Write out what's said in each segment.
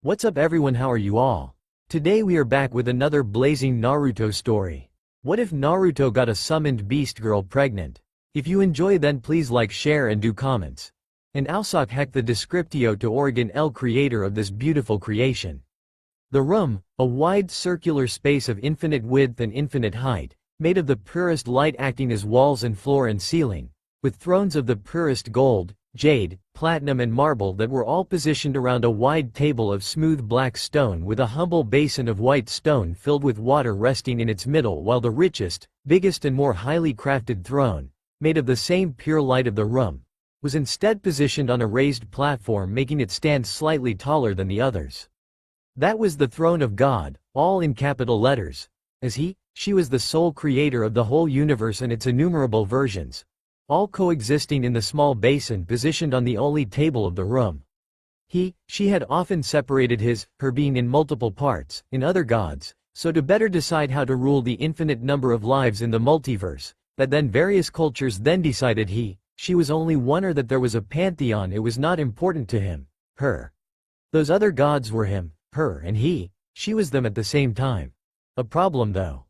What's up everyone, how are you all? Today we are back with another blazing Naruto story. What if Naruto got a summoned beast girl pregnant? If you enjoy then please like, share and do comments. And Alsoc heck the descriptio to Oregon El creator of this beautiful creation. The room, a wide circular space of infinite width and infinite height, made of the purest light acting as walls and floor and ceiling, with thrones of the purest gold, jade, platinum and marble that were all positioned around a wide table of smooth black stone with a humble basin of white stone filled with water resting in its middle, while the richest, biggest and more highly crafted throne, made of the same pure light of the room, was instead positioned on a raised platform, making it stand slightly taller than the others. That was the throne of God, all in capital letters, as she was the sole creator of the whole universe and its innumerable versions, all coexisting in the small basin positioned on the only table of the room. She had often separated her being in multiple parts, in other gods, so to better decide how to rule the infinite number of lives in the multiverse, that then various cultures then decided she was only one, or that there was a pantheon. It was not important to him, her. Those other gods were him, her and she was them at the same time. A problem though.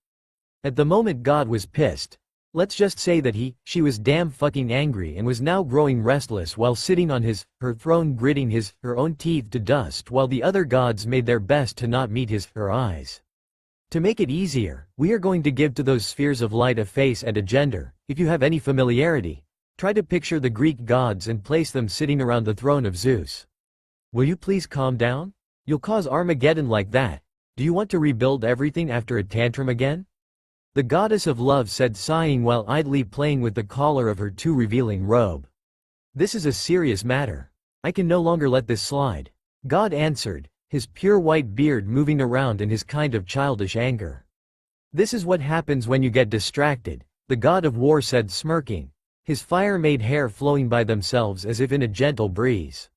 At the moment God was pissed. Let's just say that she was damn fucking angry and was now growing restless while sitting on her throne, gritting her own teeth to dust, while the other gods made their best to not meet her eyes. To make it easier, we are going to give to those spheres of light a face and a gender. If you have any familiarity, try to picture the Greek gods and place them sitting around the throne of Zeus. Will you please calm down? You'll cause Armageddon like that. Do you want to rebuild everything after a tantrum again? The goddess of love said, sighing while idly playing with the collar of her too revealing robe. This is a serious matter. I can no longer let this slide. God answered, his pure white beard moving around in his kind of childish anger. This is what happens when you get distracted, the god of war said, smirking, his fire-made hair flowing by themselves as if in a gentle breeze.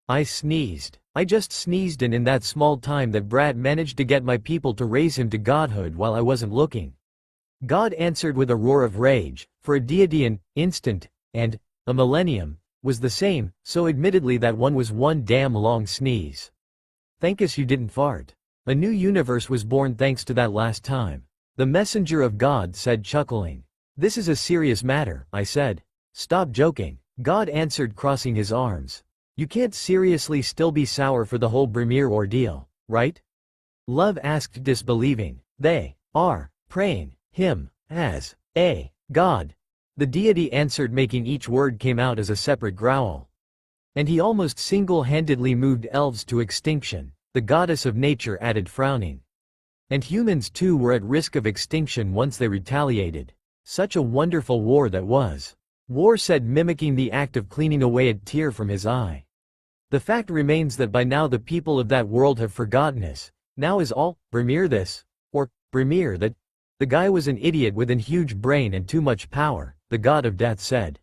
I sneezed. I just sneezed, and in that small time that brat managed to get my people to raise him to godhood while I wasn't looking. God answered with a roar of rage, for a deity an instant, and a millennium, was the same, so admittedly that one was one damn long sneeze. Thank us you didn't fart. A new universe was born thanks to that last time. The messenger of God said, chuckling. This is a serious matter, I said. Stop joking. God answered, crossing his arms. You can't seriously still be sour for the whole Brimir ordeal, right? Love asked, disbelieving. They are praying him as a god. The deity answered, making each word came out as a separate growl. And he almost single-handedly moved elves to extinction, the goddess of nature added, frowning. And humans too were at risk of extinction once they retaliated. Such a wonderful war that was. War said, mimicking the act of cleaning away a tear from his eye. The fact remains that by now the people of that world have forgotten us. Now is all Brimir this, or Brimir that. The guy was an idiot with an huge brain and too much power, the god of death said.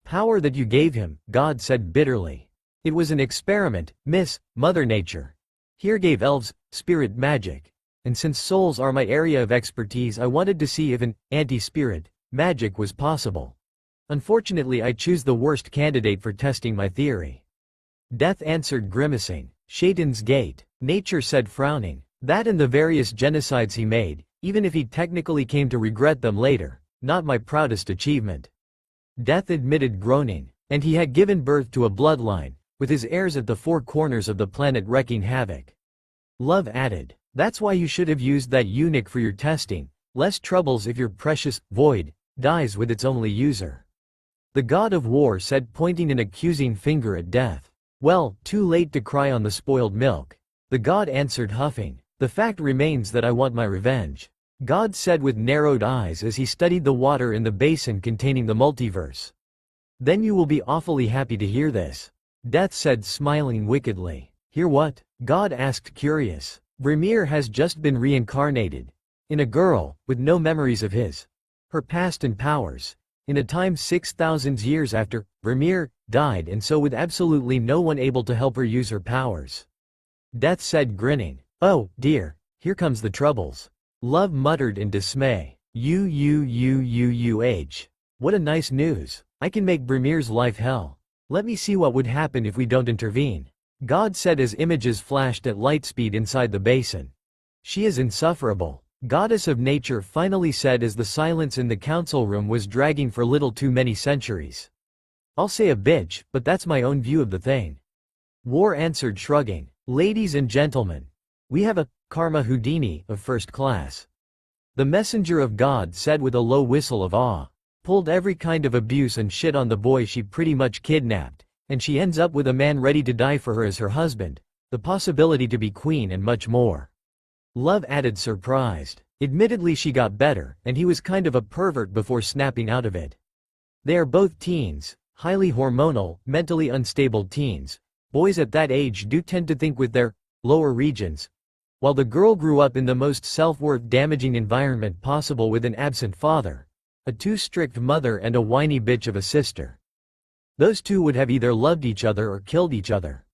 Power that you gave him, God said bitterly. It was an experiment, Miss Mother Nature. Here gave elves spirit magic. And since souls are my area of expertise, I wanted to see if an anti-spirit magic was possible. Unfortunately, I choose the worst candidate for testing my theory. Death answered, grimacing. Shaitan's gate, Nature said, frowning. That and the various genocides he made, even if he technically came to regret them later, not my proudest achievement. Death admitted, groaning. And he had given birth to a bloodline, with his heirs at the four corners of the planet wreaking havoc. Love added. That's why you should have used that eunuch for your testing. Less troubles if your precious void dies with its only user. The god of war said, pointing an accusing finger at Death. Well, too late to cry on the spoiled milk. The god answered, huffing. The fact remains that I want my revenge. God said with narrowed eyes as he studied the water in the basin containing the multiverse. Then you will be awfully happy to hear this. Death said, smiling wickedly. Hear what? God asked, curious. Brimir has just been reincarnated. In a girl, with no memories of her past and powers. In a time 6,000 years after Brimir died, and so with absolutely no one able to help her use her powers. Death said, grinning. Oh, dear, here comes the troubles. Love muttered in dismay. What a nice news. I can make Brimir's life hell. Let me see what would happen if we don't intervene. God said as images flashed at light speed inside the basin. She is insufferable. Goddess of nature finally said as the silence in the council room was dragging for little too many centuries. I'll say a bitch, but that's my own view of the thing. War answered shrugging. Ladies and gentlemen, we have a Karma Houdini of first class. The messenger of God said with a low whistle of awe. Pulled every kind of abuse and shit on the boy she pretty much kidnapped, and she ends up with a man ready to die for her as her husband, the possibility to be queen and much more. Love added surprised. Admittedly she got better, and he was kind of a pervert before snapping out of it. They are both teens, highly hormonal, mentally unstable teens. Boys at that age do tend to think with their lower regions, while the girl grew up in the most self-worth damaging environment possible with an absent father, a too strict mother and a whiny bitch of a sister. Those two would have either loved each other or killed each other.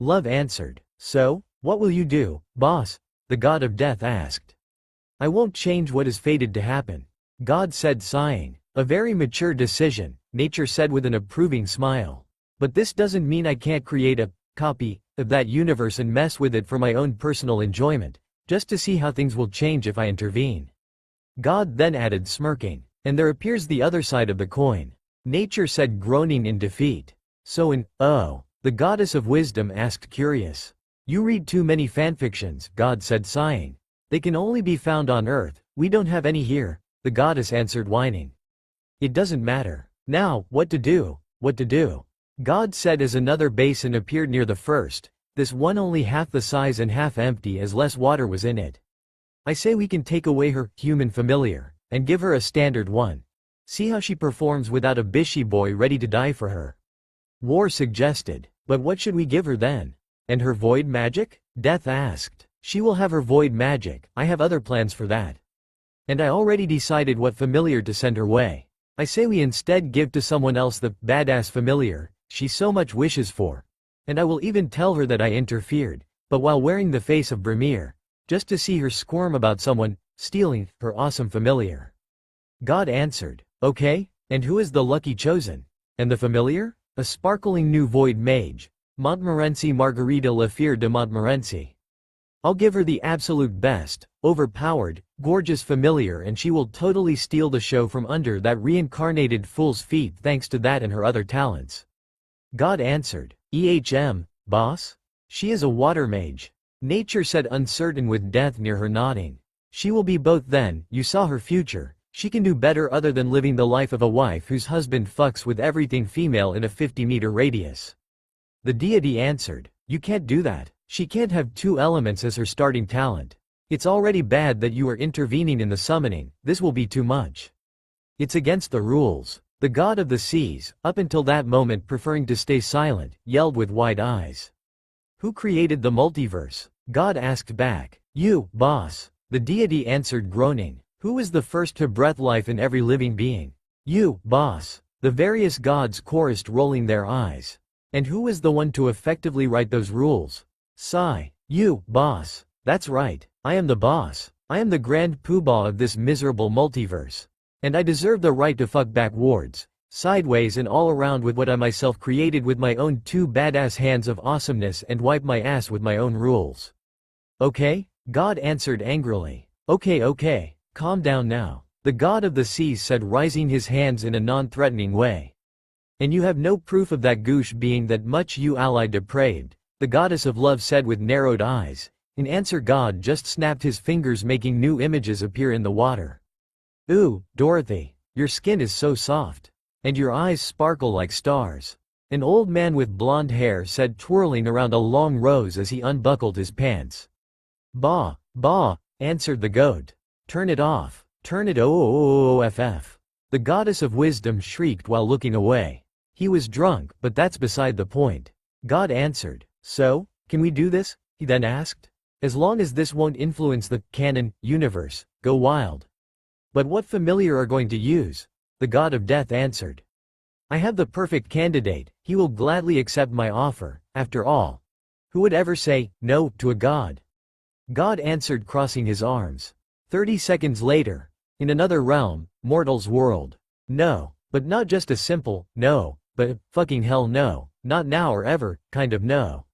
Love answered. So, what will you do, boss? The god of death asked. I won't change what is fated to happen. God said sighing. A very mature decision, nature said with an approving smile. But this doesn't mean I can't create a copy of that universe and mess with it for my own personal enjoyment, just to see how things will change if I intervene. God then added smirking. And there appears the other side of the coin. Nature said groaning in defeat. So the goddess of wisdom asked curious. You read too many fanfictions, God said sighing. They can only be found on Earth, we don't have any here, the goddess answered whining. It doesn't matter. Now, what to do? God said as another basin appeared near the first, this one only half the size and half empty as less water was in it. I say we can take away her human familiar, and give her a standard one. See how she performs without a bishy boy ready to die for her. War suggested. But what should we give her then? And her void magic? Death asked. She will have her void magic, I have other plans for that. And I already decided what familiar to send her way. I say we instead give to someone else the badass familiar she so much wishes for. And I will even tell her that I interfered, but while wearing the face of Brimir, just to see her squirm about someone stealing her awesome familiar. God answered. Okay, and who is the lucky chosen? And the familiar? A sparkling new void mage, Montmorency Margarita Lafire de Montmorency. I'll give her the absolute best, overpowered, gorgeous familiar and she will totally steal the show from under that reincarnated fool's feet thanks to that and her other talents. God answered. Boss? She is a water mage. Nature said uncertain with death near her nodding. She will be both then, you saw her future. She can do better other than living the life of a wife whose husband fucks with everything female in a 50-meter radius. The deity answered. You can't do that. She can't have two elements as her starting talent. It's already bad that you are intervening in the summoning, this will be too much. It's against the rules. The god of the seas, up until that moment preferring to stay silent, yelled with wide eyes. Who created the multiverse? God asked back. You, boss. The deity answered groaning. Who is the first to breathe life in every living being? You, boss. The various gods chorused rolling their eyes. And who is the one to effectively write those rules? Sigh. You, boss. That's right. I am the boss. I am the grand poobah of this miserable multiverse. And I deserve the right to fuck backwards, sideways and all around with what I myself created with my own two badass hands of awesomeness and wipe my ass with my own rules. Okay? God answered angrily. Okay. Calm down now. The god of the seas said rising his hands in a non-threatening way. And you have no proof of that goosh being that much you ally depraved, the goddess of love said with narrowed eyes. In answer God just snapped his fingers making new images appear in the water. Ooh, Dorothy, your skin is so soft. And your eyes sparkle like stars. An old man with blonde hair said twirling around a long rose as he unbuckled his pants. Bah, answered the goat. Turn it off. Turn it off. The goddess of wisdom shrieked while looking away. He was drunk, but that's beside the point. God answered. So, can we do this? He then asked. As long as this won't influence the canon universe, go wild. But what familiar are going to use? The god of death answered. I have the perfect candidate, he will gladly accept my offer, after all. Who would ever say no to a god? God answered crossing his arms. 30 seconds later, in another realm, mortal's world. No, but not just a simple no, but fucking hell no, not now or ever, kind of no.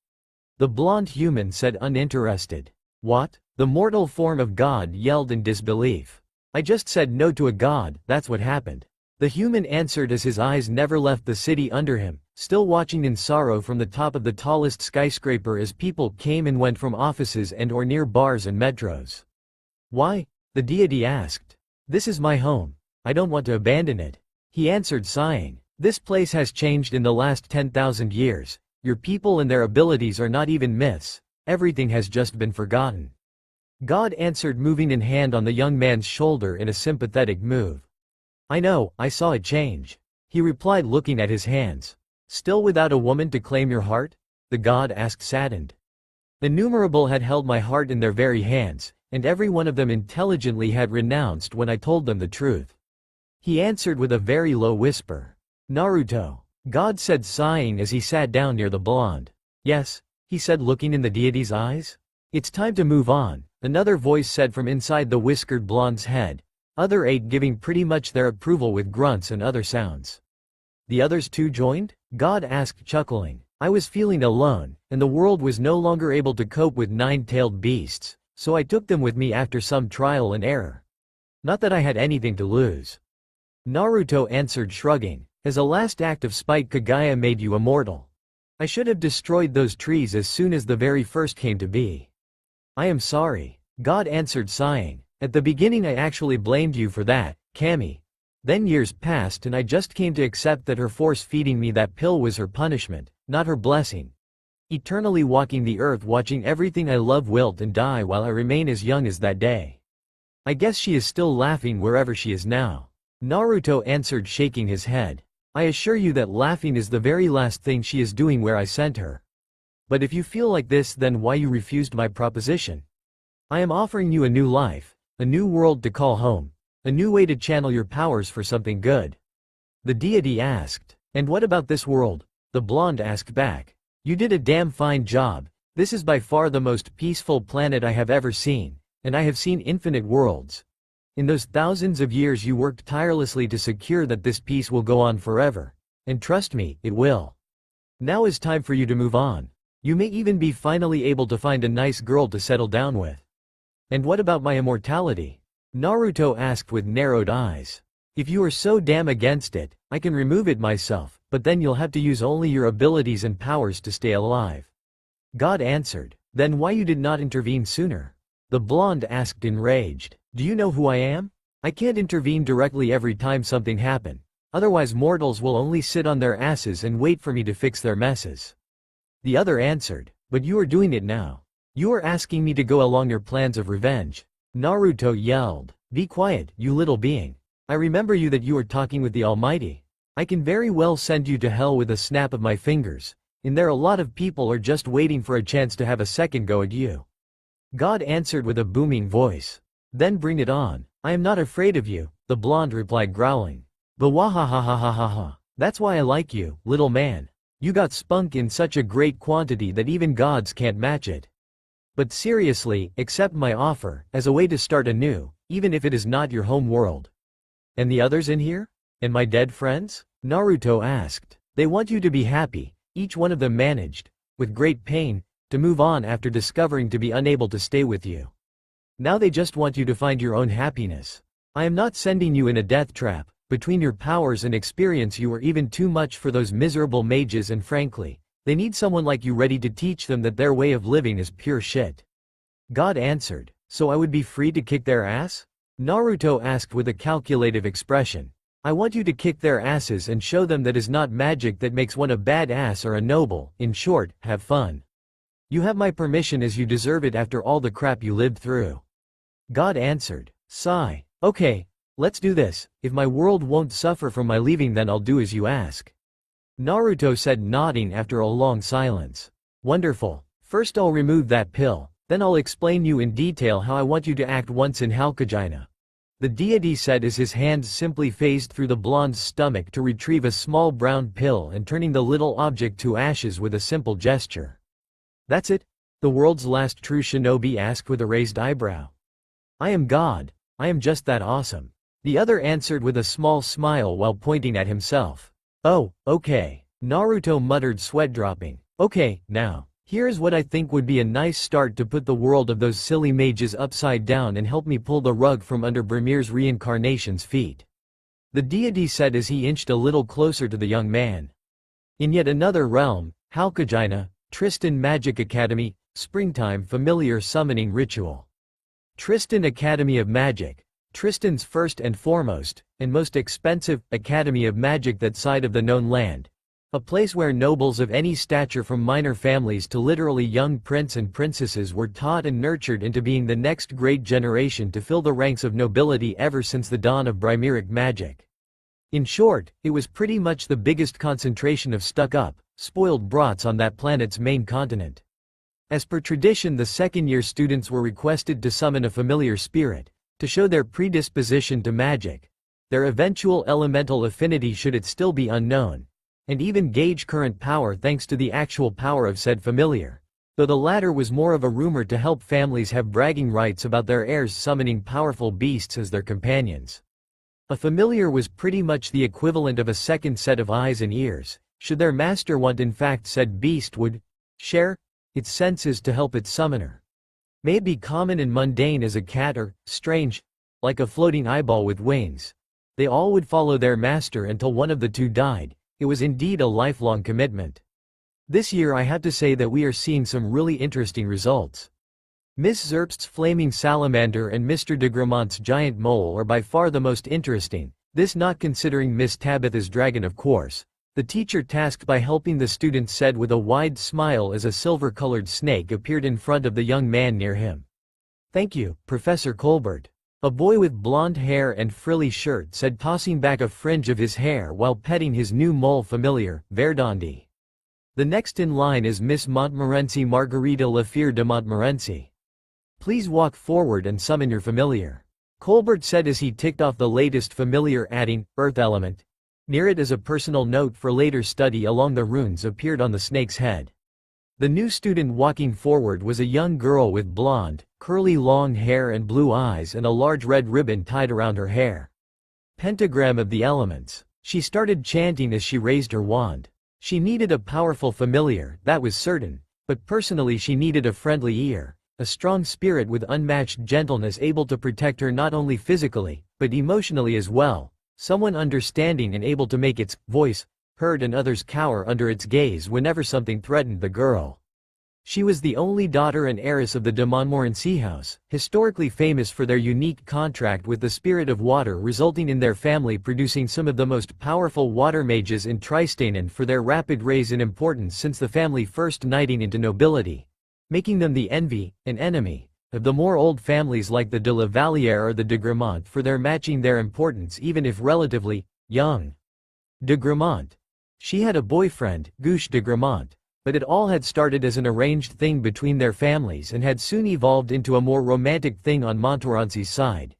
The blonde human said uninterested. What? The mortal form of God yelled in disbelief. I just said no to a god, that's what happened. The human answered as his eyes never left the city under him, still watching in sorrow from the top of the tallest skyscraper as people came and went from offices and or near bars and metros. Why? The deity asked. This is my home. I don't want to abandon it. He answered sighing. This place has changed in the last 10,000 years. Your people and their abilities are not even myths. Everything has just been forgotten. God answered, moving in hand on the young man's shoulder in a sympathetic move. I know, I saw it change. He replied, looking at his hands. Still without a woman to claim your heart? The god asked, saddened. Innumerable had held my heart in their very hands, and every one of them intelligently had renounced when I told them the truth. He answered with a very low whisper. Naruto. God said, sighing as he sat down near the blonde. Yes, he said, looking in the deity's eyes. It's time to move on, another voice said from inside the whiskered blonde's head. Other 8 giving pretty much their approval with grunts and other sounds. The others too joined? God asked, chuckling. I was feeling alone, and the world was no longer able to cope with 9-tailed beasts, so I took them with me after some trial and error. Not that I had anything to lose. Naruto answered, shrugging. As a last act of spite, Kagaya made you immortal. I should have destroyed those trees as soon as the very first came to be. I am sorry. God answered, sighing. At the beginning I actually blamed you for that, Kami. Then years passed and I just came to accept that her force feeding me that pill was her punishment, not her blessing. Eternally walking the earth watching everything I love wilt and die while I remain as young as that day. I guess she is still laughing wherever she is now. Naruto answered, shaking his head. I assure you that laughing is the very last thing she is doing where I sent her. But if you feel like this, then why you refused my proposition? I am offering you a new life, a new world to call home, a new way to channel your powers for something good. The deity asked. And what about this world? The blonde asked back. You did a damn fine job. This is by far the most peaceful planet I have ever seen, and I have seen infinite worlds. In those thousands of years you worked tirelessly to secure that this peace will go on forever. And trust me, it will. Now is time for you to move on. You may even be finally able to find a nice girl to settle down with. And what about my immortality? Naruto asked with narrowed eyes. If you are so damn against it, I can remove it myself, but then you'll have to use only your abilities and powers to stay alive. God answered. Then why you did not intervene sooner? The blonde asked, enraged. Do you know who I am? I can't intervene directly every time something happens. Otherwise mortals will only sit on their asses and wait for me to fix their messes. The other answered. But you are doing it now. You are asking me to go along your plans of revenge. Naruto yelled. Be quiet, you little being. I remember you that you are talking with the Almighty. I can very well send you to hell with a snap of my fingers. And there a lot of people are just waiting for a chance to have a second go at you. God answered with a booming voice. Then bring it on. I am not afraid of you, the blonde replied, growling. Bawahahahahaha. That's why I like you, little man. You got spunk in such a great quantity that even gods can't match it. But seriously, accept my offer, as a way to start anew, even if it is not your home world. And the others in here? And my dead friends? Naruto asked. They want you to be happy. Each one of them managed, with great pain, to move on after discovering to be unable to stay with you. Now they just want you to find your own happiness. I am not sending you in a death trap. Between your powers and experience you are even too much for those miserable mages, and frankly, they need someone like you ready to teach them that their way of living is pure shit. God answered. So I would be free to kick their ass? Naruto asked with a calculative expression. I want you to kick their asses and show them that is not magic that makes one a bad ass or a noble. In short, have fun. You have my permission as you deserve it after all the crap you lived through. God answered. Sigh. Okay, let's do this. If my world won't suffer from my leaving, then I'll do as you ask. Naruto said, nodding after a long silence. Wonderful. First I'll remove that pill, then I'll explain you in detail how I want you to act once in Halkagina. The deity said as his hands simply phased through the blonde's stomach to retrieve a small brown pill and turning the little object to ashes with a simple gesture. That's it? The world's last true shinobi asked with a raised eyebrow. I am God. I am just that awesome. The other answered with a small smile while pointing at himself. Oh, okay. Naruto muttered, sweat dropping. Okay, now. Here's what I think would be a nice start to put the world of those silly mages upside down and help me pull the rug from under Bramir's reincarnation's feet. The deity said as he inched a little closer to the young man. In yet another realm, Halkagina, Tristan Magic Academy, Springtime Familiar Summoning Ritual. Tristan Academy of Magic. Tristan's first and foremost, and most expensive, academy of magic that side of the known land. A place where nobles of any stature from minor families to literally young prince and princesses were taught and nurtured into being the next great generation to fill the ranks of nobility ever since the dawn of Brimeric magic. In short, it was pretty much the biggest concentration of stuck-up, spoiled brats on that planet's main continent. As per tradition, the second-year students were requested to summon a familiar spirit, to show their predisposition to magic, their eventual elemental affinity should it still be unknown, and even gauge current power thanks to the actual power of said familiar, though the latter was more of a rumor to help families have bragging rights about their heirs summoning powerful beasts as their companions. A familiar was pretty much the equivalent of a second set of eyes and ears, should their master want in fact said beast would share its senses to help its summoner. May it be common and mundane as a cat or, strange, like a floating eyeball with wings. They all would follow their master until one of the two died. It was indeed a lifelong commitment. This year I have to say that we are seeing some really interesting results. Miss Zerbst's flaming salamander and Mr. de Gramont's giant mole are by far the most interesting, this not considering Miss Tabitha's dragon of course. The teacher tasked by helping the students said with a wide smile as a silver-colored snake appeared in front of the young man near him. "Thank you, Professor Colbert." A boy with blonde hair and frilly shirt said, tossing back a fringe of his hair while petting his new mole familiar, Verdandi. The next in line is Miss Montmorency Margarita Lafire de Montmorency. "Please walk forward and summon your familiar," Colbert said as he ticked off the latest familiar adding, earth element. Near it as a personal note for later study along the runes appeared on the snake's head. The new student walking forward was a young girl with blonde, curly long hair and blue eyes and a large red ribbon tied around her hair. Pentagram of the elements. She started chanting as she raised her wand. She needed a powerful familiar, that was certain, but personally she needed a friendly ear, a strong spirit with unmatched gentleness able to protect her not only physically, but emotionally as well. Someone understanding and able to make its voice heard and others cower under its gaze whenever something threatened the girl. She was the only daughter and heiress of the de Montmorency house, historically famous for their unique contract with the spirit of water, resulting in their family producing some of the most powerful water mages in Tristanen for their rapid rise in importance since the family first knighting into nobility, making them the envy and enemy of the more old families like the de la Valliere or the de Gramont for their matching their importance even if relatively young. De Gramont. She had a boyfriend, Gouche de Gramont, but it all had started as an arranged thing between their families and had soon evolved into a more romantic thing on Montmorency's side.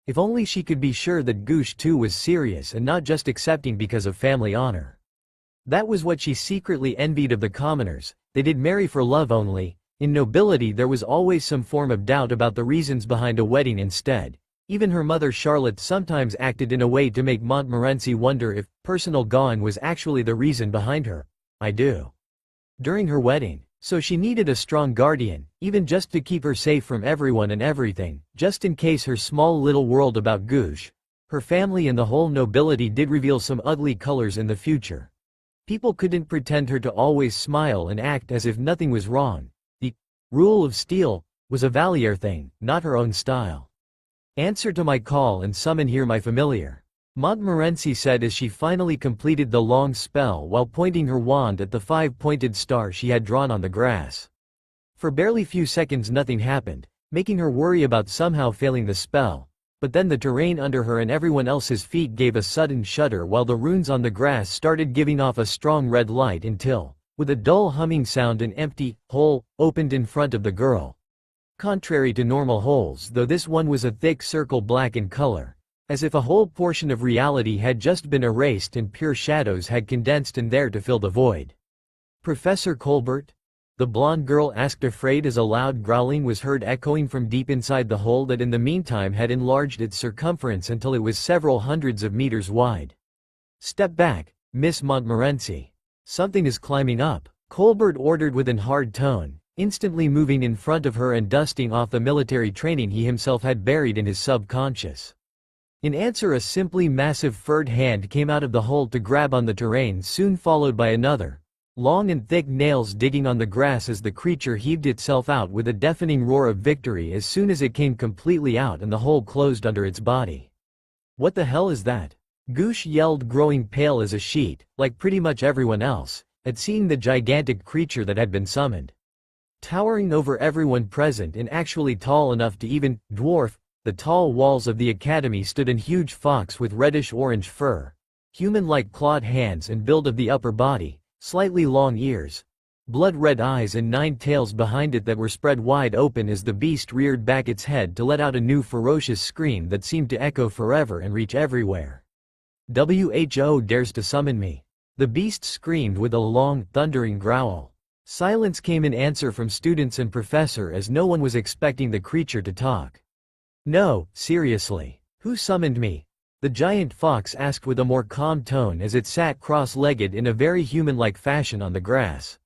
If only she could be sure that Gouche too was serious and not just accepting because of family honor. That was what she secretly envied of the commoners, they did marry for love only. In nobility there was always some form of doubt about the reasons behind a wedding instead. Even her mother Charlotte sometimes acted in a way to make Montmorency wonder if personal gain was actually the reason behind her "I do" during her wedding. So she needed a strong guardian, even just to keep her safe from everyone and everything, just in case her small little world about Gouche, her family and the whole nobility did reveal some ugly colors in the future. People couldn't pretend her to always smile and act as if nothing was wrong. The rule of steel was a Valliere thing, not her own style. "Answer to my call and summon here my familiar," Montmorency said as she finally completed the long spell while pointing her wand at the 5-pointed star she had drawn on the grass. For barely few seconds nothing happened, making her worry about somehow failing the spell, but then the terrain under her and everyone else's feet gave a sudden shudder while the runes on the grass started giving off a strong red light until, with a dull humming sound, an empty hole opened in front of the girl. Contrary to normal holes, though this one was a thick circle black in color, as if a whole portion of reality had just been erased and pure shadows had condensed in there to fill the void. "Professor Colbert?" the blonde girl asked, afraid as a loud growling was heard echoing from deep inside the hole that in the meantime had enlarged its circumference until it was several hundreds of meters wide. "Step back, Miss Montmorency. Something is climbing up," Colbert ordered with an hard tone, instantly moving in front of her and dusting off the military training he himself had buried in his subconscious. In answer, a simply massive furred hand came out of the hole to grab on the terrain, soon followed by another. Long and thick nails digging on the grass as the creature heaved itself out with a deafening roar of victory as soon as it came completely out and the hole closed under its body. "What the hell is that?" Goosh yelled, growing pale as a sheet, like pretty much everyone else, at seeing the gigantic creature that had been summoned. Towering over everyone present and actually tall enough to even dwarf the tall walls of the academy stood an huge fox with reddish-orange fur, human-like clawed hands and build of the upper body, slightly long ears, blood-red eyes and 9 tails behind it that were spread wide open as the beast reared back its head to let out a new ferocious scream that seemed to echo forever and reach everywhere. "Who dares to summon me?" the beast screamed with a long, thundering growl. Silence came in answer from students and professor as no one was expecting the creature to talk. "No, seriously. Who summoned me?" the giant fox asked with a more calm tone as it sat cross-legged in a very human-like fashion on the grass.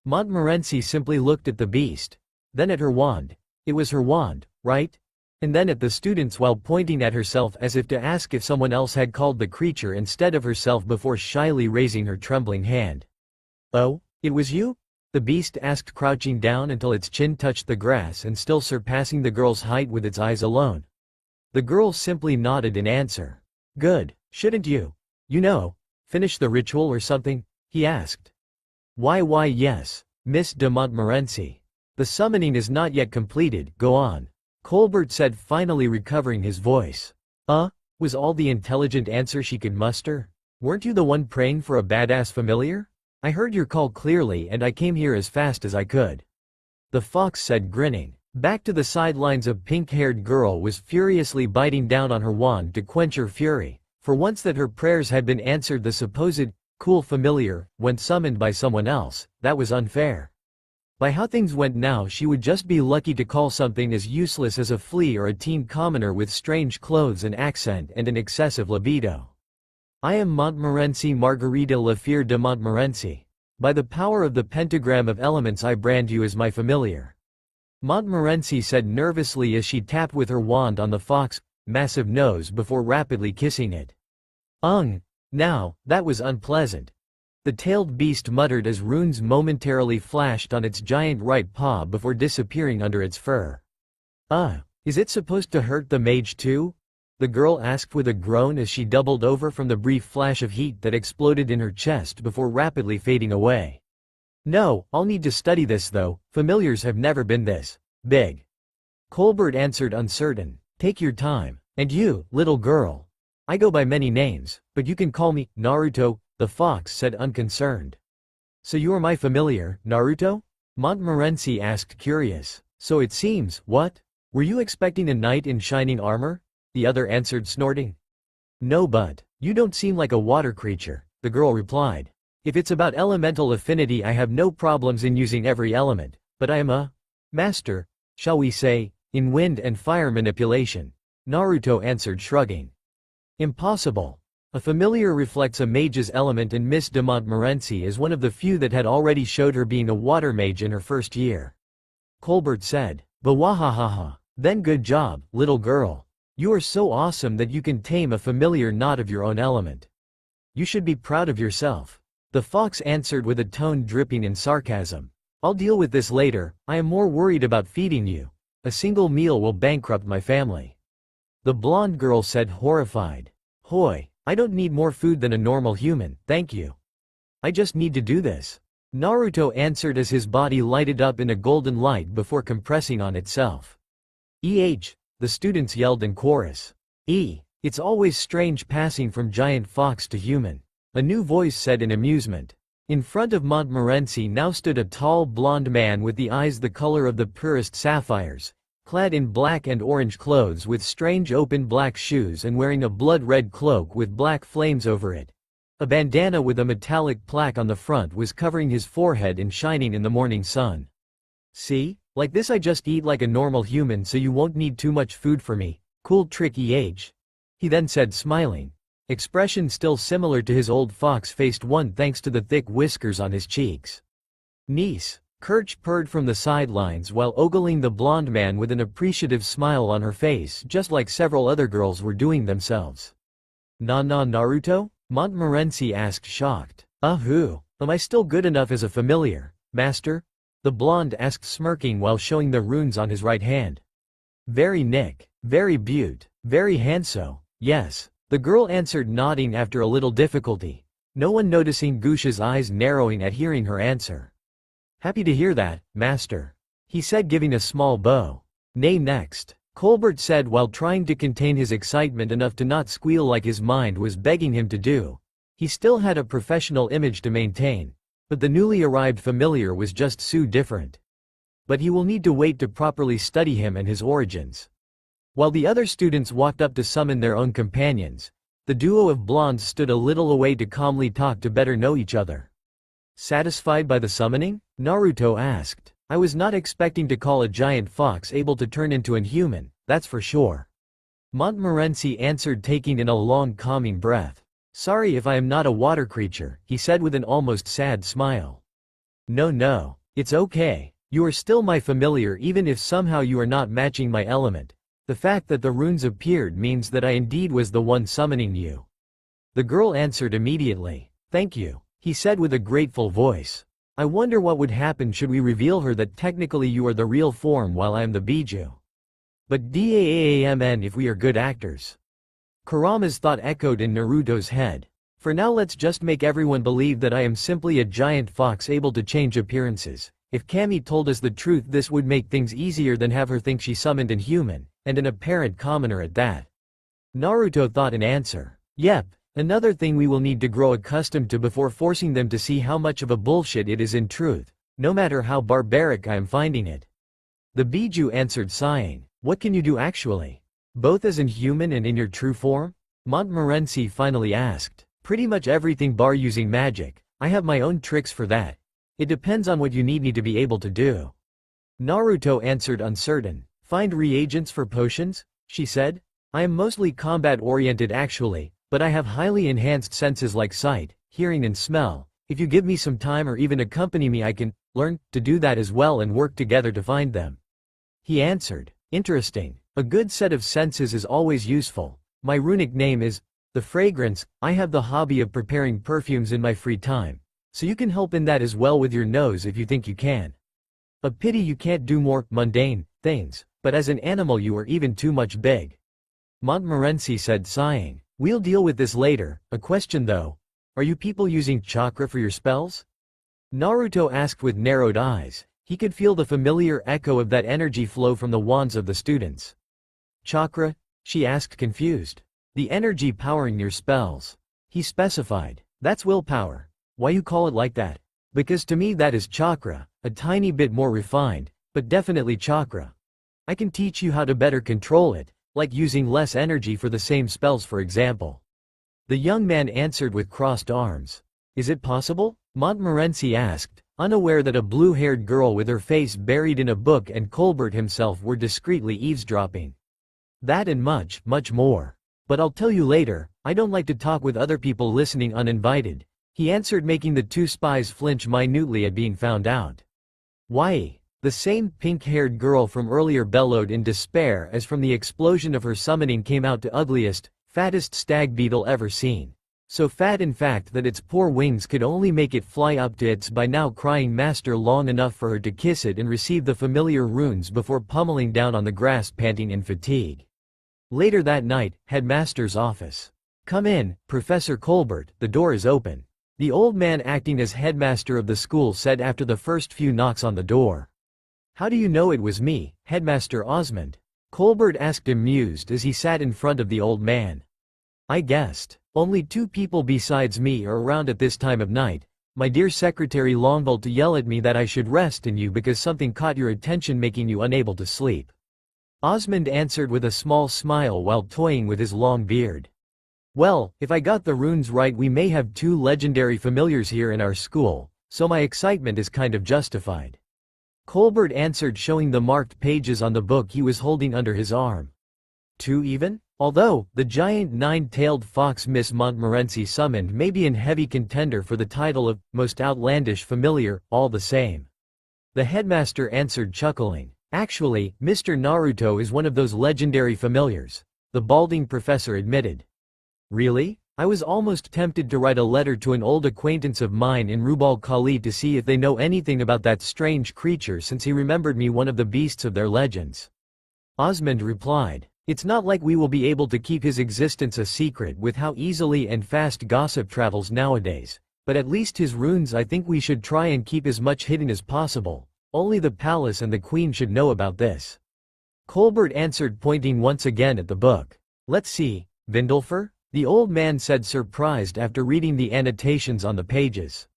Montmorency simply looked at the beast, then at her wand. It was her wand, right? And then at the students while pointing at herself as if to ask if someone else had called the creature instead of herself before shyly raising her trembling hand. "Oh, it was you?" the beast asked, crouching down until its chin touched the grass and still surpassing the girl's height with its eyes alone. The girl simply nodded in answer. "Good, shouldn't you finish the ritual or something?" he asked. Why yes, Miss de Montmorency. The summoning is not yet completed, go on," Colbert said, finally recovering his voice. Was all the intelligent answer she could muster. "Weren't you the one praying for a badass familiar? I heard your call clearly and I came here as fast as I could," the fox said, grinning. Back to the sidelines, a pink-haired girl was furiously biting down on her wand to quench her fury. For once that her prayers had been answered, the supposed cool familiar, when summoned by someone else, that was unfair. By how things went now, she would just be lucky to call something as useless as a flea or a teen commoner with strange clothes and accent and an excessive libido. "I am Montmorency Margarita Lafire de Montmorency. By the power of the pentagram of elements I brand you as my familiar," Montmorency said nervously as she tapped with her wand on the fox's massive nose before rapidly kissing it. Now, that was unpleasant," the tailed beast muttered as runes momentarily flashed on its giant right paw before disappearing under its fur. Is it supposed to hurt the mage too?" the girl asked with a groan as she doubled over from the brief flash of heat that exploded in her chest before rapidly fading away. "No, I'll need to study this though, familiars have never been this big," Colbert answered, uncertain. "Take your time. And you, little girl. I go by many names, but you can call me Naruto," the fox said, unconcerned. "So you are my familiar, Naruto?" Montmorency asked, curious. "So it seems, what? Were you expecting a knight in shining armor?" the other answered, snorting. "No, but you don't seem like a water creature," the girl replied. "If it's about elemental affinity, I have no problems in using every element, but I am a master, shall we say, in wind and fire manipulation," Naruto answered, shrugging. "Impossible. A familiar reflects a mage's element, and Miss de Montmorency is one of the few that had already showed her being a water mage in her first year," Colbert said. "Bawahahaha. Then good job, little girl. You are so awesome that you can tame a familiar not of your own element. You should be proud of yourself," the fox answered with a tone dripping in sarcasm. "I'll deal with this later, I am more worried about feeding you. A single meal will bankrupt my family," the blonde girl said, horrified. "Hoi, I don't need more food than a normal human, thank you. I just need to do this," Naruto answered as his body lighted up in a golden light before compressing on itself. The students yelled in chorus. It's always strange passing from giant fox to human," a new voice said in amusement. In front of Montmorency now stood a tall blonde man with the eyes the color of the purest sapphires, clad in black and orange clothes with strange open black shoes and wearing a blood-red cloak with black flames over it. A bandana with a metallic plaque on the front was covering his forehead and shining in the morning sun. "See? Like this I just eat like a normal human, so you won't need too much food for me. Cool trick, he then said, smiling. Expression still similar to his old fox-faced one thanks to the thick whiskers on his cheeks. Niece, Kirch purred from the sidelines while ogling the blonde man with an appreciative smile on her face, just like several other girls were doing themselves. Naruto? Montmorency asked, shocked. Who? Am I still good enough as a familiar, master? The blonde asked, smirking while showing the runes on his right hand. Very Nick, very beaut, very handsome, yes, the girl answered, nodding after a little difficulty, no one noticing Gush's eyes narrowing at hearing her answer. Happy to hear that, master, he said, giving a small bow. Nay, next, Colbert said while trying to contain his excitement enough to not squeal like his mind was begging him to do. He still had a professional image to maintain, but the newly arrived familiar was just so different. But he will need to wait to properly study him and his origins. While the other students walked up to summon their own companions, the duo of blondes stood a little away to calmly talk to better know each other. Satisfied by the summoning? Naruto asked. I was not expecting to call a giant fox able to turn into an human, that's for sure. Montmorency answered, taking in a long calming breath. Sorry if I am not a water creature, he said with an almost sad smile. No, it's okay. You are still my familiar even if somehow you are not matching my element. The fact that the runes appeared means that I indeed was the one summoning you. The girl answered immediately. Thank you, he said with a grateful voice. I wonder what would happen should we reveal her that technically you are the real form while I am the Biju. But daamn if we are good actors. Kurama's thought echoed in Naruto's head. For now let's just make everyone believe that I am simply a giant fox able to change appearances. If Kami told us the truth, this would make things easier than have her think she summoned an human, and an apparent commoner at that. Naruto thought in answer. Yep, another thing we will need to grow accustomed to before forcing them to see how much of a bullshit it is in truth, no matter how barbaric I am finding it. The Biju answered, sighing. What can you do actually? Both as an human and in your true form? Montmorency finally asked. Pretty much everything bar using magic. I have my own tricks for that. It depends on what you need me to be able to do. Naruto answered, uncertain. Find reagents for potions? She said. I am mostly combat-oriented actually, but I have highly enhanced senses like sight, hearing and smell. If you give me some time or even accompany me, I can learn to do that as well and work together to find them. He answered. Interesting. A good set of senses is always useful. My runic name is the fragrance. I have the hobby of preparing perfumes in my free time, so you can help in that as well with your nose if you think you can. A pity you can't do more mundane things, but as an animal you are even too much big. Montmorency said, sighing. We'll deal with this later. A question though. Are you people using chakra for your spells? Naruto asked with narrowed eyes. He could feel the familiar echo of that energy flow from the wands of the students. Chakra? She asked, confused. The energy powering your spells. He specified. That's willpower. Why you call it like that? Because to me that is chakra, a tiny bit more refined, but definitely chakra. I can teach you how to better control it, like using less energy for the same spells for example. The young man answered with crossed arms. Is it possible? Montmorency asked, unaware that a blue-haired girl with her face buried in a book and Colbert himself were discreetly eavesdropping. That and much, much more. But I'll tell you later, I don't like to talk with other people listening uninvited, he answered, making the two spies flinch minutely at being found out. Why? The same pink-haired girl from earlier bellowed in despair as from the explosion of her summoning came out the ugliest, fattest stag beetle ever seen. So fat in fact that its poor wings could only make it fly up to its by now crying master long enough for her to kiss it and receive the familiar runes before pummeling down on the grass panting in fatigue. Later that night, headmaster's office. Come in, Professor Colbert, the door is open. The old man acting as headmaster of the school said after the first few knocks on the door. How do you know it was me, Headmaster Osmond? Colbert asked amused as he sat in front of the old man. I guessed. Only two people besides me are around at this time of night. My dear Secretary Longbolt to yell at me that I should rest in you because something caught your attention making you unable to sleep. Osmond answered with a small smile while toying with his long beard. Well, if I got the runes right we may have two legendary familiars here in our school, so my excitement is kind of justified. Colbert answered, showing the marked pages on the book he was holding under his arm. Two even? Although, the giant nine-tailed fox Miss Montmorency summoned may be in heavy contender for the title of most outlandish familiar, all the same. The headmaster answered chuckling. Actually, Mr. Naruto is one of those legendary familiars, the balding professor admitted. Really? I was almost tempted to write a letter to an old acquaintance of mine in Rubal Khali to see if they know anything about that strange creature since he remembered me one of the beasts of their legends. Osmond replied, "It's not like we will be able to keep his existence a secret with how easily and fast gossip travels nowadays, but at least his runes I think we should try and keep as much hidden as possible. Only the palace and the queen should know about this." Colbert answered, pointing once again at the book. "Let's see, Vindulfer?" the old man said, surprised after reading the annotations on the pages.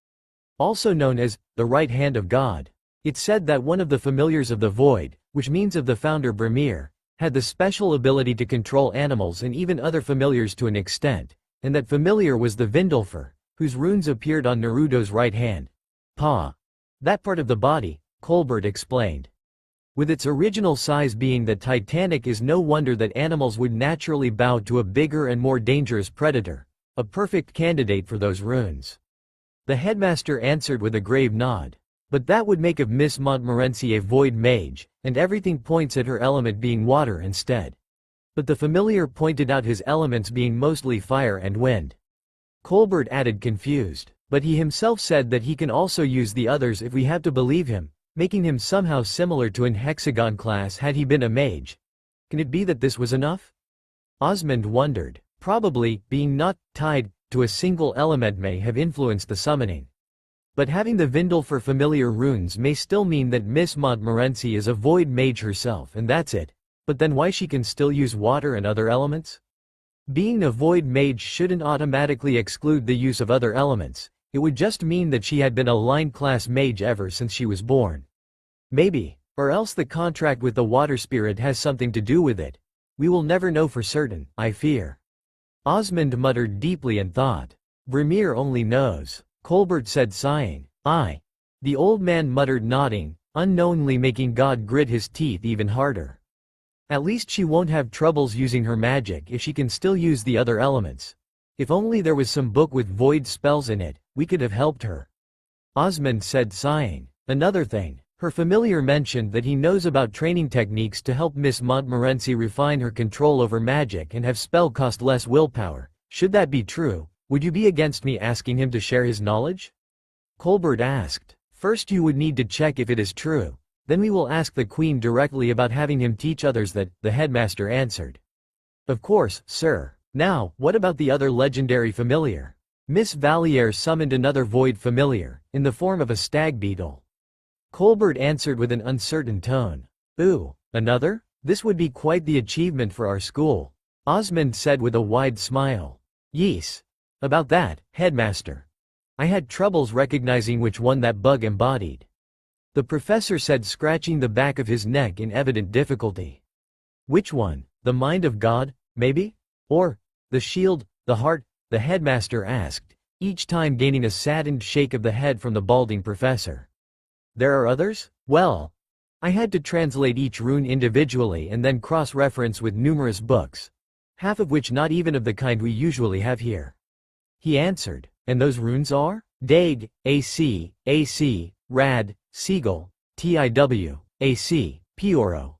Also known as the right hand of God. It said that one of the familiars of the void, which means of the founder Brimir, had the special ability to control animals and even other familiars to an extent, and that familiar was the Vindulfer, whose runes appeared on Naruto's right hand. Paw. That part of the body, Colbert explained. With its original size being that Titanic, is no wonder that animals would naturally bow to a bigger and more dangerous predator, a perfect candidate for those runes. The headmaster answered with a grave nod. But that would make of Miss Montmorency a void mage, and everything points at her element being water instead. But the familiar pointed out his elements being mostly fire and wind. Colbert added, confused, but he himself said that he can also use the others if we have to believe him, making him somehow similar to an hexagon class had he been a mage. Can it be that this was enough? Osmond wondered. Probably, being not tied to a single element may have influenced the summoning. But having the Vindulfer familiar runes may still mean that Miss Montmorency is a void mage herself and that's it. But then why she can still use water and other elements? Being a void mage shouldn't automatically exclude the use of other elements. It would just mean that she had been a line class mage ever since she was born. Maybe. Or else the contract with the water spirit has something to do with it. We will never know for certain, I fear. Osmond muttered deeply and thought. Brimir only knows. Colbert said, sighing. Aye. The old man muttered, nodding, unknowingly making God grit his teeth even harder. At least she won't have troubles using her magic if she can still use the other elements. If only there was some book with void spells in it, we could have helped her. Osmond said, sighing. Another thing, her familiar mentioned that he knows about training techniques to help Miss Montmorency refine her control over magic and have spell cost less willpower. Should that be true, would you be against me asking him to share his knowledge? Colbert asked. First you would need to check if it is true. Then we will ask the Queen directly about having him teach others that, the headmaster answered. Of course, sir. Now, what about the other legendary familiar? Miss Valliere summoned another void familiar, in the form of a stag beetle. Colbert answered with an uncertain tone. Ooh, another? This would be quite the achievement for our school. Osmond said with a wide smile. Yes. About that, headmaster. I had troubles recognizing which one that bug embodied. The professor said, scratching the back of his neck in evident difficulty. Which one? The mind of God, maybe? Or the shield, the heart? The headmaster asked, each time gaining a saddened shake of the head from the balding professor. There are others? Well, I had to translate each rune individually and then cross-reference with numerous books, half of which not even of the kind we usually have here. He answered, and those runes are? Dag, AC, AC, Rad, Seagull, TIW, AC, Pioro.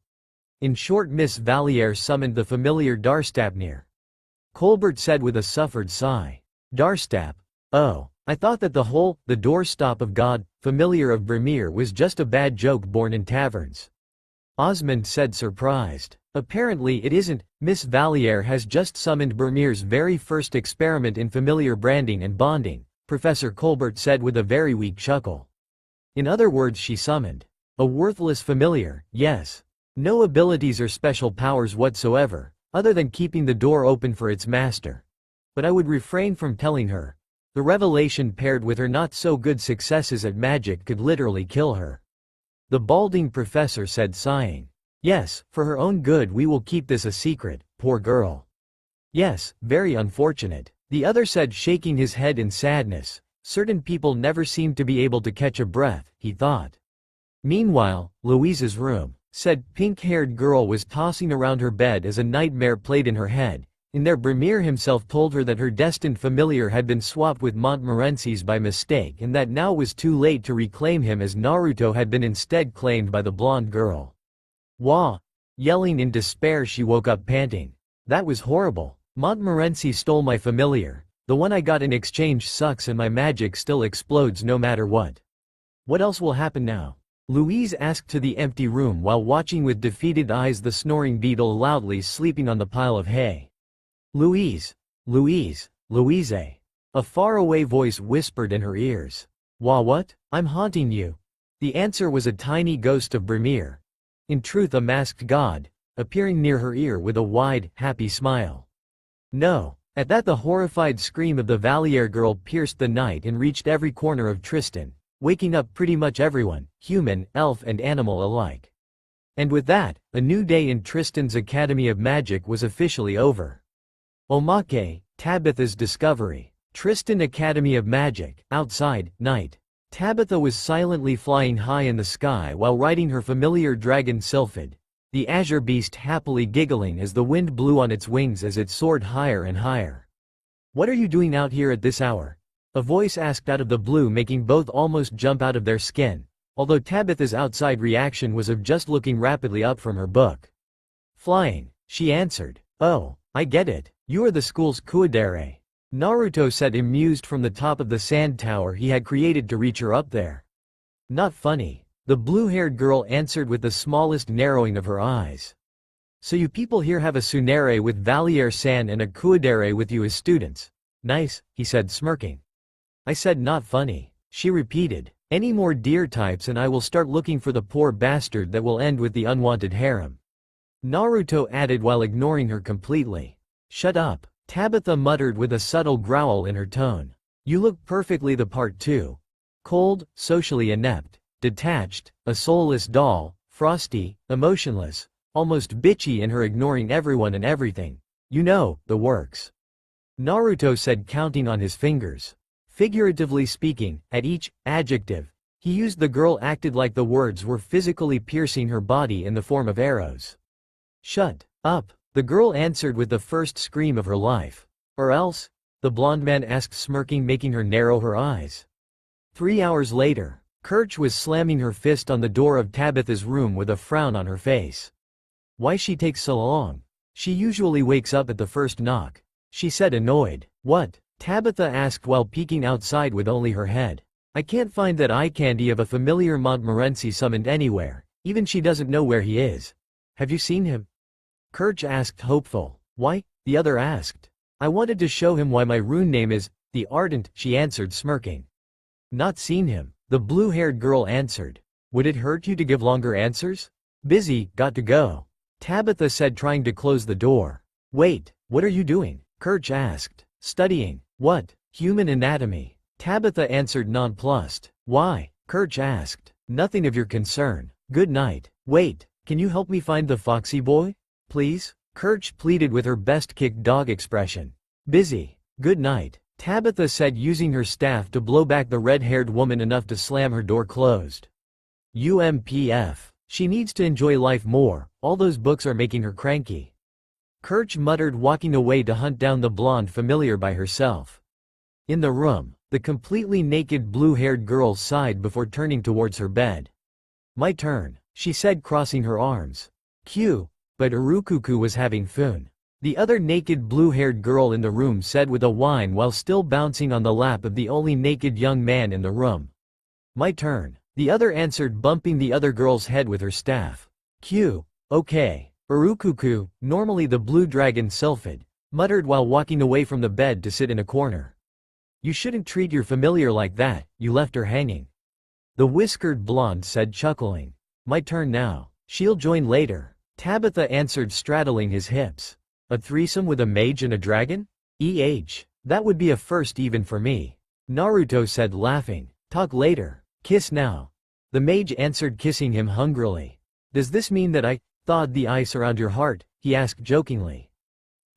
In short, Miss Valliere summoned the familiar Darstapnir. Colbert said with a suffered sigh. Darstap? Oh, I thought that the doorstop of God, familiar of Brimir, was just a bad joke born in taverns. Osmond said, surprised. Apparently it isn't. Miss Valliere has just summoned Brimir's very first experiment in familiar branding and bonding, Professor Colbert said with a very weak chuckle. In other words, she summoned a worthless familiar, yes. No abilities or special powers whatsoever, other than keeping the door open for its master. But I would refrain from telling her. The revelation paired with her not so good successes at magic could literally kill her. The balding professor said, sighing. Yes, for her own good we will keep this a secret, poor girl. Yes, very unfortunate. The other said, shaking his head in sadness. Certain people never seem to be able to catch a breath, he thought. Meanwhile, Louise's room. said pink-haired girl was tossing around her bed as a nightmare played in her head. In there Brimir himself told her that her destined familiar had been swapped with Montmorency's by mistake and that now was too late to reclaim him as Naruto had been instead claimed by the blonde girl. Wah! Yelling in despair she woke up panting. That was horrible. Montmorency stole my familiar. The one I got in exchange sucks and my magic still explodes no matter what. What else will happen now? Louise asked to the empty room while watching with defeated eyes the snoring beetle loudly sleeping on the pile of hay. Louise! Louise! Louise! A faraway voice whispered in her ears. What? I'm haunting you. The answer was a tiny ghost of Brimir. In truth a masked god, appearing near her ear with a wide, happy smile. No. At that the horrified scream of the Valier girl pierced the night and reached every corner of Tristan, waking up pretty much everyone, human, elf and animal alike. And with that, a new day in Tristan's Academy of Magic was officially over. Omake, Tabitha's discovery. Tristan Academy of Magic, outside, night. Tabitha was silently flying high in the sky while riding her familiar dragon Sylphid, the azure beast happily giggling as the wind blew on its wings as it soared higher and higher. What are you doing out here at this hour? A voice asked out of the blue, making both almost jump out of their skin, although Tabitha's outside reaction was of just looking rapidly up from her book. Flying, she answered. Oh, I get it. You are the school's Kuadere. Naruto said, amused from the top of the sand tower he had created to reach her up there. Not funny, the blue-haired girl answered with the smallest narrowing of her eyes. So you people here have a Tsunere with Valier-san and a Kuadere with you as students. Nice, he said smirking. I said not funny, she repeated. Any more deer types and I will start looking for the poor bastard that will end with the unwanted harem. Naruto added while ignoring her completely. Shut up, Tabitha muttered with a subtle growl in her tone. You look perfectly the part too. Cold, socially inept, detached, a soulless doll, frosty, emotionless, almost bitchy in her ignoring everyone and everything. You know, the works. Naruto said, counting on his fingers. Figuratively speaking, at each adjective he used the girl acted like the words were physically piercing her body in the form of arrows. Shut up, the girl answered with the first scream of her life. Or else? The blonde man asked smirking, making her narrow her eyes. 3 hours later, Kirch was slamming her fist on the door of Tabitha's room with a frown on her face. Why she takes so long? She usually wakes up at the first knock, she said annoyed. What? Tabitha asked while peeking outside with only her head. I can't find that eye candy of a familiar Montmorency summoned anywhere, even she doesn't know where he is. Have you seen him? Kirch asked hopeful. Why? The other asked. I wanted to show him why my rune name is the Ardent, she answered smirking. Not seen him, the blue-haired girl answered. Would it hurt you to give longer answers? Busy, got to go. Tabitha said, trying to close the door. Wait, what are you doing? Kirch asked. Studying. What? Human anatomy. Tabitha answered nonplussed. Why? Kirch asked. Nothing of your concern. Good night. Wait, can you help me find the foxy boy? Please? Kirch pleaded with her best kick dog expression. Busy. Good night, Tabitha said, using her staff to blow back the red-haired woman enough to slam her door closed. UMPF. She needs to enjoy life more, all those books are making her cranky. Kirch muttered, walking away to hunt down the blonde familiar by herself. In the room, the completely naked blue-haired girl sighed before turning towards her bed. My turn, she said, crossing her arms. Q. But Urukuku was having fun. The other naked blue-haired girl in the room said with a whine while still bouncing on the lap of the only naked young man in the room. My turn, the other answered, bumping the other girl's head with her staff. Q. Okay. Urukuku, normally the blue dragon Sylphid, muttered while walking away from the bed to sit in a corner. You shouldn't treat your familiar like that, you left her hanging. The whiskered blonde said, chuckling. My turn now. She'll join later. Tabitha answered, straddling his hips. A threesome with a mage and a dragon? That would be a first even for me. Naruto said, laughing. Talk later. Kiss now. The mage answered, kissing him hungrily. Does this mean that I thawed the ice around your heart? He asked jokingly.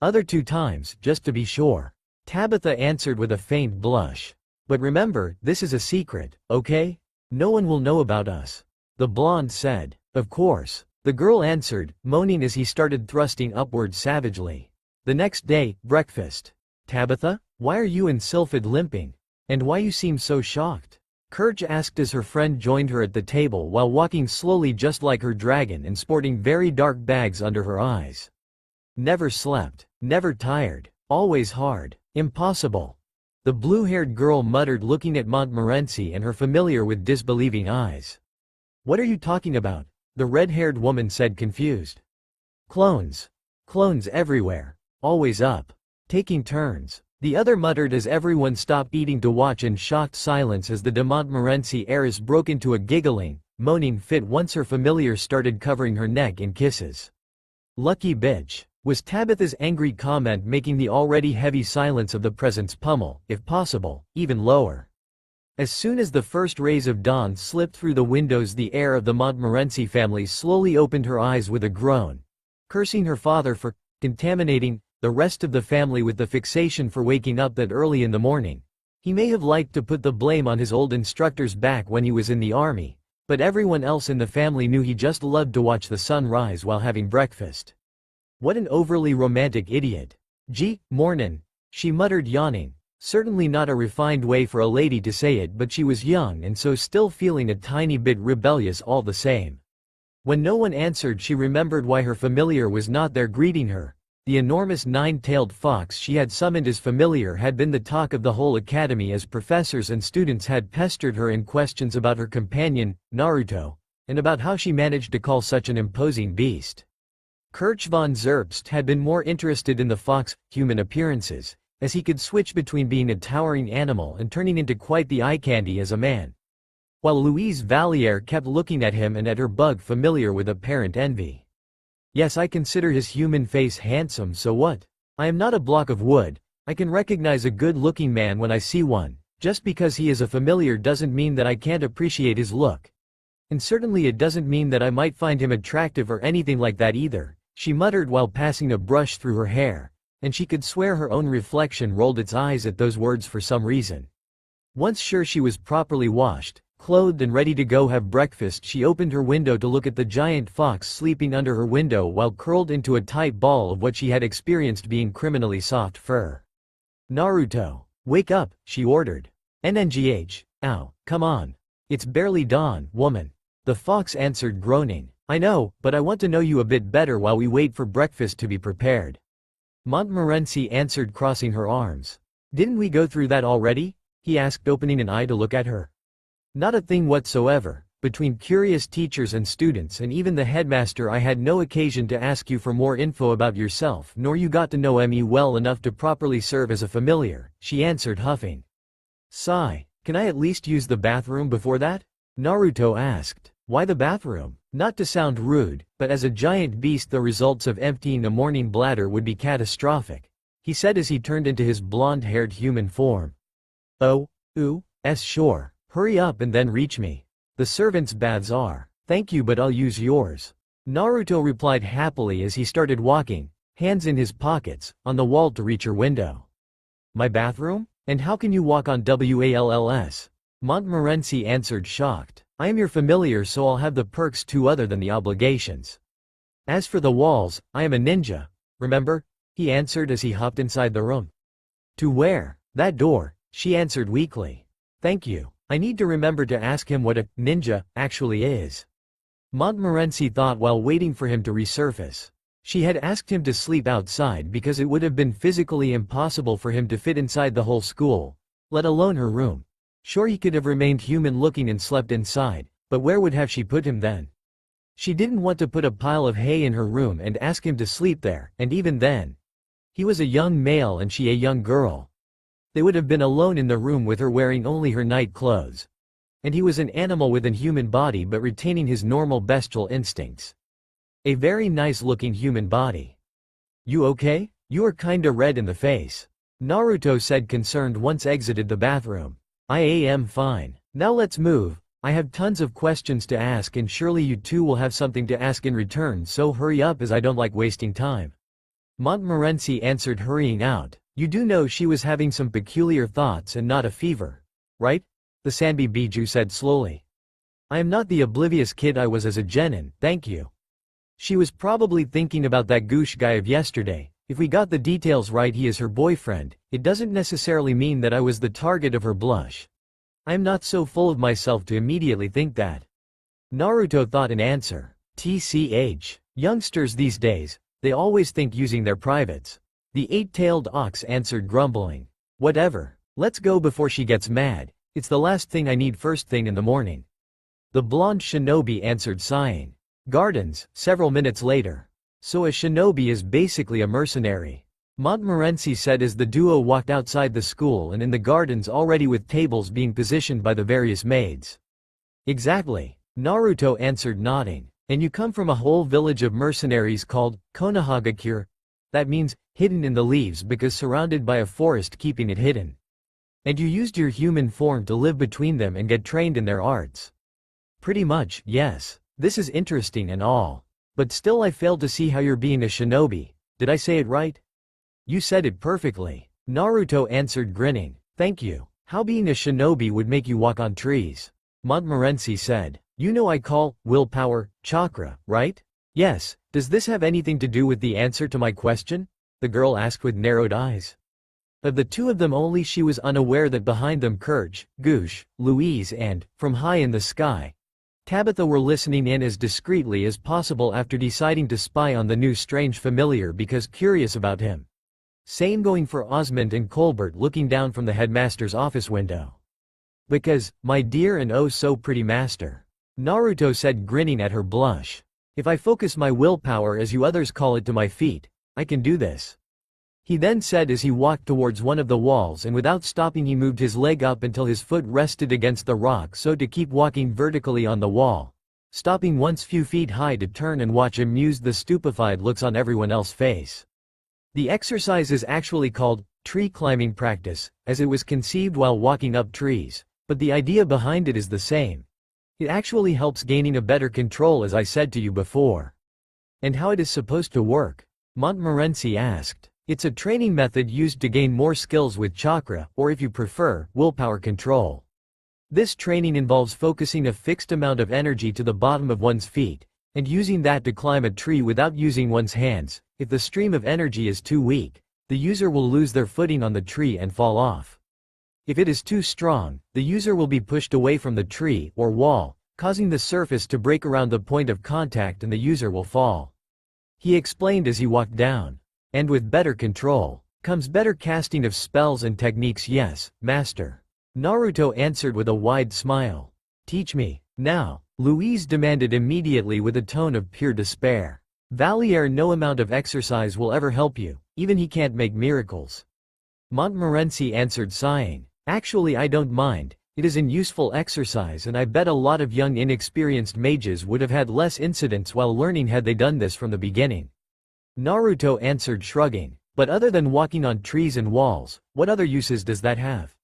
Other 2 times, just to be sure. Tabitha answered with a faint blush. But remember, this is a secret, okay? No one will know about us. The blonde said. Of course. The girl answered, moaning as he started thrusting upward savagely. The next day, breakfast. Tabitha, why are you and Sylphid limping? And why you seem so shocked? Kirch asked as her friend joined her at the table while walking slowly just like her dragon and sporting very dark bags under her eyes. Never slept. Never tired. Always hard. Impossible. The blue-haired girl muttered looking at Montmorency and her familiar with disbelieving eyes. What are you talking about? The red-haired woman said confused. Clones. Clones everywhere. Always up. Taking turns. The other muttered as everyone stopped eating to watch in shocked silence as the de Montmorency heiress broke into a giggling, moaning fit once her familiar started covering her neck in kisses. Lucky bitch, was Tabitha's angry comment making the already heavy silence of the presence pummel, if possible, even lower. As soon as the first rays of dawn slipped through the windows, the heir of the Montmorency family slowly opened her eyes with a groan, cursing her father for contaminating the rest of the family with the fixation for waking up that early in the morning. He may have liked to put the blame on his old instructor's back when he was in the army, but everyone else in the family knew he just loved to watch the sun rise while having breakfast. What an overly romantic idiot. Gee, mornin', she muttered yawning. Certainly not a refined way for a lady to say it, but she was young and so still feeling a tiny bit rebellious all the same. When no one answered, she remembered why her familiar was not there greeting her. The enormous nine-tailed fox she had summoned as familiar had been the talk of the whole academy as professors and students had pestered her in questions about her companion, Naruto, and about how she managed to call such an imposing beast. Kirch von Zerbst had been more interested in the fox, human appearances, as he could switch between being a towering animal and turning into quite the eye candy as a man. While Louise Valliere kept looking at him and at her bug familiar with apparent envy. Yes, I consider his human face handsome, so what? I am not a block of wood. I can recognize a good-looking man when I see one. Just because he is a familiar doesn't mean that I can't appreciate his look. And certainly it doesn't mean that I might find him attractive or anything like that either, she muttered while passing a brush through her hair, and she could swear her own reflection rolled its eyes at those words for some reason. Once sure she was properly washed, clothed and ready to go have breakfast, she opened her window to look at the giant fox sleeping under her window while curled into a tight ball of what she had experienced being criminally soft fur. Naruto, wake up, she ordered. NNGH, ow, come on. It's barely dawn, woman. The fox answered groaning. I know, but I want to know you a bit better while we wait for breakfast to be prepared. Montmorency answered, crossing her arms. Didn't we go through that already? He asked, opening an eye to look at her. Not a thing whatsoever. Between curious teachers and students and even the headmaster, I had no occasion to ask you for more info about yourself, nor you got to know me well enough to properly serve as a familiar, she answered, huffing. Sigh, can I at least use the bathroom before that? Naruto asked. Why the bathroom? Not to sound rude, but as a giant beast the results of emptying a morning bladder would be catastrophic, he said as he turned into his blonde-haired human form. Oh, sure. Hurry up and then reach me. The servants' baths are. Thank you, but I'll use yours. Naruto replied happily as he started walking, hands in his pockets, on the wall to reach her window. My bathroom? And how can you walk on walls? Montmorency answered, shocked. I am your familiar, so I'll have the perks too other than the obligations. As for the walls, I am a ninja, remember? He answered as he hopped inside the room. To where? That door, she answered weakly. Thank you. I need to remember to ask him what a ninja actually is. Montmorency thought while waiting for him to resurface. She had asked him to sleep outside because it would have been physically impossible for him to fit inside the whole school, let alone her room. Sure, he could have remained human-looking and slept inside, but where would have she put him then? She didn't want to put a pile of hay in her room and ask him to sleep there, and even then. He was a young male and she a young girl. They would have been alone in the room with her wearing only her night clothes. And he was an animal with a human body but retaining his normal bestial instincts. A very nice-looking human body. You okay? You are kinda red in the face. Naruto said, concerned, once exited the bathroom. I am fine. Now let's move. I have tons of questions to ask and surely you too will have something to ask in return, so hurry up as I don't like wasting time. Montmorency answered, hurrying out. You do know she was having some peculiar thoughts and not a fever, right? The Sanbi Biju said slowly. I am not the oblivious kid I was as a genin, thank you. She was probably thinking about that Goosh guy of yesterday. If we got the details right, he is her boyfriend. It doesn't necessarily mean that I was the target of her blush. I am not so full of myself to immediately think that. Naruto thought in answer. TCH. Youngsters these days, they always think using their privates. The eight-tailed ox answered grumbling. Whatever. Let's go before she gets mad. It's the last thing I need first thing in the morning. The blonde shinobi answered sighing. Gardens, several minutes later. So a shinobi is basically a mercenary. Montmorency said as the duo walked outside the school and in the gardens already with tables being positioned by the various maids. Exactly. Naruto answered nodding. And you come from a whole village of mercenaries called Konohagakure. That means, hidden in the leaves because surrounded by a forest keeping it hidden. And you used your human form to live between them and get trained in their arts. Pretty much, yes. This is interesting and all. But still I fail to see how you're being a shinobi. Did I say it right? You said it perfectly. Naruto answered grinning. Thank you. How being a shinobi would make you walk on trees? Montmorency said. You know I call willpower chakra, right? Yes. Does this have anything to do with the answer to my question? The girl asked with narrowed eyes. Of the two of them only she was unaware that behind them Courage, Goosh, Louise and, from high in the sky, Tabitha were listening in as discreetly as possible after deciding to spy on the new strange familiar because curious about him. Same going for Osmond and Colbert looking down from the headmaster's office window. Because, my dear and oh so pretty master. Naruto said grinning at her blush. If I focus my willpower as you others call it to my feet, I can do this. He then said as he walked towards one of the walls and without stopping he moved his leg up until his foot rested against the rock so to keep walking vertically on the wall, stopping once few feet high to turn and watch amused the stupefied looks on everyone else's face. The exercise is actually called tree climbing practice, as it was conceived while walking up trees, but the idea behind it is the same. It actually helps gaining a better control as I said to you before. And how it is supposed to work? Montmorency asked. It's a training method used to gain more skills with chakra, or if you prefer, willpower control. This training involves focusing a fixed amount of energy to the bottom of one's feet, and using that to climb a tree without using one's hands. If the stream of energy is too weak, the user will lose their footing on the tree and fall off. If it is too strong, the user will be pushed away from the tree or wall, causing the surface to break around the point of contact and the user will fall. He explained as he walked down. And with better control, comes better casting of spells and techniques. Yes, master. Naruto answered with a wide smile. Teach me, now, Louise demanded immediately with a tone of pure despair. Valier, no amount of exercise will ever help you, even he can't make miracles. Montmorency answered sighing. Actually I don't mind, it is an useful exercise and I bet a lot of young inexperienced mages would have had less incidents while learning had they done this from the beginning. Naruto answered shrugging. But other than walking on trees and walls, what other uses does that have?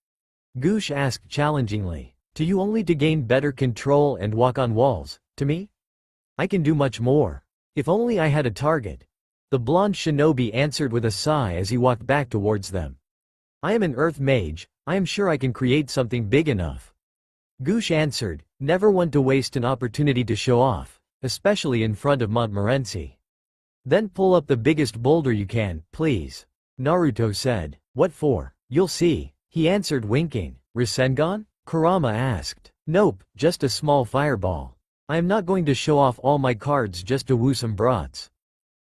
Goosh asked challengingly. To you only to gain better control and walk on walls, to me? I can do much more. If only I had a target. The blonde shinobi answered with a sigh as he walked back towards them. I am an earth mage, I am sure I can create something big enough. Goosh answered, never one to waste an opportunity to show off, especially in front of Montmorency. Then pull up the biggest boulder you can, please. Naruto said. What for? You'll see, he answered winking. Rasengan? Kurama asked. Nope, just a small fireball. I am not going to show off all my cards just to woo some brats.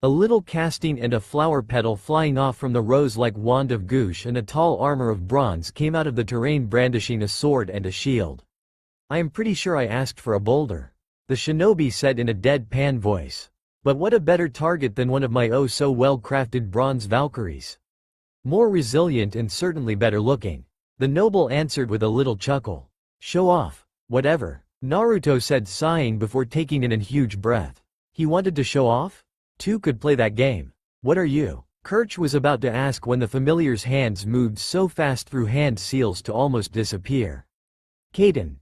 A little casting and a flower petal flying off from the rose-like wand of Goosh and a tall armor of bronze came out of the terrain brandishing a sword and a shield. I am pretty sure I asked for a boulder. The shinobi said in a deadpan voice. But what a better target than one of my oh so well-crafted bronze Valkyries. More resilient and certainly better looking. The noble answered with a little chuckle. Show off. Whatever. Naruto said sighing before taking in a huge breath. He wanted to show off? Two could play that game. What are you? Kirch was about to ask when the familiar's hands moved so fast through hand seals to almost disappear. Kaden.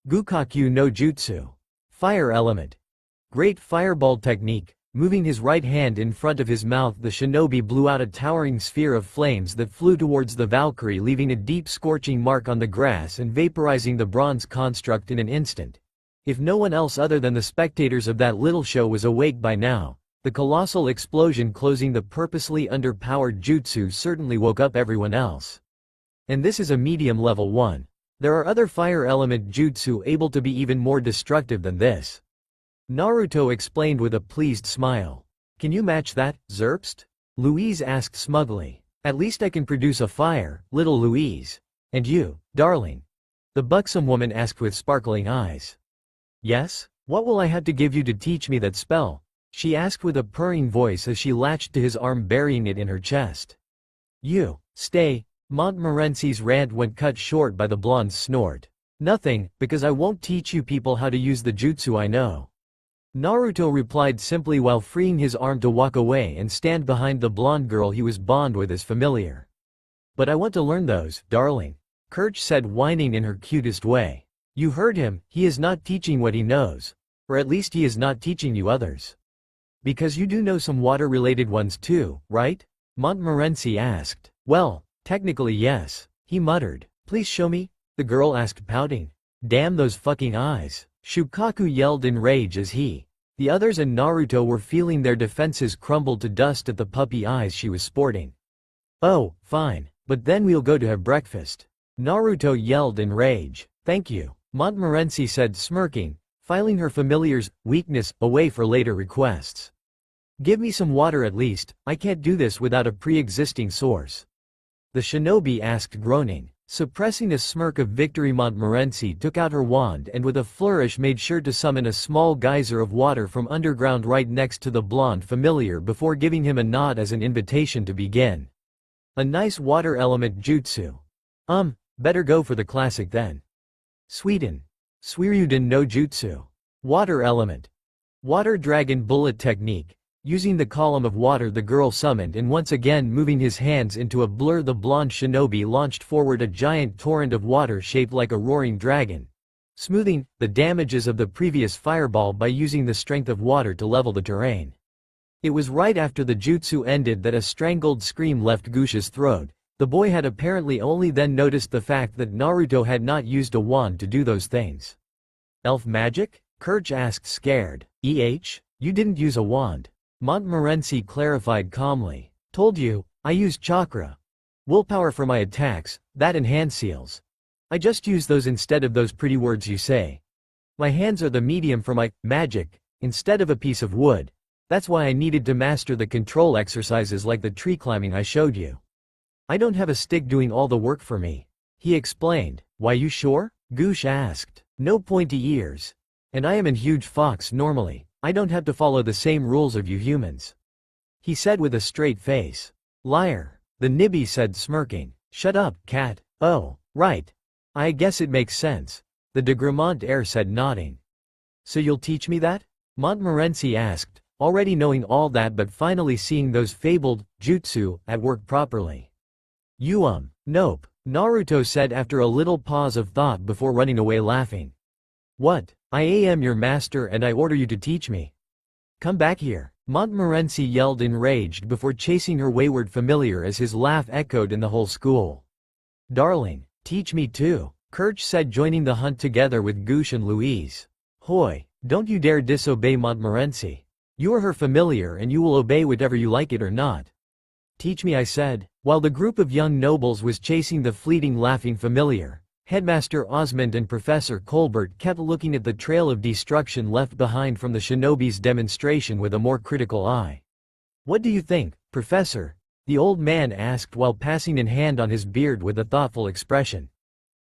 Gukakyu no Jutsu. Fire element. Great fireball technique. Moving his right hand in front of his mouth, the shinobi blew out a towering sphere of flames that flew towards the Valkyrie, leaving a deep scorching mark on the grass and vaporizing the bronze construct in an instant. If no one else other than the spectators of that little show was awake by now, the colossal explosion closing the purposely underpowered jutsu certainly woke up everyone else. And this is a medium level one. There are other fire element jutsu able to be even more destructive than this. Naruto explained with a pleased smile. Can you match that, Zerbst? Louise asked smugly. At least I can produce a fire, little Louise. And you, darling? The buxom woman asked with sparkling eyes. Yes? What will I have to give you to teach me that spell? She asked with a purring voice as she latched to his arm, burying it in her chest. You, stay. Montmorency's rant went cut short by the blonde's snort. Nothing, because I won't teach you people how to use the jutsu I know. Naruto replied simply while freeing his arm to walk away and stand behind the blonde girl he was bond with as familiar. But I want to learn those, darling, Kirch said, whining in her cutest way. You heard him, he is not teaching what he knows. Or at least he is not teaching you others. Because you do know some water-related ones too, right? Montmorency asked. Well, technically yes, he muttered. Please show me, the girl asked, pouting. Damn those fucking eyes, Shukaku yelled in rage as the others and Naruto were feeling their defenses crumble to dust at the puppy eyes she was sporting. Oh, fine, but then we'll go to have breakfast. Naruto yelled in rage. Thank you, Montmorency said, smirking, filing her familiar's weakness away for later requests. Give me some water at least, I can't do this without a pre-existing source. The shinobi asked, groaning. Suppressing a smirk of victory, Montmorency took out her wand and with a flourish made sure to summon a small geyser of water from underground right next to the blonde familiar before giving him a nod as an invitation to begin. A nice water element jutsu. Better go for the classic then. Sweden. Suiryuden no Jutsu. Water element. Water dragon bullet technique. Using the column of water the girl summoned and once again moving his hands into a blur, the blonde shinobi launched forward a giant torrent of water shaped like a roaring dragon, smoothing the damages of the previous fireball by using the strength of water to level the terrain. It was right after the jutsu ended that a strangled scream left Gush's throat. The boy had apparently only then noticed the fact that Naruto had not used a wand to do those things. Elf magic? Kirch asked, scared. You didn't use a wand. Montmorency clarified calmly. Told you, I used chakra. Willpower for my attacks, that and hand seals. I just use those instead of those pretty words you say. My hands are the medium for my magic, instead of a piece of wood. That's why I needed to master the control exercises like the tree climbing I showed you. I don't have a stick doing all the work for me, he explained. Why, you sure? Gush asked. No pointy ears. And I am a huge fox normally. I don't have to follow the same rules of you humans, he said with a straight face. Liar, the nibby said, smirking. Shut up, cat. Oh, right. I guess it makes sense, the de Gramont heir said, nodding. So you'll teach me that? Montmorency asked, already knowing all that but finally seeing those fabled jutsu at work properly. You nope, Naruto said after a little pause of thought before running away laughing. What? I am your master and I order you to teach me. Come back here, Montmorency yelled enraged before chasing her wayward familiar as his laugh echoed in the whole school. Darling, teach me too, Kirch said, joining the hunt together with Gush and Louise. Hoy, don't you dare disobey Montmorency. You are her familiar and you will obey whatever you like it or not. Teach me, I said. While the group of young nobles was chasing the fleeting laughing familiar, Headmaster Osmond and Professor Colbert kept looking at the trail of destruction left behind from the shinobi's demonstration with a more critical eye. What do you think, Professor? The old man asked while passing a hand on his beard with a thoughtful expression.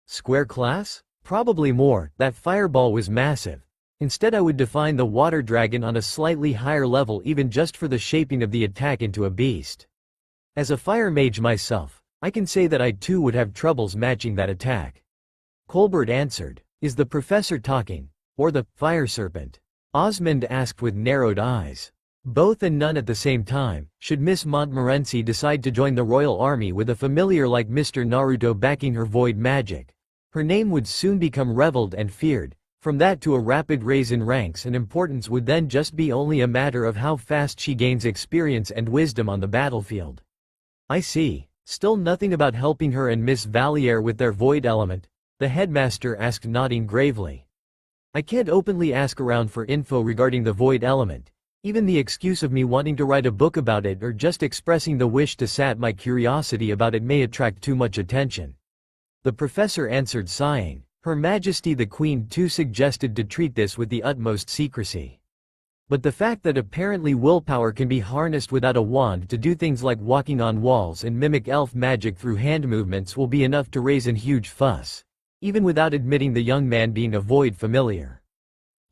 Square class? Probably more. That fireball was massive. Instead, I would define the water dragon on a slightly higher level, even just for the shaping of the attack into a beast. As a fire mage myself, I can say that I too would have troubles matching that attack. Colbert answered. Is the professor talking? Or the fire serpent? Osmond asked with narrowed eyes. Both and none at the same time. Should Miss Montmorency decide to join the royal army with a familiar like Mr. Naruto backing her void magic, her name would soon become reveled and feared. From that to a rapid raise in ranks and importance would then just be only a matter of how fast she gains experience and wisdom on the battlefield. I see. Still nothing about helping her and Miss Valliere with their void element? The headmaster asked, nodding gravely. I can't openly ask around for info regarding the void element. Even the excuse of me wanting to write a book about it or just expressing the wish to sat my curiosity about it may attract too much attention. The professor answered sighing. Her Majesty the Queen too suggested to treat this with the utmost secrecy. But the fact that apparently willpower can be harnessed without a wand to do things like walking on walls and mimic elf magic through hand movements will be enough to raise a huge fuss, even without admitting the young man being a void familiar.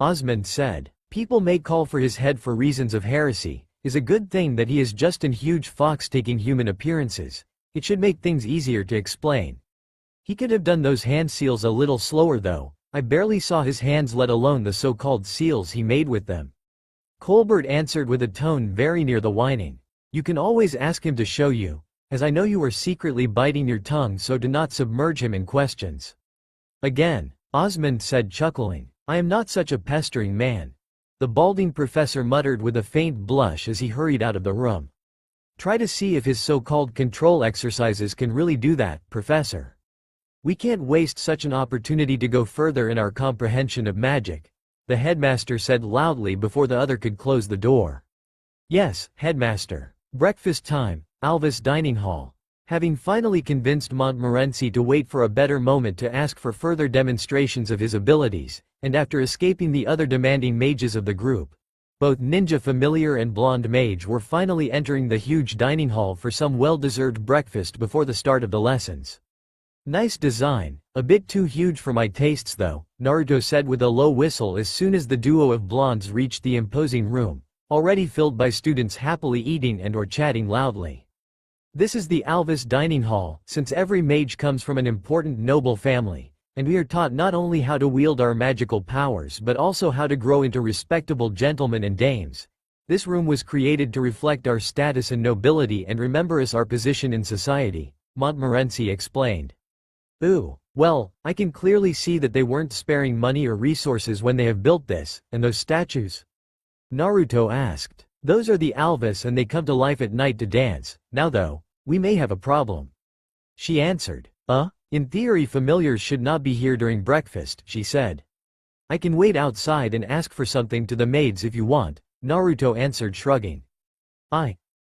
Osmond said, "People may call for his head for reasons of heresy. Is a good thing that he is just an huge fox taking human appearances. It should make things easier to explain. He could have done those hand seals a little slower though. I barely saw his hands, let alone the so-called seals he made with them." Colbert answered with a tone very near the whining. "You can always ask him to show you, as I know you are secretly biting your tongue, so do not submerge him in questions." Again, Osmond said, chuckling, "I am not such a pestering man." The balding professor muttered with a faint blush as he hurried out of the room. "Try to see if his so-called control exercises can really do that, Professor. We can't waste such an opportunity to go further in our comprehension of magic," the headmaster said loudly before the other could close the door. "Yes, headmaster. Breakfast time, Alvis dining hall." Having finally convinced Montmorency to wait for a better moment to ask for further demonstrations of his abilities, and after escaping the other demanding mages of the group, both Ninja Familiar and Blonde Mage were finally entering the huge dining hall for some well-deserved breakfast before the start of the lessons. "Nice design, a bit too huge for my tastes though," Naruto said with a low whistle as soon as the duo of blondes reached the imposing room, already filled by students happily eating and or chatting loudly. "This is the Alvis dining hall, since every mage comes from an important noble family, and we are taught not only how to wield our magical powers but also how to grow into respectable gentlemen and dames. This room was created to reflect our status and nobility and remember us our position in society," Montmorency explained. "Ooh, well, I can clearly see that they weren't sparing money or resources when they have built this, and those statues?" Naruto asked. "Those are the Alvis and they come to life at night to dance. Now though, we may have a problem." She answered. In theory familiars should not be here during breakfast," she said. "I can wait outside and ask for something to the maids if you want," Naruto answered, shrugging.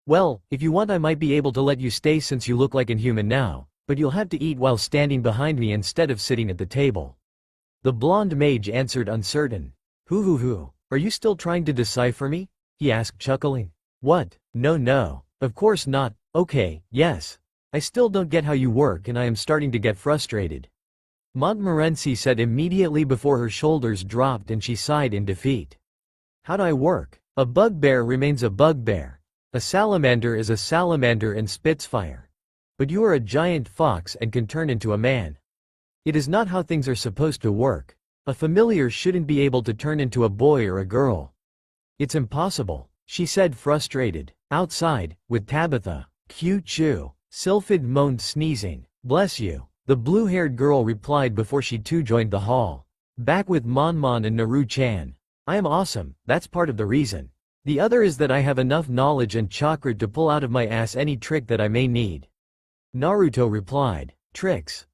Well, if you want I might be able to let you stay since you look like an human now, but you'll have to eat while standing behind me instead of sitting at the table." The blonde mage answered, uncertain. Hoo, are you still trying to decipher me?" he asked, chuckling. "What? No, of course not. Okay, yes. I still don't get how you work and I am starting to get frustrated," Montmorency said immediately before her shoulders dropped and she sighed in defeat. "How do I work? A bugbear remains a bugbear. A salamander is a salamander and spits fire. But you are a giant fox and can turn into a man. It is not how things are supposed to work. A familiar shouldn't be able to turn into a boy or a girl. It's impossible," she said, frustrated. Outside, with Tabitha. "Q-chew." Sylphid moaned, sneezing. "Bless you," the blue-haired girl replied before she too joined the hall. "Back with Monmon and Naru-chan. I am awesome, that's part of the reason. The other is that I have enough knowledge and chakra to pull out of my ass any trick that I may need." Naruto replied. Tricks.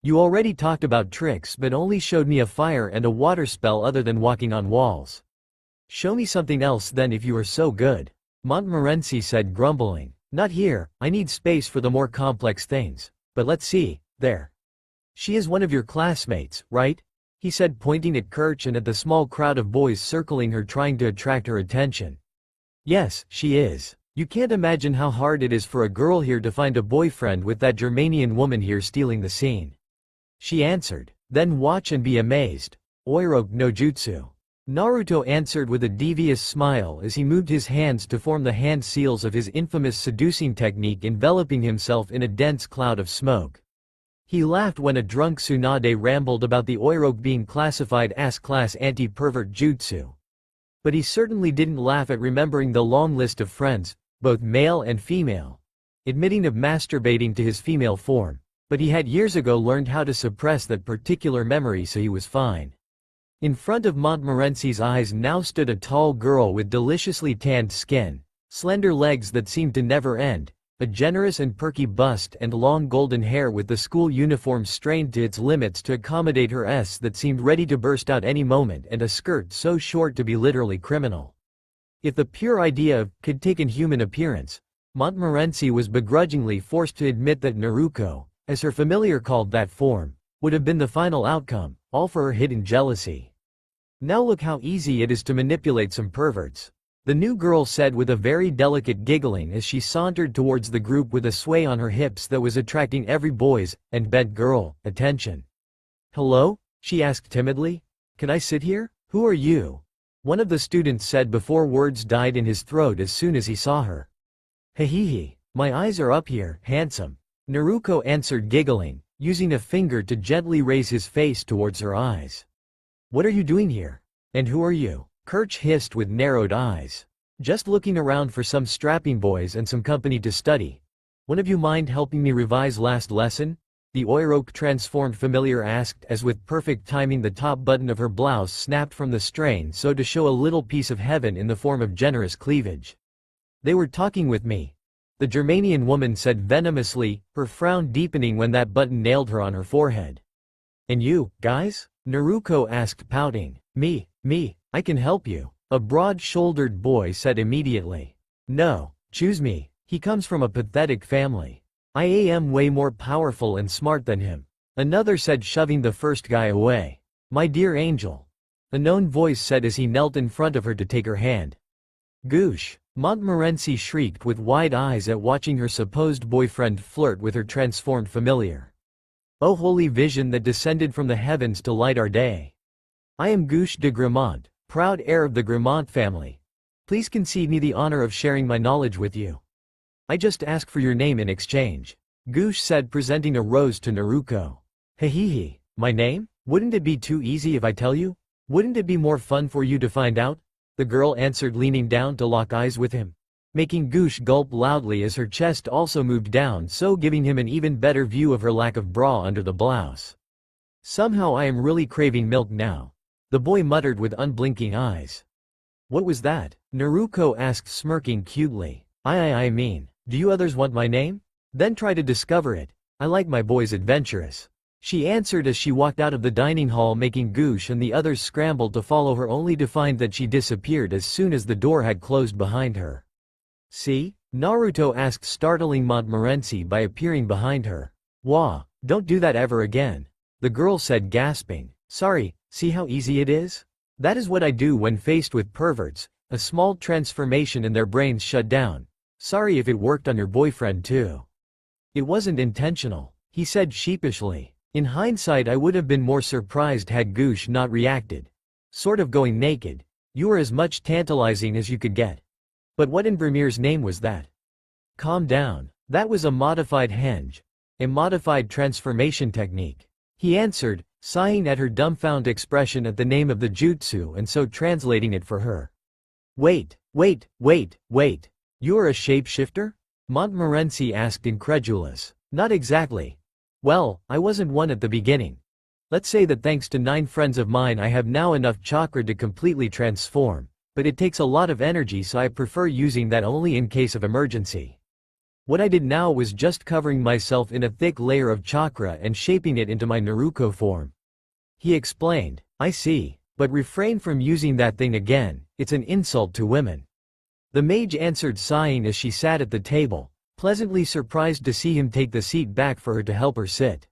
You already talked about tricks but only showed me a fire and a water spell other than walking on walls. Show me something else then if you are so good," Montmorency said, grumbling. "Not here, I need space for the more complex things. But let's see, there. She is one of your classmates, right?" he said, pointing at Kirch and at the small crowd of boys circling her trying to attract her attention. "Yes, she is. You can't imagine how hard it is for a girl here to find a boyfriend with that Germanian woman here stealing the scene," she answered. "Then watch and be amazed. Oiroke no jutsu." Naruto answered with a devious smile as he moved his hands to form the hand seals of his infamous seducing technique, enveloping himself in a dense cloud of smoke. He laughed when a drunk Tsunade rambled about the Oiroke being classified as class anti-pervert jutsu. But he certainly didn't laugh at remembering the long list of friends, both male and female, admitting of masturbating to his female form, but he had years ago learned how to suppress that particular memory, so he was fine. In front of Montmorency's eyes now stood a tall girl with deliciously tanned skin, slender legs that seemed to never end, a generous and perky bust and long golden hair with the school uniform strained to its limits to accommodate her S that seemed ready to burst out any moment, and a skirt so short to be literally criminal. If the pure idea of could take an human appearance, Montmorency was begrudgingly forced to admit that Naruto, as her familiar called that form, would have been the final outcome, all for her hidden jealousy. Now look how easy it is to manipulate some perverts, the new girl said with a very delicate giggling as she sauntered towards the group with a sway on her hips that was attracting every boy's, and bent girl, attention. "Hello?" she asked timidly. "Can I sit here? Who are you?" one of the students said before words died in his throat as soon as he saw her. "Hehehe, my eyes are up here, handsome," Naruto answered giggling, using a finger to gently raise his face towards her eyes. "What are you doing here? And who are you?" Kirch hissed with narrowed eyes. "Just looking around for some strapping boys and some company to study. One of you mind helping me revise last lesson?" the Oiroke transformed familiar asked as with perfect timing the top button of her blouse snapped from the strain so to show a little piece of heaven in the form of generous cleavage. "They were talking with me," the Germanian woman said venomously, her frown deepening when that button nailed her on her forehead. "And you, guys?" Naruto asked pouting. Me, I can help you," a broad-shouldered boy said immediately. "No, choose me, he comes from a pathetic family. I am way more powerful and smart than him," another said shoving the first guy away. "My dear angel," a known voice said as he knelt in front of her to take her hand. "Goosh," Montmorency shrieked with wide eyes at watching her supposed boyfriend flirt with her transformed familiar. "Oh holy vision that descended from the heavens to light our day. I am Goosh de Gramont, proud heir of the Gramont family. Please concede me the honor of sharing my knowledge with you. I just ask for your name in exchange," Goosh said presenting a rose to Naruto. "Hehehe, my name? Wouldn't it be too easy if I tell you? Wouldn't it be more fun for you to find out?" the girl answered leaning down to lock eyes with him, making Goosh gulp loudly as her chest also moved down so giving him an even better view of her lack of bra under the blouse. "Somehow I am really craving milk now," the boy muttered with unblinking eyes. "What was that?" Naruto asked smirking cutely. I mean, do you others want my name? Then try to discover it. I like my boys adventurous," she answered as she walked out of the dining hall making Goosh and the others scramble to follow her only to find that she disappeared as soon as the door had closed behind her. "See?" Naruto asked startling Montmorency by appearing behind her. "Wah, don't do that ever again," the girl said gasping. "Sorry, see how easy it is? That is what I do when faced with perverts, a small transformation and their brains shut down. Sorry if it worked on your boyfriend too." "It wasn't intentional," he said sheepishly. In hindsight I would have been more surprised had Goosh not reacted. "Sort of going naked. You were as much tantalizing as you could get. But what in Vermeer's name was that?" "Calm down. That was a modified henge. A modified transformation technique," he answered, sighing at her dumbfounded expression at the name of the jutsu and so translating it for her. Wait. You are a shapeshifter?" Montmorency asked incredulous. "Not exactly. Well, I wasn't one at the beginning. Let's say that thanks to 9 friends of mine I have now enough chakra to completely transform, but it takes a lot of energy so I prefer using that only in case of emergency. What I did now was just covering myself in a thick layer of chakra and shaping it into my Naruto form," he explained. "I see, but refrain from using that thing again, it's an insult to women," the mage answered sighing as she sat at the table, pleasantly surprised to see him take the seat back for her to help her sit.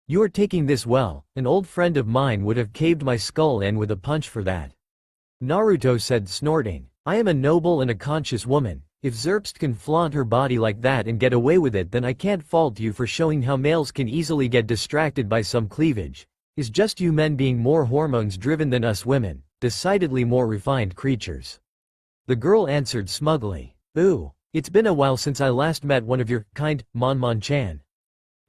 "You are taking this well, an old friend of mine would have caved my skull in with a punch for that," Naruto said snorting. "I am a noble and a conscious woman. If Zerbst can flaunt her body like that and get away with it, then I can't fault you for showing how males can easily get distracted by some cleavage. It's just you men being more hormones driven than us women, decidedly more refined creatures," the girl answered smugly. "Ooh, it's been a while since I last met one of your kind, Mon-Mon-chan.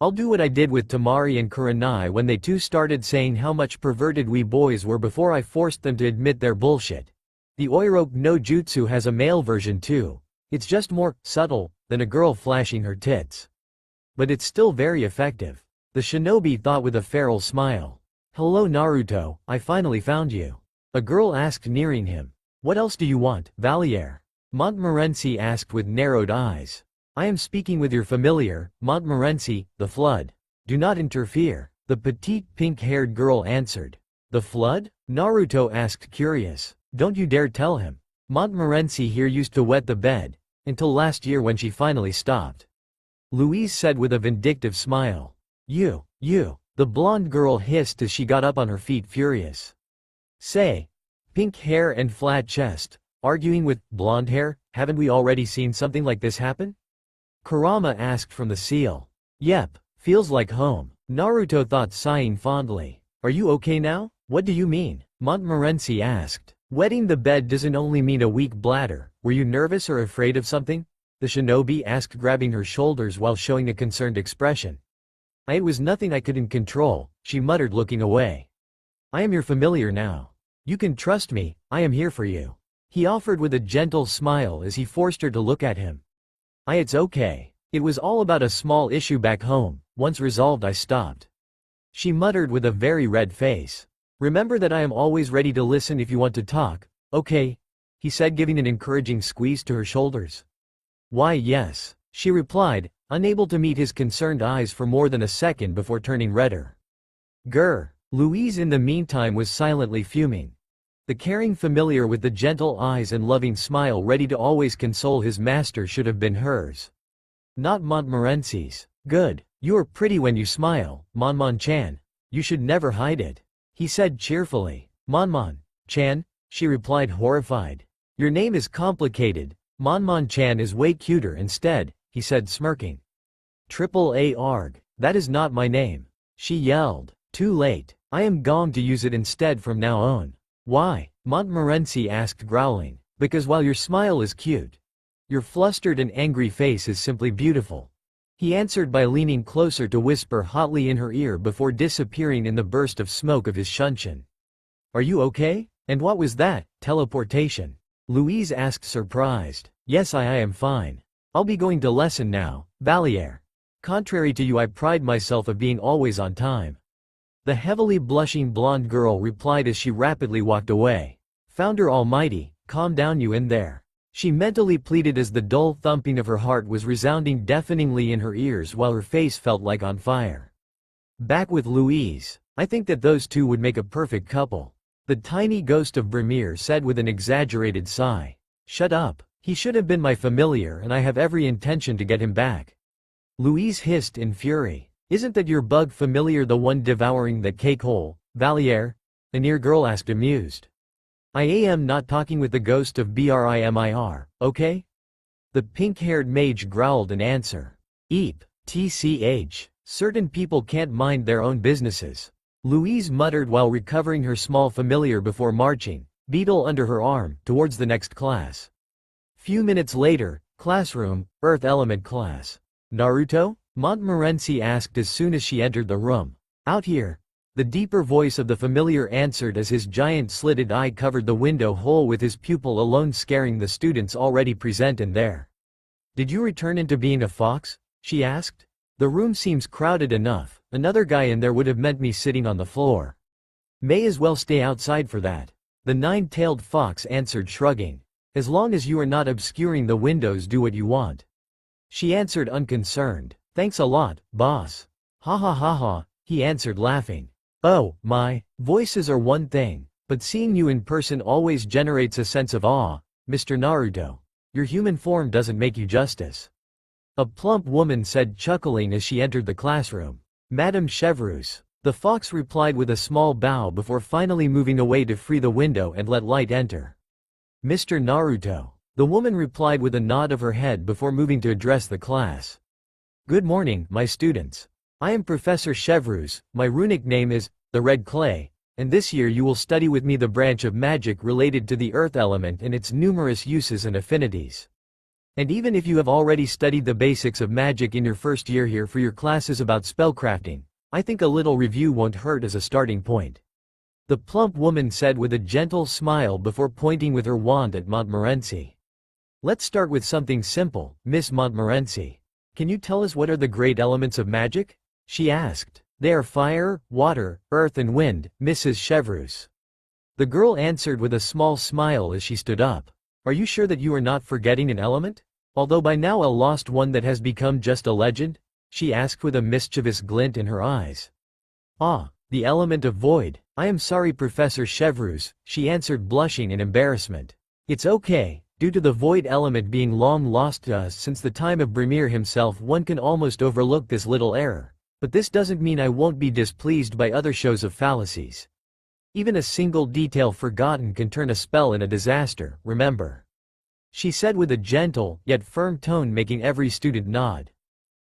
I'll do what I did with Tamari and Kurenai when they too started saying how much perverted we boys were before I forced them to admit their bullshit. The Oiroke no Jutsu has a male version too. It's just more subtle than a girl flashing her tits. But it's still very effective," the shinobi thought with a feral smile. "Hello Naruto, I finally found you," a girl asked nearing him. "What else do you want, Valier?" Montmorency asked with narrowed eyes. I am speaking with your familiar, Montmorency, the flood. Do not interfere, the petite pink-haired girl answered. The flood? Naruto asked curious. Don't you dare tell him. Montmorency here used to wet the bed, until last year when she finally stopped. Louise said with a vindictive smile. You, the blonde girl hissed as she got up on her feet furious. Say, pink hair and flat chest, arguing with blonde hair, haven't we already seen something like this happen? Kurama asked from the seal. Yep, feels like home, Naruto thought sighing fondly. Are you okay now? What do you mean? Montmorency asked. Wetting the bed doesn't only mean a weak bladder. Were you nervous or afraid of something? The shinobi asked, grabbing her shoulders while showing a concerned expression. It was nothing I couldn't control, she muttered, looking away. I am your familiar now. You can trust me, I am here for you. He offered with a gentle smile as he forced her to look at him. It's okay. It was all about a small issue back home. Once resolved, I stopped. She muttered with a very red face. Remember that I am always ready to listen if you want to talk, okay? He said, giving an encouraging squeeze to her shoulders. Why, yes, she replied, unable to meet his concerned eyes for more than a second before turning redder. Grr. Louise in the meantime was silently fuming. The caring familiar with the gentle eyes and loving smile ready to always console his master should have been hers. Not Montmorency's. Good. You are pretty when you smile, Monmon-chan. You should never hide it. He said cheerfully. Monmon-chan? She replied, horrified. Your name is complicated. Monmon-chan is way cuter instead, he said, smirking. Triple A arg. That is not my name. She yelled. Too late. I am going to use it instead from now on. Why? Montmorency asked, growling. Because while your smile is cute, your flustered and angry face is simply beautiful. He answered by leaning closer to whisper hotly in her ear before disappearing in the burst of smoke of his shunshin. Are you okay? And what was that? Teleportation? Louise asked, surprised. Yes, I am fine. I'll be going to lesson now, Valier. Contrary to you, I pride myself of being always on time. The heavily blushing blonde girl replied as she rapidly walked away. Founder Almighty, calm down you in there. She mentally pleaded as the dull thumping of her heart was resounding deafeningly in her ears while her face felt like on fire. Back with Louise. I think that those two would make a perfect couple. The tiny ghost of Brimir said with an exaggerated sigh. Shut up. He should have been my familiar and I have every intention to get him back. Louise hissed in fury. Isn't that your bug familiar, the one devouring that cake hole, Valier? The near girl asked, amused. I am not talking with the ghost of Brimir, okay? The pink-haired mage growled in answer. Eep, tch. Certain people can't mind their own businesses. Louise muttered while recovering her small familiar before marching, beetle under her arm, towards the next class. Few minutes later, classroom, Earth Element class. Naruto? Montmorency asked as soon as she entered the room. Out here. The deeper voice of the familiar answered as his giant slitted eye covered the window hole with his pupil alone, scaring the students already present and there. Did you return into being a fox? She asked. The room seems crowded enough. Another guy in there would have meant me sitting on the floor. May as well stay outside for that. The nine-tailed fox answered, shrugging. As long as you are not obscuring the windows, do what you want. She answered, unconcerned. Thanks a lot, boss. Ha ha ha ha, he answered, laughing. Oh, my, voices are one thing, but seeing you in person always generates a sense of awe, Mr. Naruto. Your human form doesn't make you justice. A plump woman said, chuckling as she entered the classroom. Madame Chevreuse. The fox replied with a small bow before finally moving away to free the window and let light enter. Mr. Naruto. The woman replied with a nod of her head before moving to address the class. Good morning, my students. I am Professor Chevreuse, my runic name is, the Red Clay, and this year you will study with me the branch of magic related to the earth element and its numerous uses and affinities. And even if you have already studied the basics of magic in your first year here for your classes about spellcrafting, I think a little review won't hurt as a starting point. The plump woman said with a gentle smile before pointing with her wand at Montmorency. Let's start with something simple, Miss Montmorency. Can you tell us what are the great elements of magic? She asked. They are fire, water, earth and wind, Mrs. Chevreuse. The girl answered with a small smile as she stood up. Are you sure that you are not forgetting an element? Although by now a lost one that has become just a legend? She asked with a mischievous glint in her eyes. Ah, the element of void. I am sorry Professor Chevreuse, she answered blushing in embarrassment. It's okay, due to the void element being long lost to us since the time of Brimir himself, one can almost overlook this little error. But this doesn't mean I won't be displeased by other shows of fallacies. Even a single detail forgotten can turn a spell in a disaster, remember? She said with a gentle, yet firm tone, making every student nod.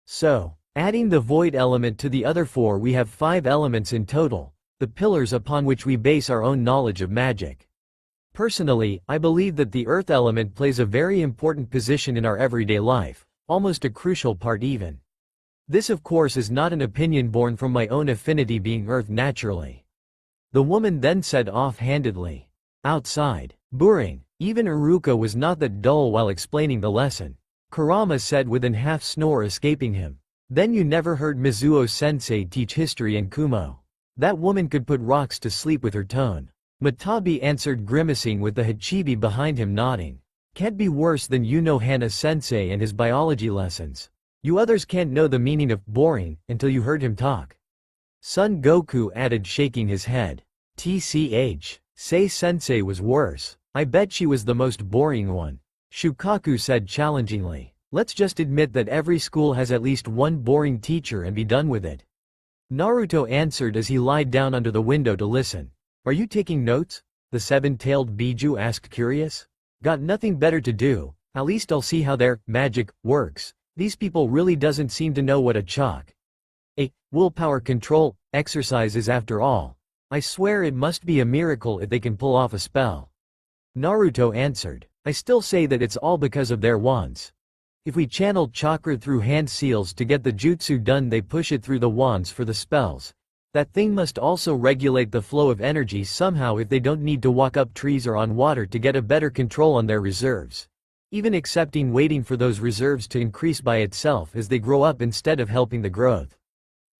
So, adding the void element to the other four, we have 5 elements in total, the pillars upon which we base our own knowledge of magic. Personally, I believe that the earth element plays a very important position in our everyday life, almost a crucial part even. This of course is not an opinion born from my own affinity being earth naturally. The woman then said offhandedly. Outside, boring. Even Iruka was not that dull while explaining the lesson. Kurama said with an half snore escaping him. Then you never heard Mizuo-sensei teach history and Kumo. That woman could put rocks to sleep with her tone. Matabi answered, grimacing, with the Hachibi behind him nodding. Can't be worse than Hana-sensei and his biology lessons. You others can't know the meaning of boring until you heard him talk. Son Goku added, shaking his head. TCH. Sei-sensei was worse. I bet she was the most boring one. Shukaku said challengingly. Let's just admit that every school has at least one boring teacher and be done with it. Naruto answered as he lied down under the window to listen. Are you taking notes? The seven-tailed Biju asked, curious. Got nothing better to do, at least I'll see how their magic works. These people really doesn't seem to know what a chalk. A willpower control exercise is after all. I swear it must be a miracle if they can pull off a spell. Naruto answered. I still say that it's all because of their wands. If we channel chakra through hand seals to get the jutsu done, they push it through the wands for the spells. That thing must also regulate the flow of energy somehow if they don't need to walk up trees or on water to get a better control on their reserves. Even accepting waiting for those reserves to increase by itself as they grow up instead of helping the growth.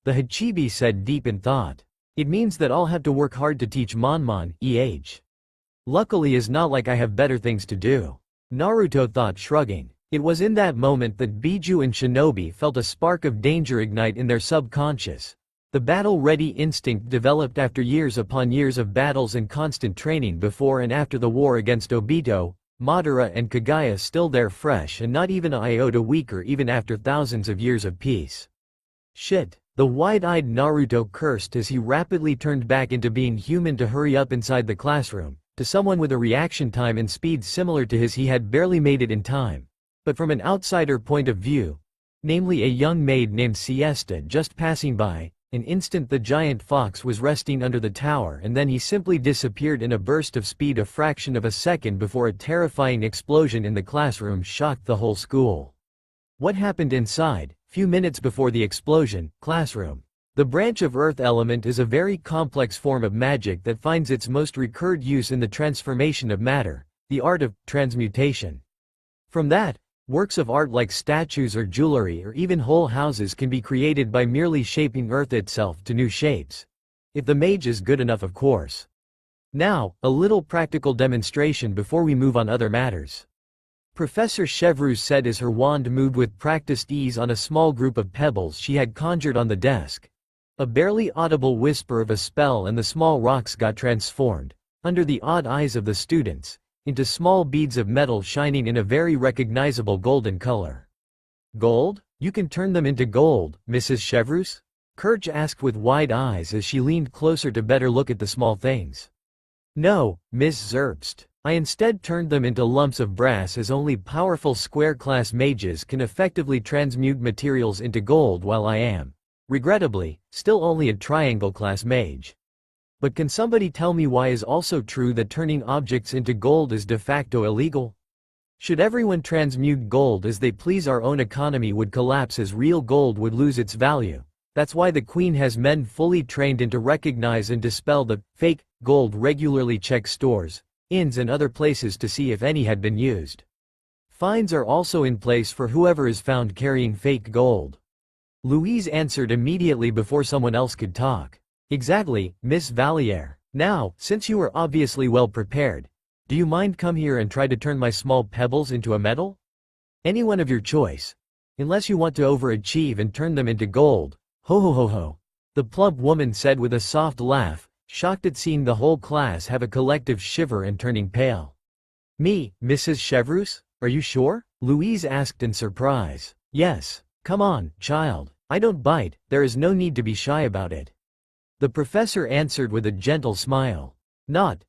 The Hachibi said, deep in thought. It means that I'll have to work hard to teach Monmon, Luckily it's not like I have better things to do. Naruto thought, shrugging. It was in that moment that Biju and Shinobi felt a spark of danger ignite in their subconscious. The battle-ready instinct developed after years upon years of battles and constant training before and after the war against Obito, Madara and Kagaya, still there, fresh and not even an iota weaker even after thousands of years of peace. Shit. The wide-eyed Naruto cursed as he rapidly turned back into being human to hurry up inside the classroom. To someone with a reaction time and speed similar to his, he had barely made it in time. But from an outsider point of view, namely a young maid named Siesta just passing by, an instant the giant fox was resting under the tower, and then he simply disappeared in a burst of speed a fraction of a second before a terrifying explosion in the classroom shocked the whole school. What happened inside? Few minutes before the explosion, classroom. The branch of earth element is a very complex form of magic that finds its most recurred use in the transformation of matter, the art of transmutation. From that, works of art like statues or jewelry or even whole houses can be created by merely shaping earth itself to new shapes. If the mage is good enough, of course. Now, a little practical demonstration before we move on other matters. Professor Chevreuse said as her wand moved with practiced ease on a small group of pebbles she had conjured on the desk. A barely audible whisper of a spell and the small rocks got transformed, under the odd eyes of the students, into small beads of metal shining in a very recognizable golden color. Gold? You can turn them into gold, Mrs. Chevreuse? Kirch asked with wide eyes as she leaned closer to better look at the small things. No, Miss Zerbst. I instead turned them into lumps of brass, as only powerful square-class mages can effectively transmute materials into gold, while I am, regrettably, still only a triangle-class mage. But can somebody tell me why is also true that turning objects into gold is de facto illegal? Should everyone transmute gold as they please, our own economy would collapse as real gold would lose its value. That's why the Queen has men fully trained in to recognize and dispel the fake gold, regularly check stores, inns and other places to see if any had been used. Fines are also in place for whoever is found carrying fake gold. Louise answered immediately before someone else could talk. Exactly, Miss Valliere. Now, since you are obviously well prepared, do you mind come here and try to turn my small pebbles into a medal? Anyone of your choice. Unless you want to overachieve and turn them into gold. Ho ho ho ho. The plump woman said with a soft laugh, shocked at seeing the whole class have a collective shiver and turning pale. Me, Mrs. Chevreuse? Are you sure? Louise asked in surprise. Yes. Come on, child. I don't bite, there is no need to be shy about it. The professor answered with a gentle smile. Not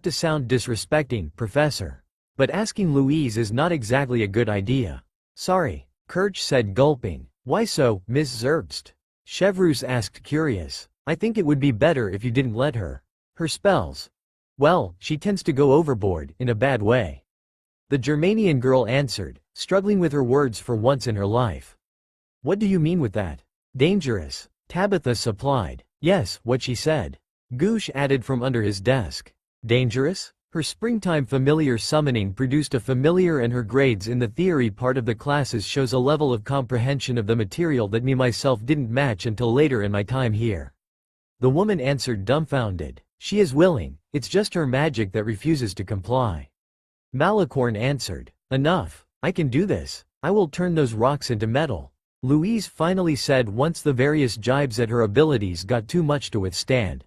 to sound disrespecting, Professor. But asking Louise is not exactly a good idea. Sorry, Kirch said gulping. Why so, Miss Zerbst? Chevreuse asked curious. I think it would be better if you didn't let her. Her spells. Well, she tends to go overboard, in a bad way. The Germanian girl answered, struggling with her words for once in her life. What do you mean with that? Dangerous. Tabitha supplied. Yes, what she said. Goosh added from under his desk. Dangerous? Her springtime familiar summoning produced a familiar, and her grades in the theory part of the classes shows a level of comprehension of the material that me myself didn't match until later in my time here. The woman answered dumbfounded. She is willing, it's just her magic that refuses to comply. Malicorn answered. Enough, I can do this. I will turn those rocks into metal. Louise finally said once the various jibes at her abilities got too much to withstand.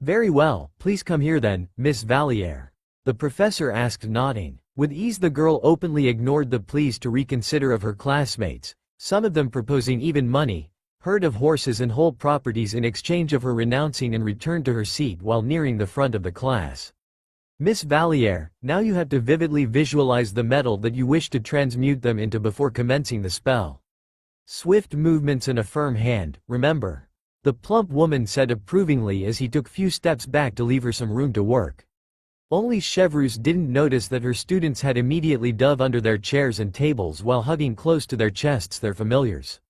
Very well, please come here then, Miss Valliere. The professor asked nodding. With ease the girl openly ignored the pleas to reconsider of her classmates, some of them proposing even money, herd of horses and whole properties in exchange of her renouncing, and returned to her seat while nearing the front of the class. Miss Valliere, now you have to vividly visualize the metal that you wish to transmute them into before commencing the spell. Swift movements and a firm hand, remember. The plump woman said approvingly as he took few steps back to leave her some room to work. Only Chevreuse didn't notice that her students had immediately dove under their chairs and tables while hugging close to their chests their familiars.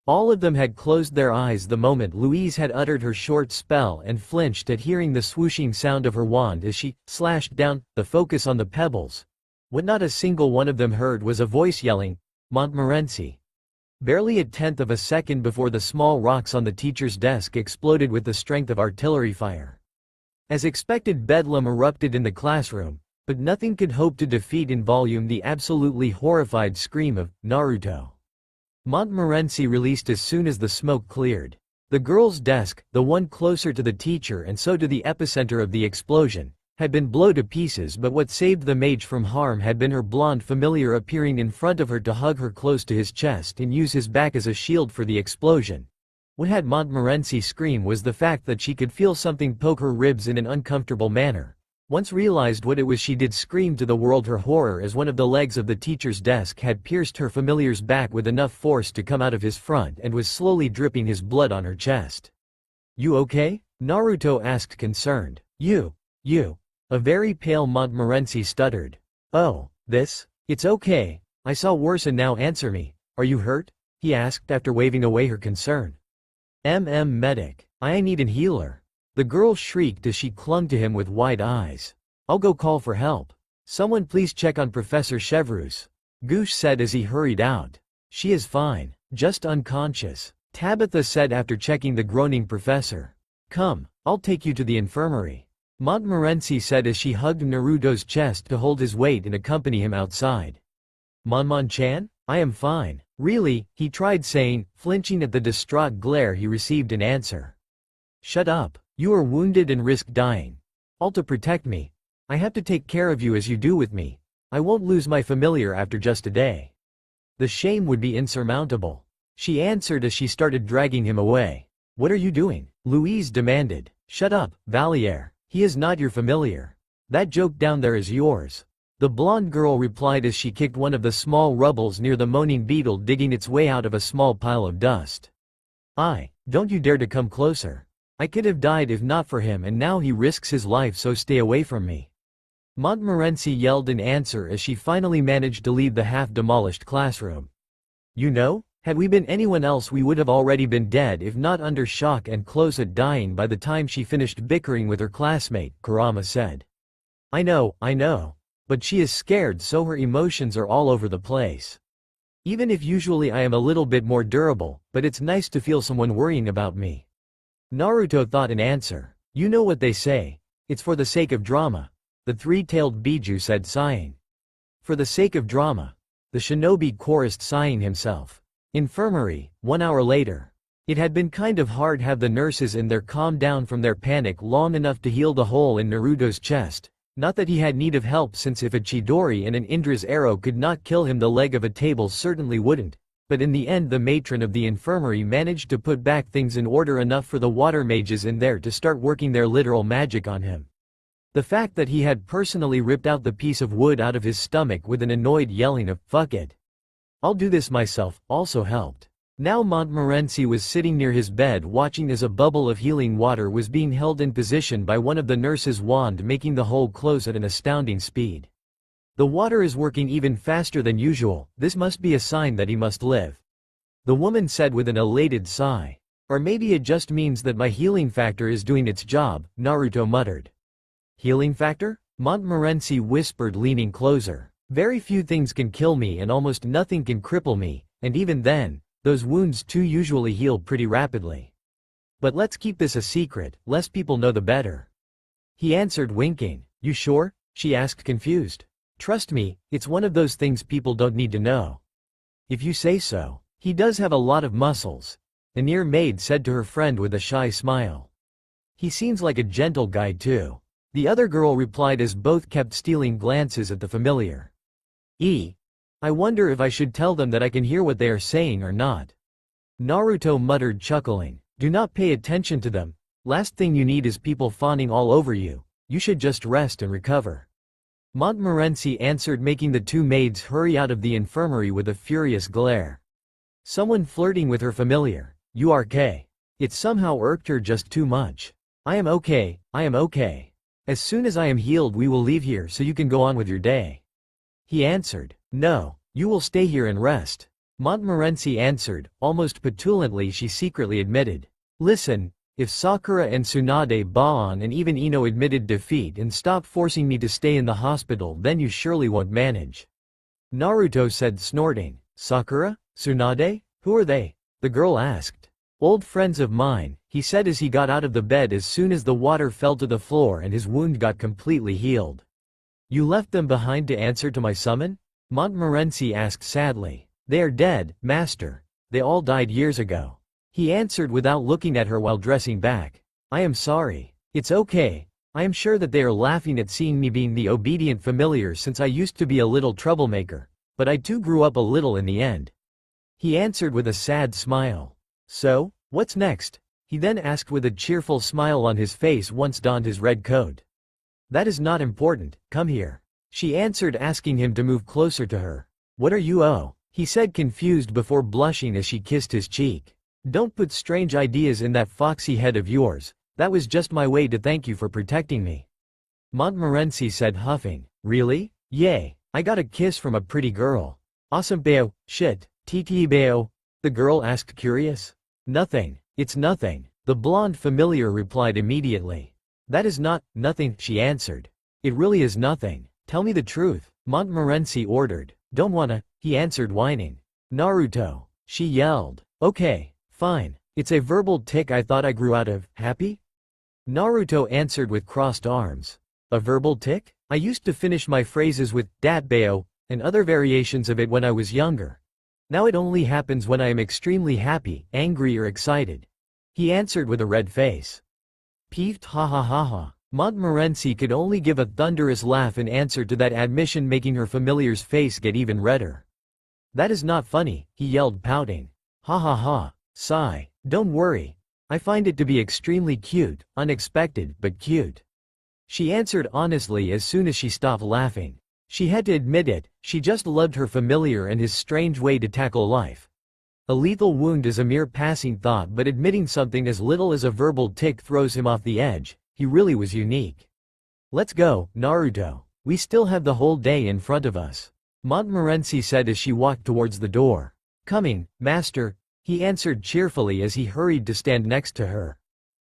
All of them had closed their eyes the moment Louise had uttered her short spell and flinched at hearing the swooshing sound of her wand as she slashed down the focus on the pebbles. What not a single one of them heard was a voice yelling, Montmorency. Barely a tenth of a second before the small rocks on the teacher's desk exploded with the strength of artillery fire. As expected, bedlam erupted in the classroom, but nothing could hope to defeat in volume the absolutely horrified scream of Naruto. Montmorency released as soon as the smoke cleared. The girl's desk, the one closer to the teacher and so to the epicenter of the explosion, had been blown to pieces, but what saved the mage from harm had been her blonde familiar appearing in front of her to hug her close to his chest and use his back as a shield for the explosion. What had Montmorency scream was the fact that she could feel something poke her ribs in an uncomfortable manner. Once realized what it was, she did scream to the world her horror as one of the legs of the teacher's desk had pierced her familiar's back with enough force to come out of his front and was slowly dripping his blood on her chest. You okay? Naruto asked concerned. You. A very pale Montmorency stuttered. Oh, this? It's okay. I saw worse, and now answer me. Are you hurt? He asked after waving away her concern. Medic. I need an healer. The girl shrieked as she clung to him with wide eyes. I'll go call for help. Someone please check on Professor Chevreuse. Goosh said as he hurried out. She is fine, just unconscious, Tabitha said after checking the groaning professor. Come, I'll take you to the infirmary. Montmorency said as she hugged Naruto's chest to hold his weight and accompany him outside. Monmon-chan? I am fine. Really, he tried saying, flinching at the distraught glare he received in answer. Shut up. You are wounded and risk dying. All to protect me. I have to take care of you as you do with me. I won't lose my familiar after just a day. The shame would be insurmountable. She answered as she started dragging him away. What are you doing? Louise demanded. Shut up, Valliere. He is not your familiar. That joke down there is yours. The blonde girl replied as she kicked one of the small rubbles near the moaning beetle digging its way out of a small pile of dust. Don't you dare to come closer. I could have died if not for him, and now he risks his life, so stay away from me. Montmorency yelled in answer as she finally managed to leave the half-demolished classroom. You know, had we been anyone else we would have already been dead, if not under shock and close at dying by the time she finished bickering with her classmate, Kurama said. I know. But she is scared, so her emotions are all over the place. Even if usually I am a little bit more durable, but it's nice to feel someone worrying about me. Naruto thought in answer. You know what they say. It's for the sake of drama. The three-tailed Biju said sighing. For the sake of drama. the shinobi chorused, sighing himself. Infirmary, 1 hour later. It had been kind of hard have the nurses in there calm down from their panic long enough to heal the hole in Naruto's chest. Not that he had need of help, since if a Chidori and an Indra's arrow could not kill him, the leg of a table certainly wouldn't. But in the end the matron of the infirmary managed to put back things in order enough for the water mages in there to start working their literal magic on him. The fact that he had personally ripped out the piece of wood out of his stomach with an annoyed yelling of "fuck it, I'll do this myself" also helped. Now Montmorency was sitting near his bed watching as a bubble of healing water was being held in position by one of the nurses' wand, making the hole close at an astounding speed. The water is working even faster than usual, this must be a sign that he must live. The woman said with an elated sigh. Or maybe it just means that my healing factor is doing its job, Naruto muttered. Healing factor? Montmorency whispered, leaning closer. Very few things can kill me and almost nothing can cripple me, and even then, those wounds too usually heal pretty rapidly. But let's keep this a secret, less people know the better. He answered, winking. You sure? She asked, confused. Trust me, it's one of those things people don't need to know. If you say so. He does have a lot of muscles, the near maid said to her friend with a shy smile. He seems like a gentle guy too. The other girl replied as both kept stealing glances at the familiar. I wonder if I should tell them that I can hear what they are saying or not. Naruto muttered, chuckling. Do not pay attention to them. Last thing you need is people fawning all over you. You should just rest and recover. Montmorency answered, making the two maids hurry out of the infirmary with a furious glare. Someone flirting with her familiar. You are K. It somehow irked her just too much. I am okay, I am okay. As soon as I am healed we will leave here so you can go on with your day. He answered. No, you will stay here and rest. Montmorency answered, almost petulantly. She secretly admitted. Listen, if Sakura and Tsunade bow on and even Ino admitted defeat and stop forcing me to stay in the hospital, then you surely won't manage. Naruto said, snorting. Sakura? Tsunade? Who are they? The girl asked. Old friends of mine, he said as he got out of the bed as soon as the water fell to the floor and his wound got completely healed. You left them behind to answer to my summon? Montmorency asked sadly. They are dead, master. They all died years ago. He answered without looking at her while dressing back. I am sorry. It's okay. I am sure that they are laughing at seeing me being the obedient familiar, since I used to be a little troublemaker. But I too grew up a little in the end. He answered with a sad smile. So, what's next? He then asked with a cheerful smile on his face once donned his red coat. That is not important, come here. She answered, asking him to move closer to her. What are you? Oh, he said, confused before blushing as she kissed his cheek. Don't put strange ideas in that foxy head of yours. That was just my way to thank you for protecting me. Montmorency said, huffing. Really? Yay, I got a kiss from a pretty girl. Awesome bao, shit, TT bao? The girl asked, curious. Nothing, it's nothing, the blonde familiar replied immediately. That is not, nothing, she answered. It really is nothing. Tell me the truth, Montmorency ordered. Don't wanna, he answered, whining. Naruto, she yelled. Okay, fine, it's a verbal tic I thought I grew out of. Happy? Naruto answered with crossed arms. A verbal tic? I used to finish my phrases with datbao and other variations of it when I was younger. Now it only happens when I am extremely happy, angry or excited. He answered with a red face. Peeved, ha ha ha ha. Montmorency could only give a thunderous laugh in answer to that admission, making her familiar's face get even redder. That is not funny, he yelled, pouting. Ha ha ha. Sigh. Don't worry. I find it to be extremely cute, unexpected, but cute. She answered honestly as soon as she stopped laughing. She had to admit it, she just loved her familiar and his strange way to tackle life. A lethal wound is a mere passing thought, but admitting something as little as a verbal tic throws him off the edge. He really was unique. Let's go, Naruto. We still have the whole day in front of us. Montmorency said as she walked towards the door. Coming, master, he answered cheerfully as he hurried to stand next to her.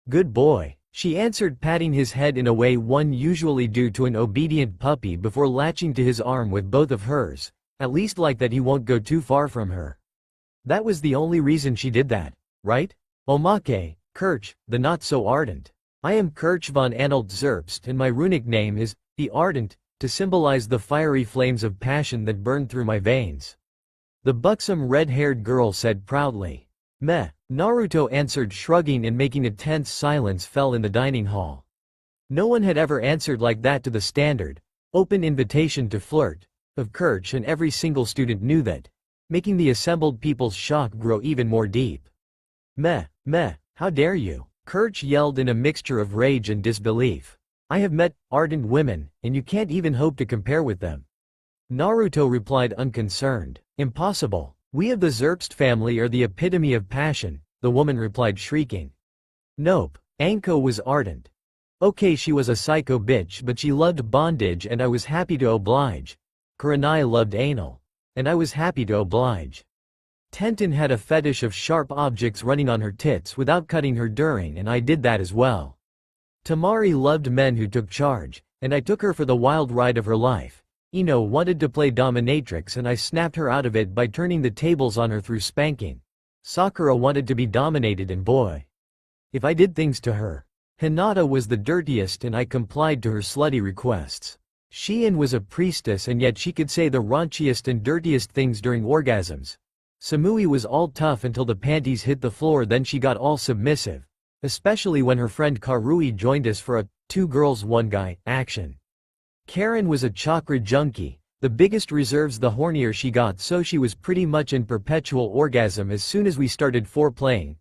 Good boy, she answered, patting his head in a way one usually do to an obedient puppy before latching to his arm with both of hers, at least like that he won't go too far from her. That was the only reason she did that, right? Omake, Kirch, the not so ardent. I am Kirch von Anhalt Zerbst and my runic name is, the Ardent, to symbolize the fiery flames of passion that burned through my veins. The buxom red-haired girl said proudly. Meh, Naruto answered, shrugging, and making a tense silence fell in the dining hall. No one had ever answered like that to the standard, open invitation to flirt of Kirch, and every single student knew that, making the assembled people's shock grow even more deep. Meh, how dare you? Kirch yelled in a mixture of rage and disbelief. I have met ardent women, and you can't even hope to compare with them. Naruto replied unconcerned. Impossible. We of the Zerbst family are the epitome of passion, the woman replied, shrieking. Nope. Anko was ardent. Okay, she was a psycho bitch, but she loved bondage and I was happy to oblige. Kurenai loved anal. And I was happy to oblige. Tenten had a fetish of sharp objects running on her tits without cutting her during, and I did that as well. Tamari loved men who took charge, and I took her for the wild ride of her life. Ino wanted to play dominatrix and I snapped her out of it by turning the tables on her through spanking. Sakura wanted to be dominated, and boy, if I did things to her. Hinata was the dirtiest and I complied to her slutty requests. Shion was a priestess and yet she could say the raunchiest and dirtiest things during orgasms. Samui was all tough until the panties hit the floor, then she got all submissive. Especially when her friend Karui joined us for a two girls one guy action. Karen was a chakra junkie, the biggest reserves the hornier she got, so she was pretty much in perpetual orgasm as soon as we started foreplaying.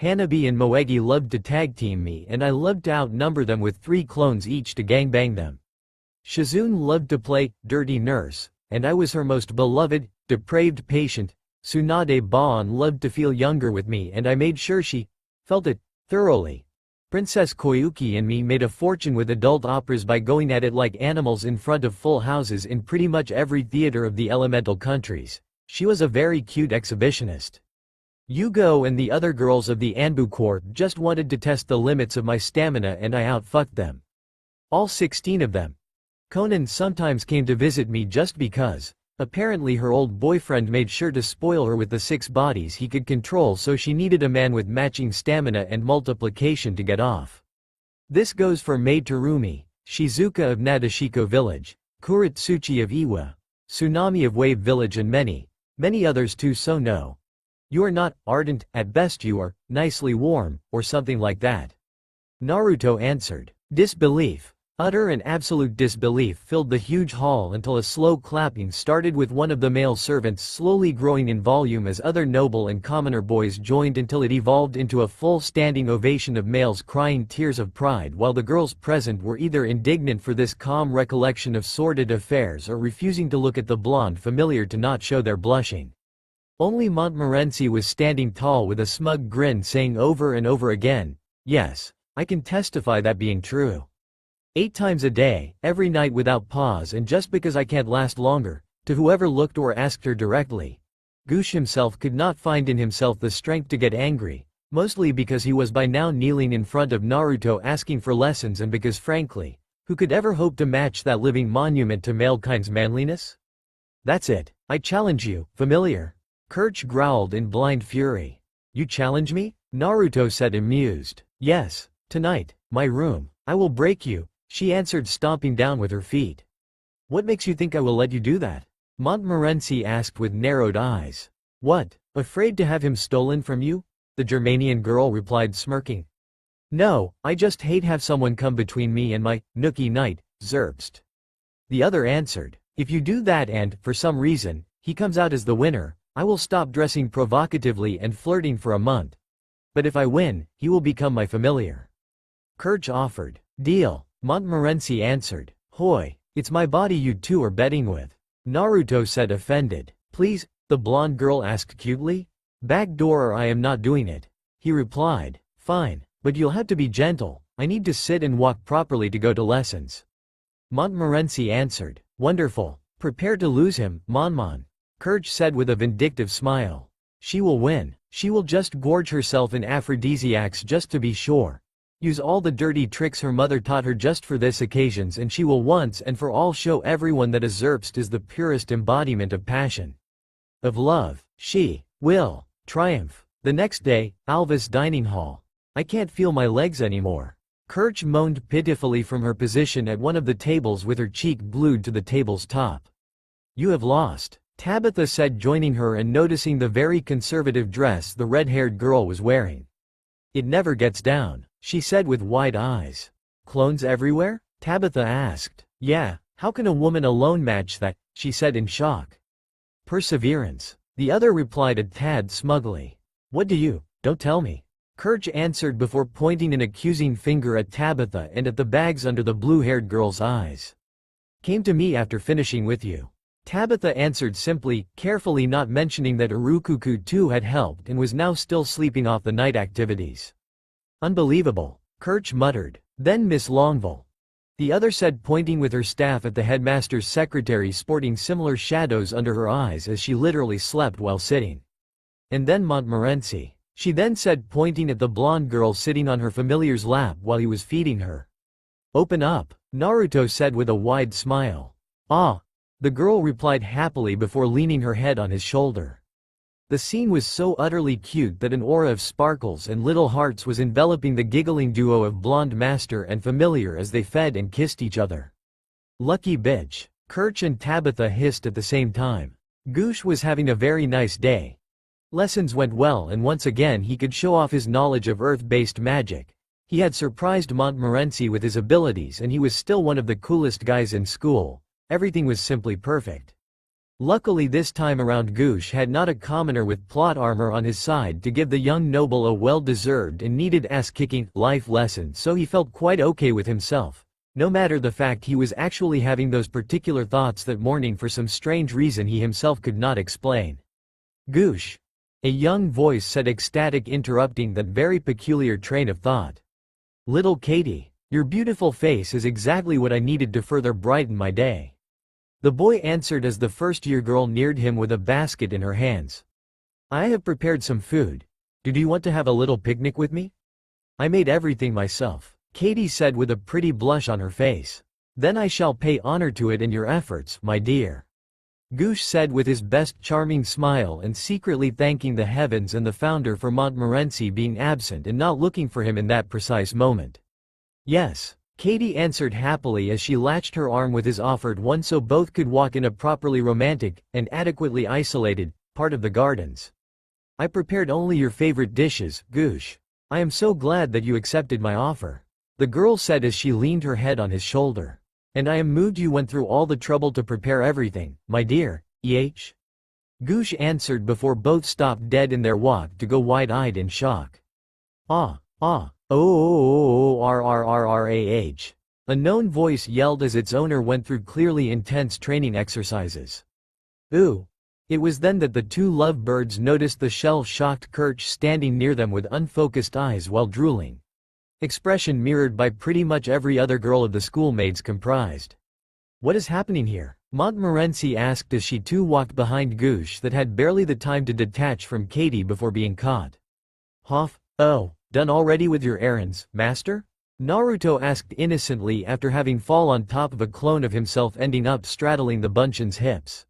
Hanabi and Moegi loved to tag team me and I loved to outnumber them with 3 clones each to gangbang them. Shizune loved to play dirty nurse, and I was her most beloved, depraved patient. Tsunade Bon loved to feel younger with me and I made sure she felt it thoroughly. Princess Koyuki and me made a fortune with adult operas by going at it like animals in front of full houses in pretty much every theater of the elemental countries. She was a very cute exhibitionist. Yugo and the other girls of the Anbu Corps just wanted to test the limits of my stamina and I outfucked them. All 16 of them. Conan sometimes came to visit me just because. Apparently her old boyfriend made sure to spoil her with the 6 bodies he could control, so she needed a man with matching stamina and multiplication to get off. This goes for Maid Terumi, Shizuka of Nadeshiko Village, Kuritsuchi of Iwa, Tsunami of Wave Village, and many others too. So no. You are not ardent, at best you are nicely warm, or something like that. Naruto answered. Disbelief. Utter and absolute disbelief filled the huge hall until a slow clapping started, with one of the male servants slowly growing in volume as other noble and commoner boys joined, until it evolved into a full standing ovation of males crying tears of pride, while the girls present were either indignant for this calm recollection of sordid affairs or refusing to look at the blonde familiar to not show their blushing. Only Montmorency was standing tall with a smug grin, saying over and over again, yes, I can testify that being true. 8 times a day, every night without pause, and just because I can't last longer, to whoever looked or asked her directly. Gush himself could not find in himself the strength to get angry, mostly because he was by now kneeling in front of Naruto asking for lessons, and because frankly, who could ever hope to match that living monument to manekind's manliness? That's it, I challenge you, familiar. Kirch growled in blind fury. You challenge me? Naruto said, amused. Yes, tonight, my room, I will break you. She answered, stomping down with her feet. What makes you think I will let you do that? Montmorency asked with narrowed eyes. What, afraid to have him stolen from you? The Germanian girl replied, smirking. No, I just hate have someone come between me and my nookie night, Zerbst. The other answered. If you do that and, for some reason, he comes out as the winner, I will stop dressing provocatively and flirting for a month. But if I win, he will become my familiar. Kirch offered. Deal. Montmorency answered. Hoy, it's my body you two are betting with. Naruto said, offended. Please, the blonde girl asked cutely. Back door or I am not doing it. He replied. Fine, but you'll have to be gentle, I need to sit and walk properly to go to lessons. Montmorency answered. Wonderful. Prepare to lose him, Monmon. Kirch said with a vindictive smile. She will win. She will just gorge herself in aphrodisiacs just to be sure. Use all the dirty tricks her mother taught her just for this occasions, and she will once and for all show everyone that a Zerbst is the purest embodiment of passion. Of love. She will triumph. The next day, Alva's dining hall. I can't feel my legs anymore. Kirch moaned pitifully from her position at one of the tables with her cheek glued to the table's top. "You have lost," Tabitha said, joining her and noticing the very conservative dress the red-haired girl was wearing. "It never gets down," she said with wide eyes. "Clones everywhere?" Tabitha asked. "Yeah, how can a woman alone match that?" she said in shock. "Perseverance," the other replied a tad smugly. "What do you? Don't tell me," Kirch answered before pointing an accusing finger at Tabitha and at the bags under the blue-haired girl's eyes. "Came to me after finishing with you," Tabitha answered simply, carefully not mentioning that Urukuku too had helped and was now still sleeping off the night activities. "Unbelievable," Kirch muttered. "Then Miss Longville," the other said, pointing with her staff at the headmaster's secretary sporting similar shadows under her eyes as she literally slept while sitting. "And then Montmorency," she then said, pointing at the blonde girl sitting on her familiar's lap while he was feeding her. "Open up," Naruto said with a wide smile. "Ah," the girl replied happily before leaning her head on his shoulder. The scene was so utterly cute that an aura of sparkles and little hearts was enveloping the giggling duo of blonde master and familiar as they fed and kissed each other. "Lucky bitch," Kirch and Tabitha hissed at the same time. Goosh was having a very nice day. Lessons went well and once again he could show off his knowledge of earth-based magic. He had surprised Montmorency with his abilities and he was still one of the coolest guys in school. Everything was simply perfect. Luckily this time around Goosh had not a commoner with plot armor on his side to give the young noble a well-deserved and needed ass-kicking life lesson, so he felt quite okay with himself, no matter the fact he was actually having those particular thoughts that morning for some strange reason he himself could not explain. "Goosh," a young voice said, ecstatic, interrupting that very peculiar train of thought. "Little Katie, your beautiful face is exactly what I needed to further brighten my day," the boy answered as the first-year girl neared him with a basket in her hands. "I have prepared some food. Do you want to have a little picnic with me?" "I made everything myself," Katie said with a pretty blush on her face. "Then I shall pay honor to it and your efforts, my dear," Goosh said with his best charming smile and secretly thanking the heavens and the founder for Montmorency being absent and not looking for him in that precise moment. "Yes," Katie answered happily as she latched her arm with his offered one so both could walk in a properly romantic, and adequately isolated, part of the gardens. "I prepared only your favorite dishes, Goosh. I am so glad that you accepted my offer," the girl said as she leaned her head on his shoulder. "And I am moved you went through all the trouble to prepare everything, my dear, Goosh answered before both stopped dead in their walk to go wide-eyed in shock. "Oh, a known voice yelled as its owner went through clearly intense training exercises. "Ooh." It was then that the two lovebirds noticed the shell-shocked Kirch standing near them with unfocused eyes while drooling. Expression mirrored by pretty much every other girl of the schoolmates comprised. "What is happening here?" Montmorency asked as she too walked behind Goosh that had barely the time to detach from Katie before being caught. "Hoff, oh. Done already with your errands, master?" Naruto asked innocently after having fall on top of a clone of himself ending up straddling the Bunshin's hips.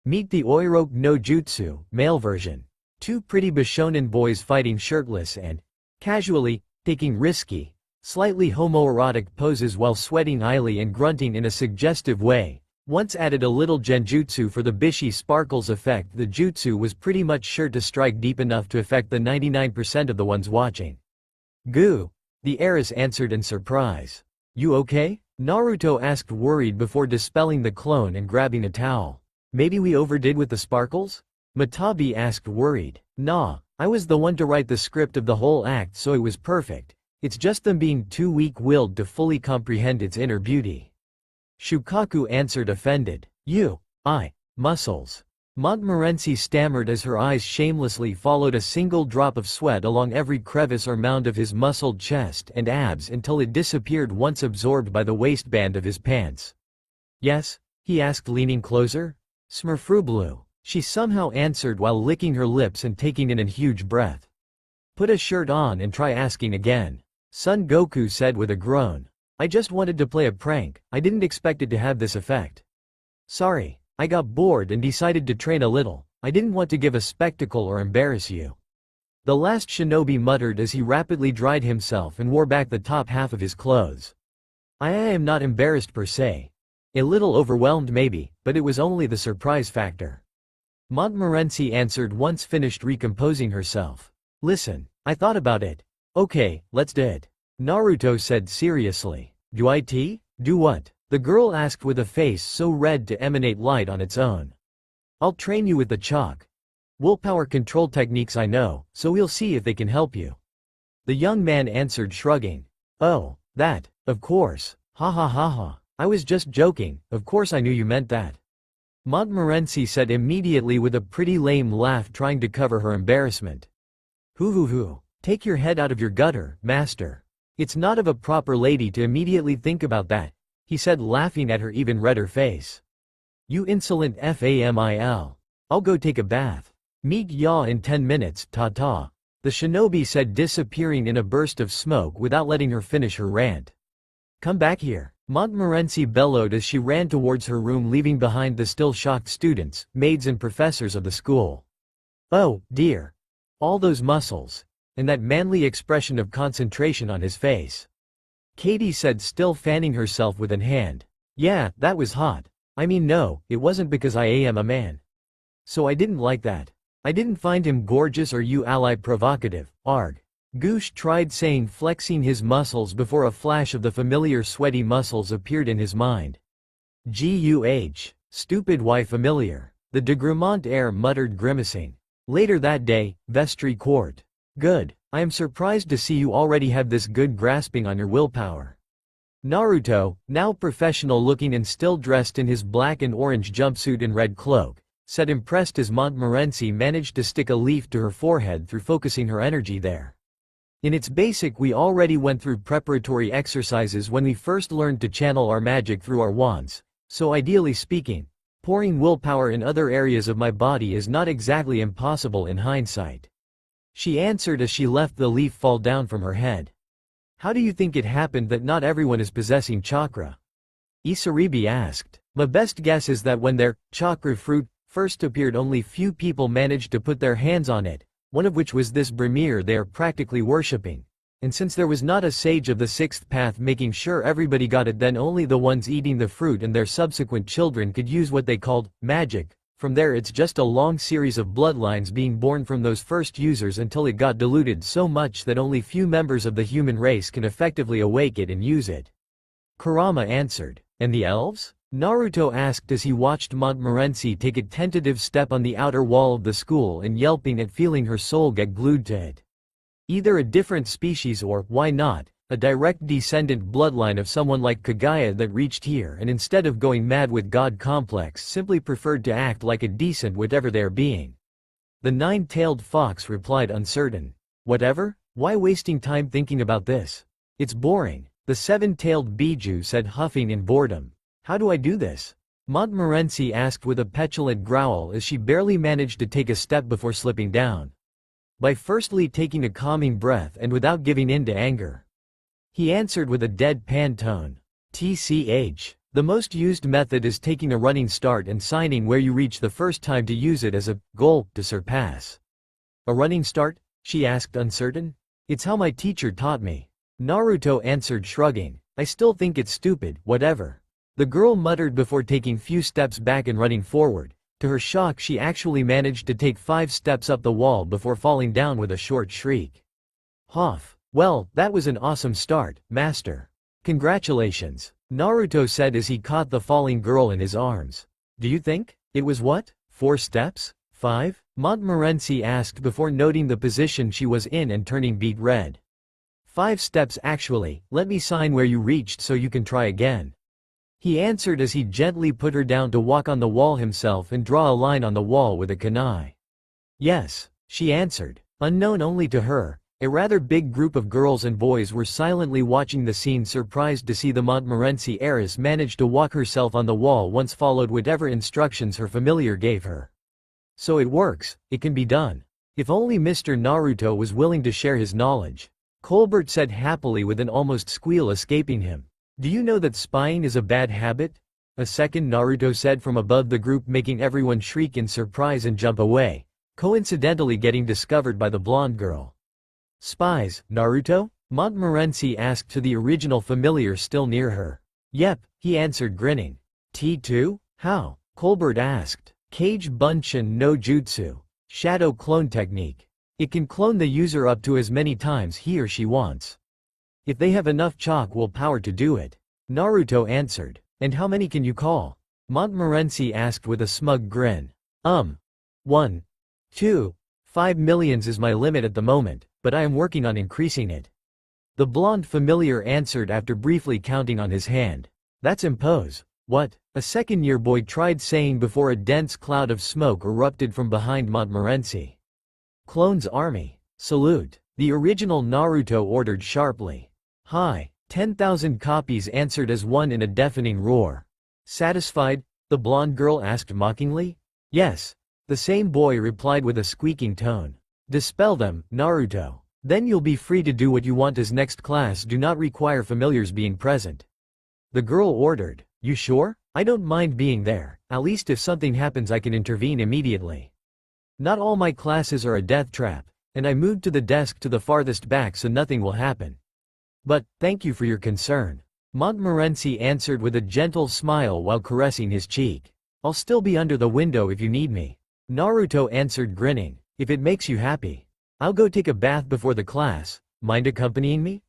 Meet the Oiroke no Jutsu, male version. Two pretty Bishonen boys fighting shirtless and, casually, taking risky, slightly homoerotic poses while sweating highly and grunting in a suggestive way. Once added a little genjutsu for the bishy sparkles effect, the jutsu was pretty much sure to strike deep enough to affect the 99% of the ones watching. "Goo," the heiress answered in surprise. "You okay?" Naruto asked, worried before dispelling the clone and grabbing a towel. "Maybe we overdid with the sparkles?" Matabi asked, worried. "Nah, I was the one to write the script of the whole act, so it was perfect. It's just them being too weak-willed to fully comprehend its inner beauty." Shukaku answered, offended. Muscles." Montmorency stammered as her eyes shamelessly followed a single drop of sweat along every crevice or mound of his muscled chest and abs until it disappeared once absorbed by the waistband of his pants. "Yes?" he asked, leaning closer. "Smurfrublu," she somehow answered while licking her lips and taking in a huge breath. "Put a shirt on and try asking again," Son Goku said with a groan. "I just wanted to play a prank, I didn't expect it to have this effect. Sorry, I got bored and decided to train a little, I didn't want to give a spectacle or embarrass you." The last shinobi muttered as he rapidly dried himself and wore back the top half of his clothes. I am not embarrassed per se. A little overwhelmed maybe, but it was only the surprise factor. Montmorency answered once finished recomposing herself. Listen, I thought about it. Okay, let's do it. Naruto said seriously. Do it? Do what? The girl asked with a face so red to emanate light on its own. I'll train you with the chalk. Willpower control techniques I know, so we'll see if they can help you. The young man answered shrugging. Oh, that, of course. Ha ha ha ha. I was just joking, of course I knew you meant that. Montmorency said immediately with a pretty lame laugh trying to cover her embarrassment. Hoo. Take your head out of your gutter, master. It's not of a proper lady to immediately think about that, he said laughing at her even redder face. You insolent famil. I'll go take a bath. Meet ya in 10 minutes, ta-ta. The shinobi said disappearing in a burst of smoke without letting her finish her rant. Come back here. Montmorency bellowed as she ran towards her room leaving behind the still shocked students, maids and professors of the school. Oh, dear. All those muscles. And that manly expression of concentration on his face. Katie said still fanning herself with an hand. Yeah, that was hot. I mean no, it wasn't because I am a man. So I didn't like that. I didn't find him gorgeous or you ally provocative, arg. Goosh tried saying flexing his muscles before a flash of the familiar sweaty muscles appeared in his mind. Guh, stupid why familiar. The Degremont heir muttered grimacing. Later that day, vestry court. Good. I am surprised to see you already have this good grasping on your willpower. Naruto, now professional looking and still dressed in his black and orange jumpsuit and red cloak, said impressed as Montmorency managed to stick a leaf to her forehead through focusing her energy there. In its basic we already went through preparatory exercises when we first learned to channel our magic through our wands, so ideally speaking, pouring willpower in other areas of my body is not exactly impossible in hindsight. She answered as she left the leaf fall down from her head. How do you think it happened that not everyone is possessing chakra? Isaribi asked. My best guess is that when their chakra fruit first appeared only few people managed to put their hands on it, one of which was this Brimir they are practically worshipping. And since there was not a sage of the sixth path making sure everybody got it, then only the ones eating the fruit and their subsequent children could use what they called magic. From there it's just a long series of bloodlines being born from those first users until it got diluted so much that only few members of the human race can effectively awake it and use it. Kurama answered. And the elves? Naruto asked as he watched Montmorency take a tentative step on the outer wall of the school and yelping at feeling her soul get glued to it. Either a different species or, why not, a direct descendant bloodline of someone like Kagaya that reached here and instead of going mad with god complex simply preferred to act like a decent whatever they're being. The nine-tailed fox replied uncertain. Whatever? Why wasting time thinking about this? It's boring. The seven-tailed Biju said huffing in boredom. How do I do this? Montmorency asked with a petulant growl as she barely managed to take a step before slipping down. By firstly taking a calming breath and without giving in to anger. He answered with a deadpan tone. TCH. The most used method is taking a running start and signing where you reach the first time to use it as a goal to surpass. A running start? She asked uncertain. It's how my teacher taught me. Naruto answered shrugging. I still think it's stupid, whatever. The girl muttered before taking few steps back and running forward. To her shock she actually managed to take 5 steps up the wall before falling down with a short shriek. Hoff. Well, that was an awesome start, master. Congratulations, Naruto said as he caught the falling girl in his arms. Do you think? It was what? 4 steps? 5? Montmorency asked before noting the position she was in and turning beet red. 5 steps actually, let me sign where you reached so you can try again. He answered as he gently put her down to walk on the wall himself and draw a line on the wall with a kunai. Yes, she answered. Unknown only to her, a rather big group of girls and boys were silently watching the scene, surprised to see the Montmorency heiress manage to walk herself on the wall once followed whatever instructions her familiar gave her. So it works, it can be done. If only Mr. Naruto was willing to share his knowledge. Colbert said happily with an almost squeal escaping him. Do you know that spying is a bad habit? A second Naruto said from above the group, making everyone shriek in surprise and jump away. coincidentally getting discovered by the blonde girl. Spies, Naruto? Montmorency asked to the original familiar still near her. Yep, he answered grinning. T2? How? Colbert asked. Kage Bunshin no Jutsu. Shadow clone technique. It can clone the user up to as many times he or she wants. If they have enough chalk willpower to do it. Naruto answered. And how many can you call? Montmorency asked with a smug grin. 1. 2. 5 millions is my limit at the moment, but I am working on increasing it. The blonde familiar answered after briefly counting on his hand. That's impose. What? A second-year boy tried saying before a dense cloud of smoke erupted from behind Montmorency. Clone's army. Salute. The original Naruto ordered sharply. Hi. 10,000 copies answered as one in a deafening roar. Satisfied? The blonde girl asked mockingly. Yes. The same boy replied with a squeaking tone. Dispel them, Naruto. Then you'll be free to do what you want as next class do not require familiars being present. The girl ordered. You sure? I don't mind being there, at least if something happens I can intervene immediately. Not all my classes are a death trap, and I moved to the desk to the farthest back so nothing will happen. But, thank you for your concern. Montmorency answered with a gentle smile while caressing his cheek. I'll still be under the window if you need me. Naruto answered grinning. If it makes you happy. I'll go take a bath before the class, mind accompanying me?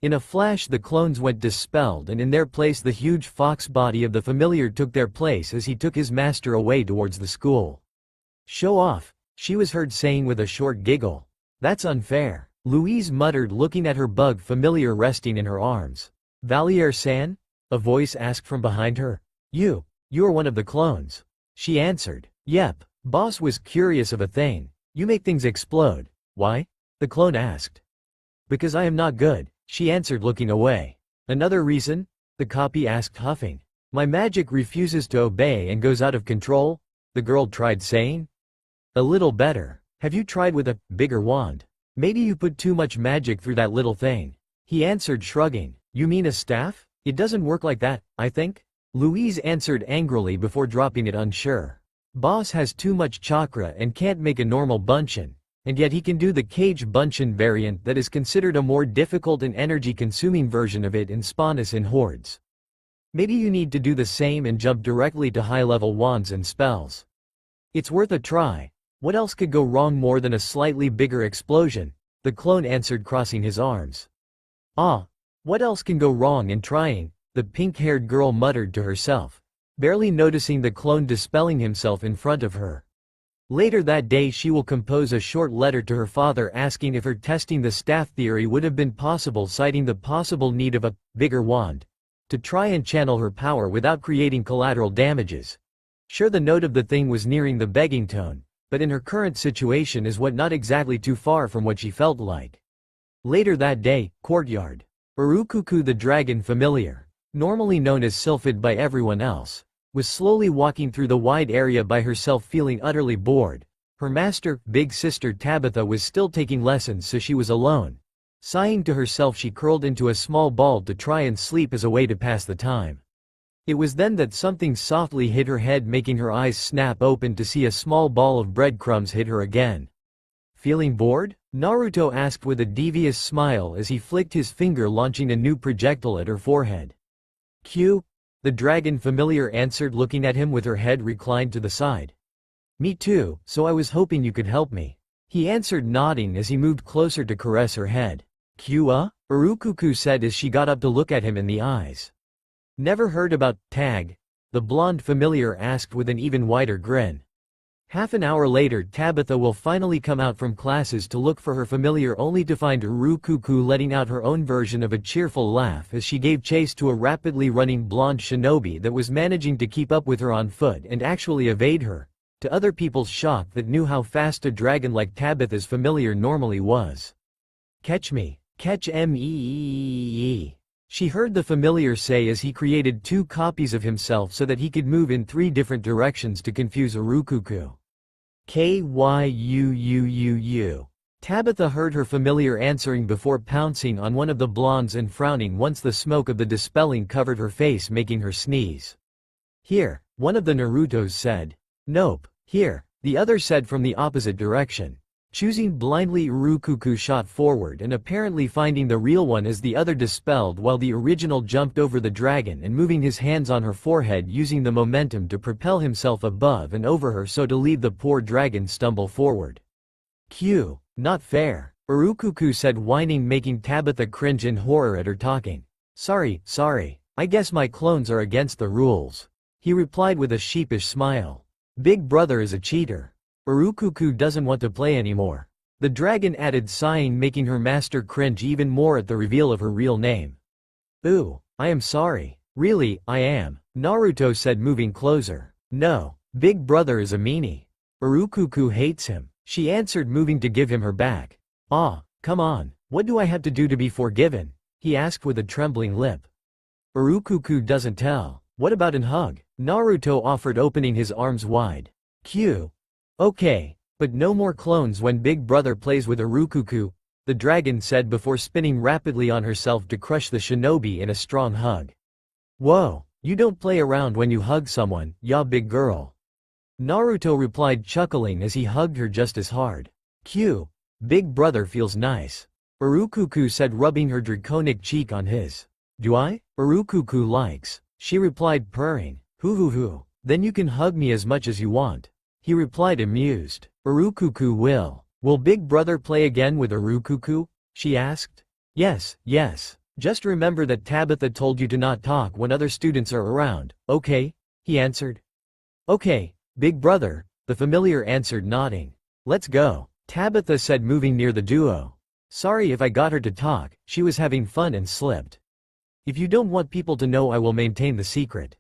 In a flash the clones went dispelled and in their place the huge fox body of the familiar took their place as he took his master away towards the school. Show off, she was heard saying with a short giggle. That's unfair, Louise muttered looking at her bug familiar resting in her arms. Valier-san? A voice asked from behind her. You are one of the clones. She answered. Yep, boss was curious of a thing. You make things explode. Why? The clone asked. Because I am not good. She answered looking away. Another reason? The copy asked huffing. My magic refuses to obey and goes out of control? The girl tried saying. A little better. Have you tried with a bigger wand? Maybe you put too much magic through that little thing. He answered shrugging. You mean a staff? It doesn't work like that, I think? Louise answered angrily before dropping it unsure. Boss has too much chakra and can't make a normal bunshin. And yet he can do the Kage Bunshin variant that is considered a more difficult and energy-consuming version of it in Spawnus in Hordes. Maybe you need to do the same and jump directly to high-level wands and spells. It's worth a try. What else could go wrong more than a slightly bigger explosion? The clone answered crossing his arms. Ah, what else can go wrong in trying? The pink-haired girl muttered to herself, barely noticing the clone dispelling himself in front of her. Later that day she will compose a short letter to her father asking if her testing the staff theory would have been possible, citing the possible need of a bigger wand to try and channel her power without creating collateral damages. Sure, the note of the thing was nearing the begging tone, but in her current situation is what not exactly too far from what she felt like. Later that day, courtyard. Urukuku the dragon familiar, normally known as Sylphid by everyone else, was slowly walking through the wide area by herself feeling utterly bored. Her master, big sister Tabitha was still taking lessons so she was alone. Sighing to herself she curled into a small ball to try and sleep as a way to pass the time. It was then that something softly hit her head making her eyes snap open to see a small ball of breadcrumbs hit her again. Feeling bored? Naruto asked with a devious smile as he flicked his finger launching a new projectile at her forehead. Q? The dragon familiar answered looking at him with her head reclined to the side. Me too, so I was hoping you could help me. He answered nodding as he moved closer to caress her head. Q? Urukuku said as she got up to look at him in the eyes. Never heard about tag? The blonde familiar asked with an even wider grin. Half an hour later Tabitha will finally come out from classes to look for her familiar only to find Urukuku letting out her own version of a cheerful laugh as she gave chase to a rapidly running blonde shinobi that was managing to keep up with her on foot and actually evade her, to other people's shock that knew how fast a dragon like Tabitha's familiar normally was. Catch me, catch me. She heard the familiar say as he created 2 copies of himself so that he could move in 3 different directions to confuse Urukuku. Kyuuu. Tabitha heard her familiar answering before pouncing on one of the blondes and frowning once the smoke of the dispelling covered her face making her sneeze. Here, one of the Narutos said. Nope, here, The other said from the opposite direction. Choosing blindly, Urukuku shot forward and apparently finding the real one as the other dispelled, while the original jumped over the dragon and moving his hands on her forehead, using the momentum to propel himself above and over her so to leave the poor dragon stumble forward. Q. Not fair. Urukuku said, whining, making Tabitha cringe in horror at her talking. Sorry, I guess my clones are against the rules. He replied with a sheepish smile. Big brother is a cheater. Urukuku doesn't want to play anymore. The dragon added, sighing, making her master cringe even more at the reveal of her real name. Ooh, I am sorry. Really, I am, Naruto said, moving closer. No, big brother is a meanie. Urukuku hates him, she answered, moving to give him her back. Ah, come on, what do I have to do to be forgiven? He asked with a trembling lip. Urukuku doesn't tell. What about an hug? Naruto offered, opening his arms wide. Q. Okay, but no more clones when big brother plays with Urukuku, the dragon said before spinning rapidly on herself to crush the shinobi in a strong hug. Whoa, you don't play around when you hug someone, ya big girl. Naruto replied, chuckling as he hugged her just as hard. Q. Big brother feels nice. Urukuku said, rubbing her draconic cheek on his. Do I? Urukuku likes. She replied, purring. Hoo. Then you can hug me as much as you want. He replied, amused. Urukuku will big brother play again with Urukuku? She asked. Yes. Just remember that Tabitha told you to not talk when other students are around, okay? He answered. Okay, big brother, the familiar answered, nodding. Let's go, Tabitha said, moving near the duo. Sorry if I got her to talk, she was having fun and slipped. If you don't want people to know, I will maintain the secret.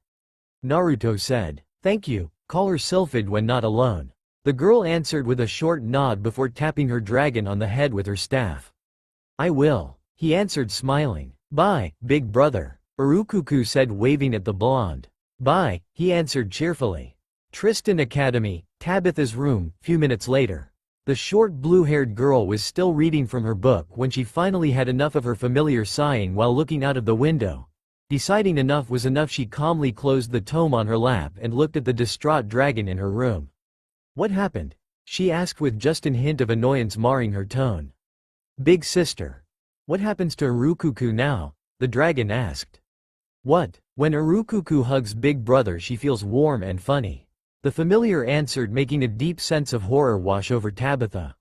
Naruto said. Thank you. Call her Sylphid when not alone. The girl answered with a short nod before tapping her dragon on the head with her staff. I will, he answered, smiling. Bye, big brother, Urukuku said, waving at the blonde. Bye, he answered cheerfully. Tristan Academy, Tabitha's room, few minutes later. The short blue-haired girl was still reading from her book when she finally had enough of her familiar sighing while looking out of the window. Deciding enough was enough, she calmly closed the tome on her lap and looked at the distraught dragon in her room. What happened? She asked with just a hint of annoyance marring her tone. Big sister. What happens to Urukuku now? The dragon asked. What? When Urukuku hugs big brother, she feels warm and funny. The familiar answered, making a deep sense of horror wash over Tabitha.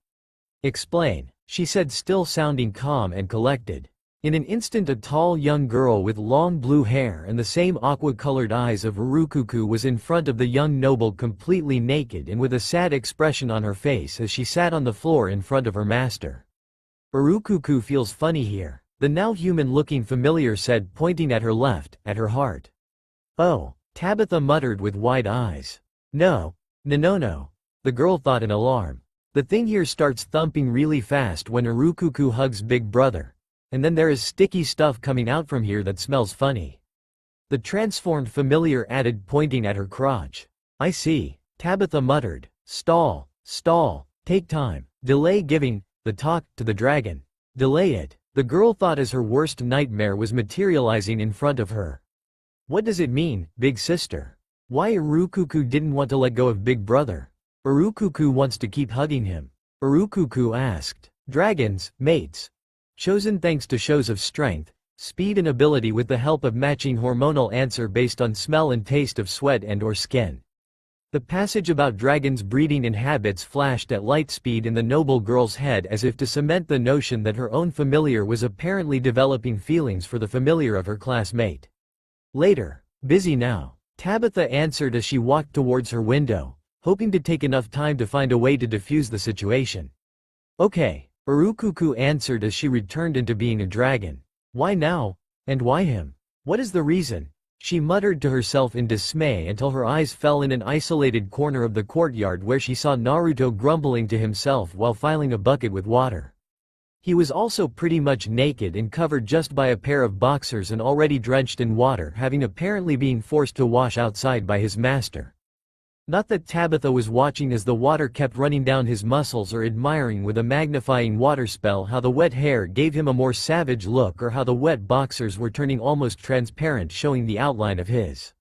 Explain, she said, still sounding calm and collected. In an instant, a tall young girl with long blue hair and the same aqua-colored eyes of Urukuku was in front of the young noble, completely naked and with a sad expression on her face as she sat on the floor in front of her master. Urukuku feels funny here, the now human-looking familiar said, pointing at her left, at her heart. Oh, Tabitha muttered with wide eyes. No, the girl thought in alarm. The thing here starts thumping really fast when Urukuku hugs big brother. And then there is sticky stuff coming out from here that smells funny. The transformed familiar added, pointing at her crotch. I see, Tabitha muttered. Stall, take time, delay giving the talk to the dragon. Delay it, the girl thought as her worst nightmare was materializing in front of her. What does it mean, big sister? Why Urukuku didn't want to let go of big brother? Urukuku wants to keep hugging him. Urukuku asked. Dragons, mates. Chosen thanks to shows of strength, speed and ability with the help of matching hormonal answer based on smell and taste of sweat and or skin. The passage about dragons breeding in habits flashed at light speed in the noble girl's head as if to cement the notion that her own familiar was apparently developing feelings for the familiar of her classmate. Later. Busy now, Tabitha answered as she walked towards her window, hoping to take enough time to find a way to defuse the situation. Okay. Urukuku answered as she returned into being a dragon. Why now? And why him? What is the reason? She muttered to herself in dismay until her eyes fell in an isolated corner of the courtyard where she saw Naruto grumbling to himself while filling a bucket with water. He was also pretty much naked and covered just by a pair of boxers and already drenched in water, having apparently been forced to wash outside by his master. Not that Tabitha was watching as the water kept running down his muscles or admiring with a magnifying water spell how the wet hair gave him a more savage look or how the wet boxers were turning almost transparent, showing the outline of his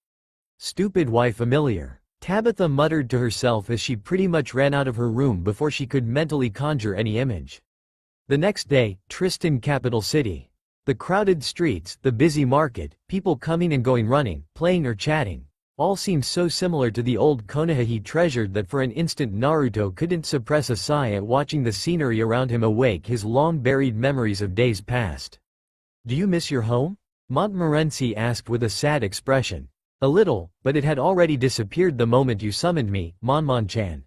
stupid why familiar. Tabitha muttered to herself as she pretty much ran out of her room before she could mentally conjure any image. The next day, Tristan, capital city. The crowded streets, the busy market, people coming and going, running, playing or chatting, all seemed so similar to the old Konoha he treasured that for an instant Naruto couldn't suppress a sigh at watching the scenery around him awake his long-buried memories of days past. "Do you miss your home?" Montmorency asked with a sad expression. "A little, but it had already disappeared the moment you summoned me, Monmon-chan."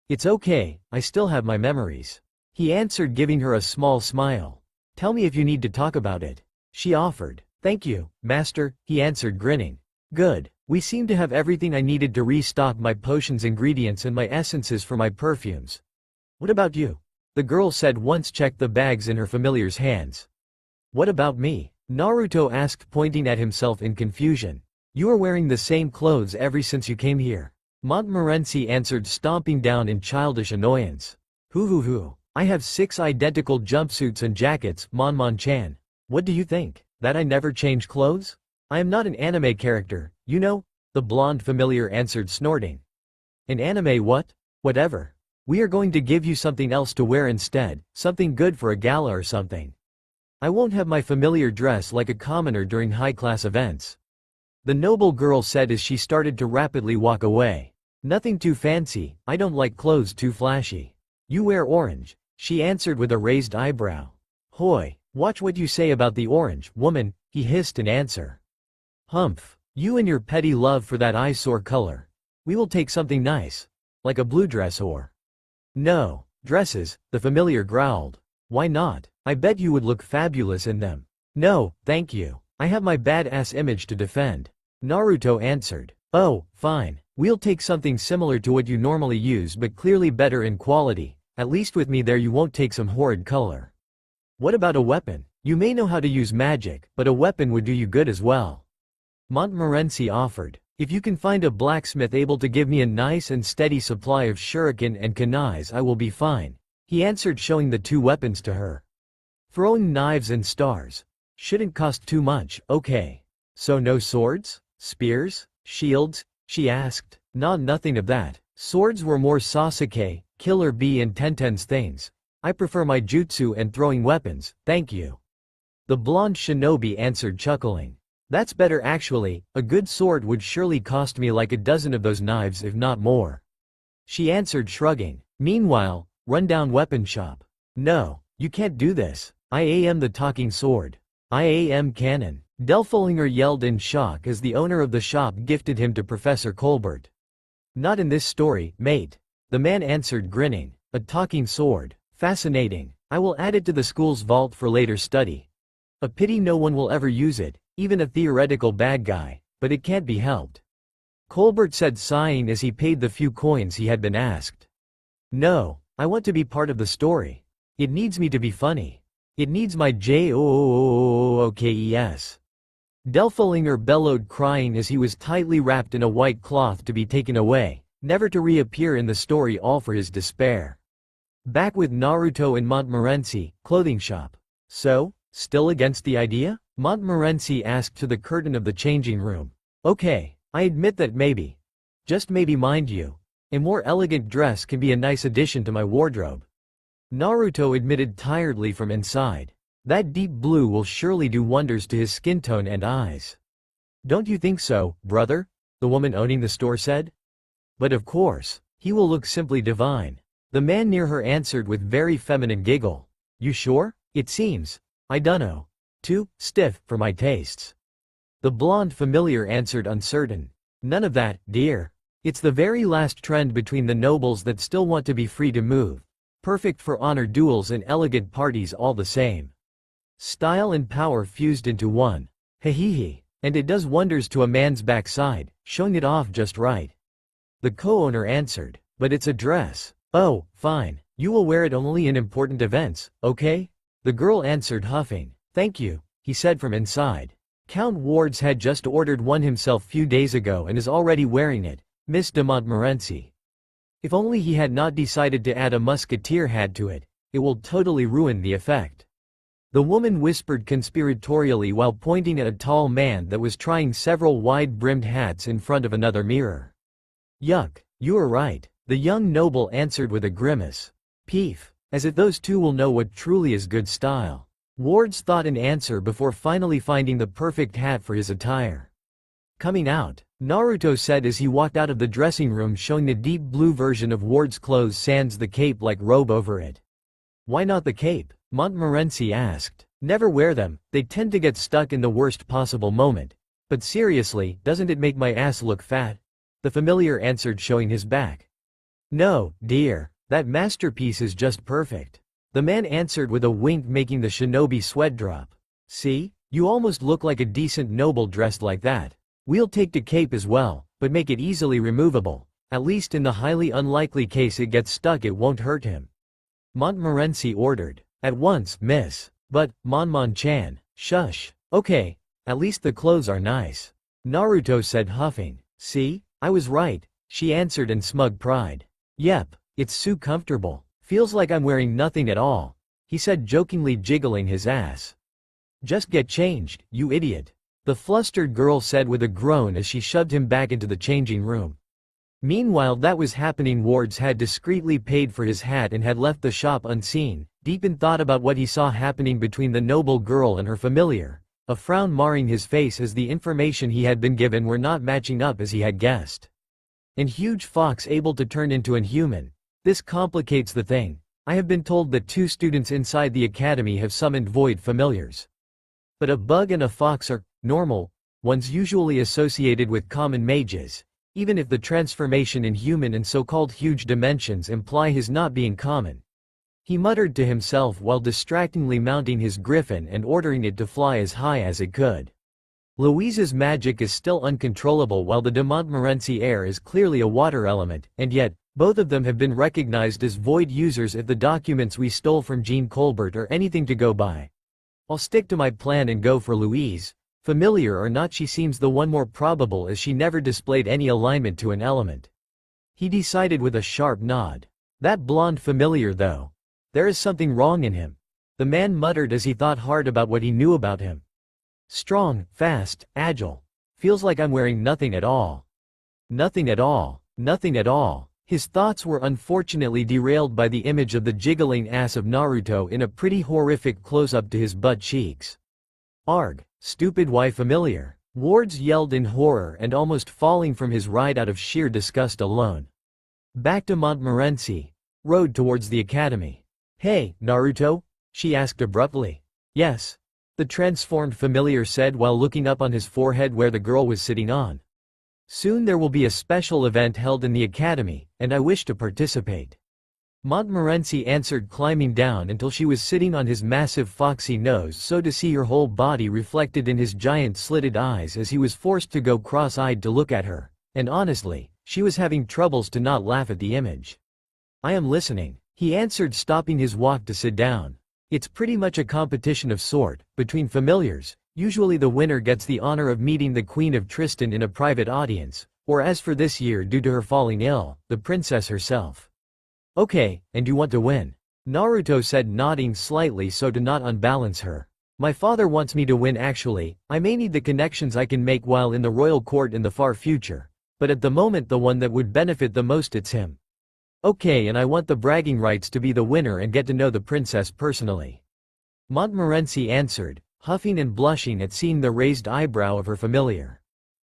"It's okay, I still have my memories," he answered, giving her a small smile. "Tell me if you need to talk about it," she offered. "Thank you, master," he answered, grinning. "Good. We seem to have everything I needed to restock my potions, ingredients and my essences for my perfumes. What about you?" the girl said once checked the bags in her familiar's hands. "What about me?" Naruto asked, pointing at himself in confusion. "You are wearing the same clothes ever since you came here," Montmorency answered, stomping down in childish annoyance. Hoo. I have 6 identical jumpsuits and jackets, Monmon-chan. What do you think? That I never change clothes? I am not an anime character, you know," the blonde familiar answered, snorting. "An anime what? Whatever. We are going to give you something else to wear instead, something good for a gala or something. I won't have my familiar dress like a commoner during high-class events," the noble girl said as she started to rapidly walk away. "Nothing too fancy, I don't like clothes too flashy." "You wear orange," she answered with a raised eyebrow. "Hoi, watch what you say about the orange, woman," he hissed in answer. "Humph, you and your petty love for that eyesore color. We will take something nice. Like a blue dress or—" "No, dresses," the familiar growled. "Why not? I bet you would look fabulous in them." "No, thank you. I have my badass image to defend," Naruto answered. "Oh, fine. We'll take something similar to what you normally use but clearly better in quality. At least with me there you won't take some horrid color." "What about a weapon? You may know how to use magic, but a weapon would do you good as well," Montmorency offered. "If you can find a blacksmith able to give me a nice and steady supply of shuriken and kunais I will be fine," he answered, showing the 2 weapons to her. "Throwing knives and stars. Shouldn't cost too much, okay. So no swords? Spears? Shields?" she asked. Nothing of that. Swords were more Sasuke, Killer Bee and Tenten's things. I prefer my jutsu and throwing weapons, thank you," the blonde shinobi answered, chuckling. "That's better actually, a good sword would surely cost me like a dozen of those knives if not more," she answered, shrugging. "Meanwhile, run down weapon shop." "No, you can't do this. I am the talking sword. I am canon," Delfolinger yelled in shock as the owner of the shop gifted him to Professor Colbert. "Not in this story, mate," the man answered, grinning. "A talking sword. Fascinating. I will add it to the school's vault for later study. A pity no one will ever use it, even a theoretical bad guy, but it can't be helped," Colbert said, sighing as he paid the few coins he had been asked. "No, I want to be part of the story. It needs me to be funny. It needs my JOOKES," Delfolinger bellowed, crying as he was tightly wrapped in a white cloth to be taken away, never to reappear in the story, all for his despair. Back with Naruto in Montmorency, clothing shop. "So, still against the idea?" Montmorency asked to the curtain of the changing room. "Okay, I admit that maybe. Just maybe, mind you. A more elegant dress can be a nice addition to my wardrobe," Naruto admitted tiredly from inside. "That deep blue will surely do wonders to his skin tone and eyes." "Don't you think so, brother?" the woman owning the store said. "But of course, he will look simply divine," the man near her answered with very feminine giggle. "You sure? It seems, I dunno, too stiff for my tastes," the blonde familiar answered, uncertain. "None of that, dear. It's the very last trend between the nobles that still want to be free to move. Perfect for honor duels and elegant parties all the same. Style and power fused into one. Hehehe. And it does wonders to a man's backside, showing it off just right," the co-owner answered. "But it's a dress." "Oh, fine. You will wear it only in important events, okay?" the girl answered, huffing. "Thank you," he said from inside. "Count Wards had just ordered one himself few days ago and is already wearing it, Miss de Montmorency. If only he had not decided to add a musketeer hat to it, it will totally ruin the effect," the woman whispered conspiratorially while pointing at a tall man that was trying several wide-brimmed hats in front of another mirror. Yuck, you are right, the young noble answered with a grimace. Peef, as if those two will know what truly is good style. Wards thought an answer before finally finding the perfect hat for his attire. Coming out, Naruto said as he walked out of the dressing room, showing the deep blue version of Ward's clothes sans the cape-like robe over it. Why not the cape? Montmorency asked. Never wear them, they tend to get stuck in the worst possible moment. But seriously, doesn't it make my ass look fat? The familiar answered, showing his back. No, dear, that masterpiece is just perfect. The man answered with a wink, making the shinobi sweat drop. See? You almost look like a decent noble dressed like that. We'll take the cape as well, but make it easily removable. At least in the highly unlikely case it gets stuck, it won't hurt him. Montmorency ordered. At once, miss. But, Monmon-chan, shush. Okay, at least the clothes are nice. Naruto said, huffing. See? I was right, she answered in smug pride. Yep, it's so comfortable. Feels like I'm wearing nothing at all, he said, jokingly jiggling his ass. Just get changed, you idiot, the flustered girl said with a groan as she shoved him back into the changing room. Meanwhile that was happening, Wards had discreetly paid for his hat and had left the shop unseen, deep in thought about what he saw happening between the noble girl and her familiar, a frown marring his face as the information he had been given were not matching up as he had guessed. An huge fox able to turn into an human. This complicates the thing. I have been told that 2 students inside the academy have summoned void familiars. But a bug and a fox are normal ones usually associated with common mages, even if the transformation in human and so-called huge dimensions imply his not being common. He muttered to himself while distractingly mounting his griffin and ordering it to fly as high as it could. Louise's magic is still uncontrollable while the de Montmorency air is clearly a water element, and yet, both of them have been recognized as void users if the documents we stole from Jean Colbert are anything to go by. I'll stick to my plan and go for Louise. Familiar or not, she seems the one more probable as she never displayed any alignment to an element. He decided with a sharp nod. That blonde familiar though. There is something wrong in him. The man muttered as he thought hard about what he knew about him. Strong, fast, agile. Feels like I'm wearing nothing at all. Nothing at all. Nothing at all. His thoughts were unfortunately derailed by the image of the jiggling ass of Naruto in a pretty horrific close-up to his butt cheeks. Arg, stupid, why familiar? Wards yelled in horror and almost falling from his ride out of sheer disgust alone. Back to Montmorency, rode towards the academy. Hey, Naruto? She asked abruptly. Yes. The transformed familiar said while looking up on his forehead where the girl was sitting on. Soon there will be a special event held in the academy, and I wish to participate. Montmorency answered, climbing down until she was sitting on his massive foxy nose so to see her whole body reflected in his giant slitted eyes as he was forced to go cross-eyed to look at her, and honestly, she was having troubles to not laugh at the image. I am listening, he answered, stopping his walk to sit down. It's pretty much a competition of sort, between familiars. Usually the winner gets the honor of meeting the Queen of Tristan in a private audience, or as for this year due to her falling ill, the princess herself. Okay, and you want to win? Naruto said, nodding slightly so to not unbalance her. My father wants me to win actually. I may need the connections I can make while in the royal court in the far future, but at the moment the one that would benefit the most, it's him. Okay, and I want the bragging rights to be the winner and get to know the princess personally. Montmorency answered, huffing and blushing at seeing the raised eyebrow of her familiar.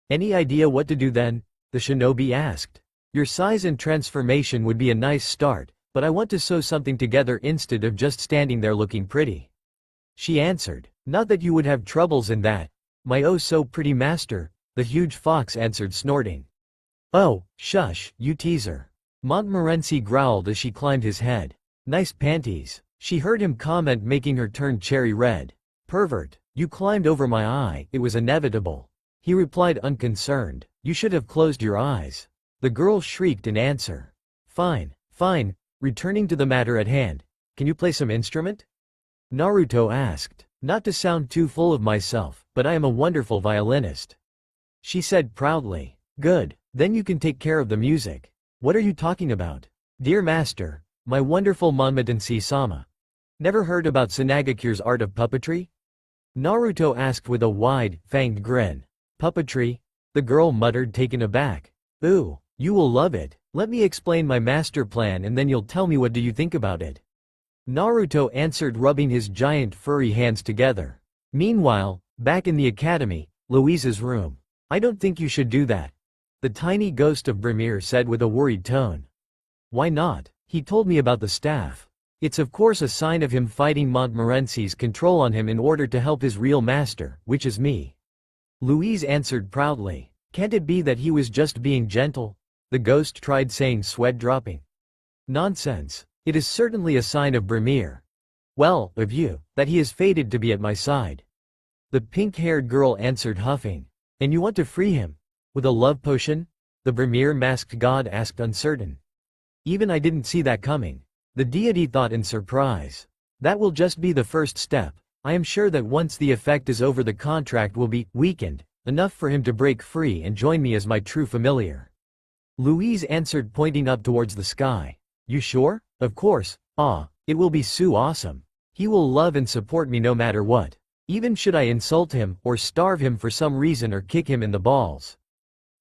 Any idea what to do then? The shinobi asked. Your size and transformation would be a nice start, but I want to sew something together instead of just standing there looking pretty. She answered. Not that you would have troubles in that, my oh so pretty master, the huge fox answered, snorting. Oh, shush, you teaser. Montmorency growled as she climbed his head. Nice panties, she heard him comment, making her turn cherry red. Pervert, you climbed over my eye, it was inevitable. He replied unconcerned. You should have closed your eyes. The girl shrieked in answer. Fine, fine, returning to the matter at hand. Can you play some instrument? Naruto asked. Not to sound too full of myself, but I am a wonderful violinist. She said proudly. Good, then you can take care of the music. What are you talking about? Dear master, my wonderful Monmorency-sama. Never heard about Sanagakure's art of puppetry? Naruto asked with a wide, fanged grin. Puppetry? The girl muttered, taken aback. Ooh, You will love it. Let me explain my master plan and then you'll tell me what do you think about it. Naruto answered, rubbing his giant furry hands together. Meanwhile, back in the academy, Louise's room. I don't think you should do that. The tiny ghost of Brimir said with a worried tone. Why not? He told me about the staff. It's of course a sign of him fighting Montmorency's control on him in order to help his real master, which is me. Louise answered proudly. Can't it be that he was just being gentle? The ghost tried saying, sweat dropping. Nonsense. It is certainly a sign of Brimir. Well, of you, that he is fated to be at my side. The pink-haired girl answered, huffing. And you want to free him? With a love potion? The Brimir masked god asked, uncertain. Even I didn't see that coming. The deity thought in surprise. That will just be the first step. I am sure that once the effect is over the contract will be weakened, enough for him to break free and join me as my true familiar. Louise answered, pointing up towards the sky. You sure? Of course. It will be so awesome. He will love and support me no matter what. Even should I insult him, or starve him for some reason or kick him in the balls.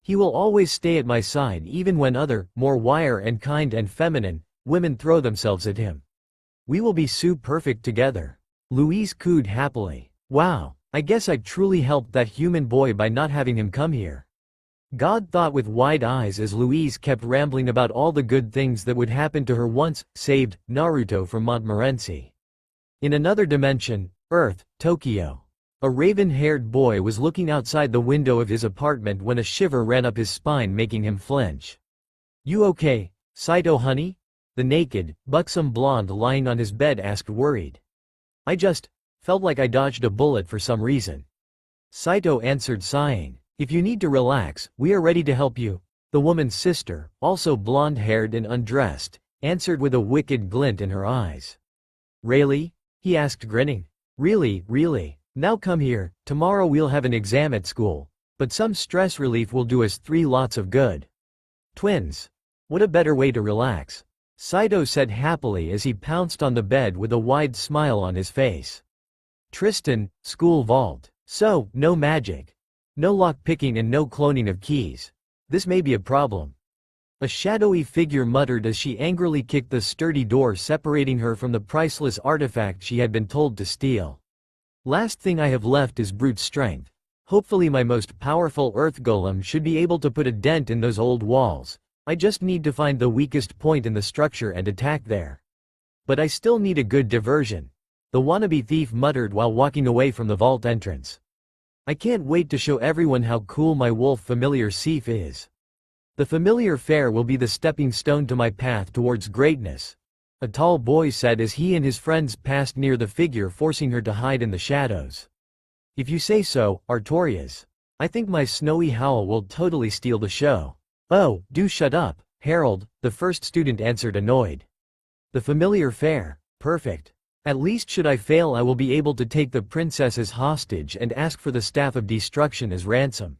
He will always stay at my side even when other, more wire and kind and feminine, women throw themselves at him. We will be so perfect together. Louise cooed happily. Wow, I guess I truly helped that human boy by not having him come here. God thought with wide eyes as Louise kept rambling about all the good things that would happen to her once saved Naruto from Montmorency. In another dimension, Earth, Tokyo. A raven-haired boy was looking outside the window of his apartment when a shiver ran up his spine, making him flinch. You okay, Saito honey? The naked, buxom blonde lying on his bed asked, worried. I just felt like I dodged a bullet for some reason. Saito answered, sighing. If you need to relax, we are ready to help you. The woman's sister, also blonde-haired and undressed, answered with a wicked glint in her eyes. Really? He asked, grinning. Really? Now come here, tomorrow we'll have an exam at school, but some stress relief will do us 3 lots of good. Twins. What a better way to relax. Saito said happily as he pounced on the bed with a wide smile on his face. Tristan, school vault. So, no magic. No lock-picking and no cloning of keys. This may be a problem. A shadowy figure muttered as she angrily kicked the sturdy door separating her from the priceless artifact she had been told to steal. Last thing I have left is brute strength. Hopefully my most powerful earth golem should be able to put a dent in those old walls. I just need to find the weakest point in the structure and attack there. But I still need a good diversion. The wannabe thief muttered while walking away from the vault entrance. I can't wait to show everyone how cool my wolf familiar Sif is. The familiar fair will be the stepping stone to my path towards greatness, a tall boy said as he and his friends passed near the figure, forcing her to hide in the shadows. If you say so, Artorias. I think my snowy howl will totally steal the show. Oh, do shut up, Harold, the first student answered, annoyed. The familiar fair, perfect. At least should I fail I will be able to take the princess as hostage and ask for the staff of destruction as ransom.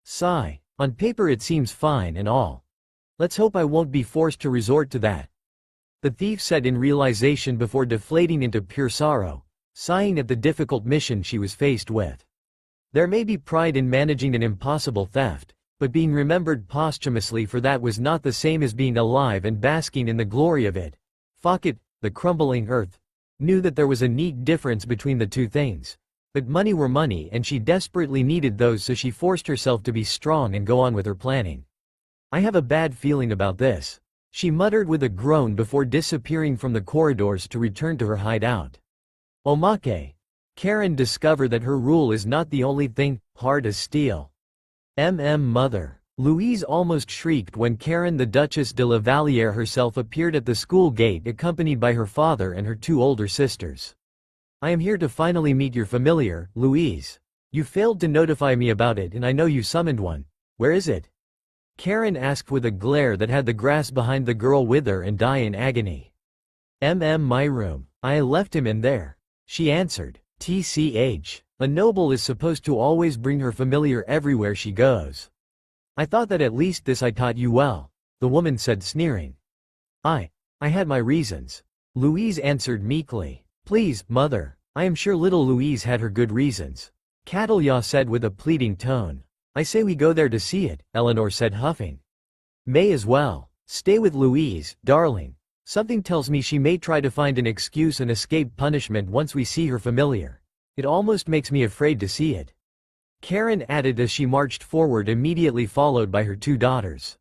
Sigh. On paper it seems fine and all. Let's hope I won't be forced to resort to that. The thief said in realization before deflating into pure sorrow, sighing at the difficult mission she was faced with. There may be pride in managing an impossible theft, but being remembered posthumously for that was not the same as being alive and basking in the glory of it. Focket, the crumbling earth, knew that there was a neat difference between the two things. But money were money and she desperately needed those, so she forced herself to be strong and go on with her planning. I have a bad feeling about this, she muttered with a groan before disappearing from the corridors to return to her hideout. Omake. Karen discovered that her rule is not the only thing hard as steel. Mother. Louise almost shrieked when Karen the Duchess de la Valliere herself appeared at the school gate accompanied by her father and her 2 older sisters. I am here to finally meet your familiar, Louise. You failed to notify me about it and I know you summoned one. Where is it? Karen asked with a glare that had the grass behind the girl wither and die in agony. My room. I left him in there. She answered. TCH. A noble is supposed to always bring her familiar everywhere she goes. I thought that at least this I taught you well, the woman said, sneering. I had my reasons. Louise answered meekly. Please, mother, I am sure little Louise had her good reasons. Catalya said with a pleading tone. I say we go there to see it, Eleanor said, huffing. May as well. Stay with Louise, darling. Something tells me she may try to find an excuse and escape punishment once we see her familiar. It almost makes me afraid to see it. Karen added as she marched forward, immediately followed by her two daughters.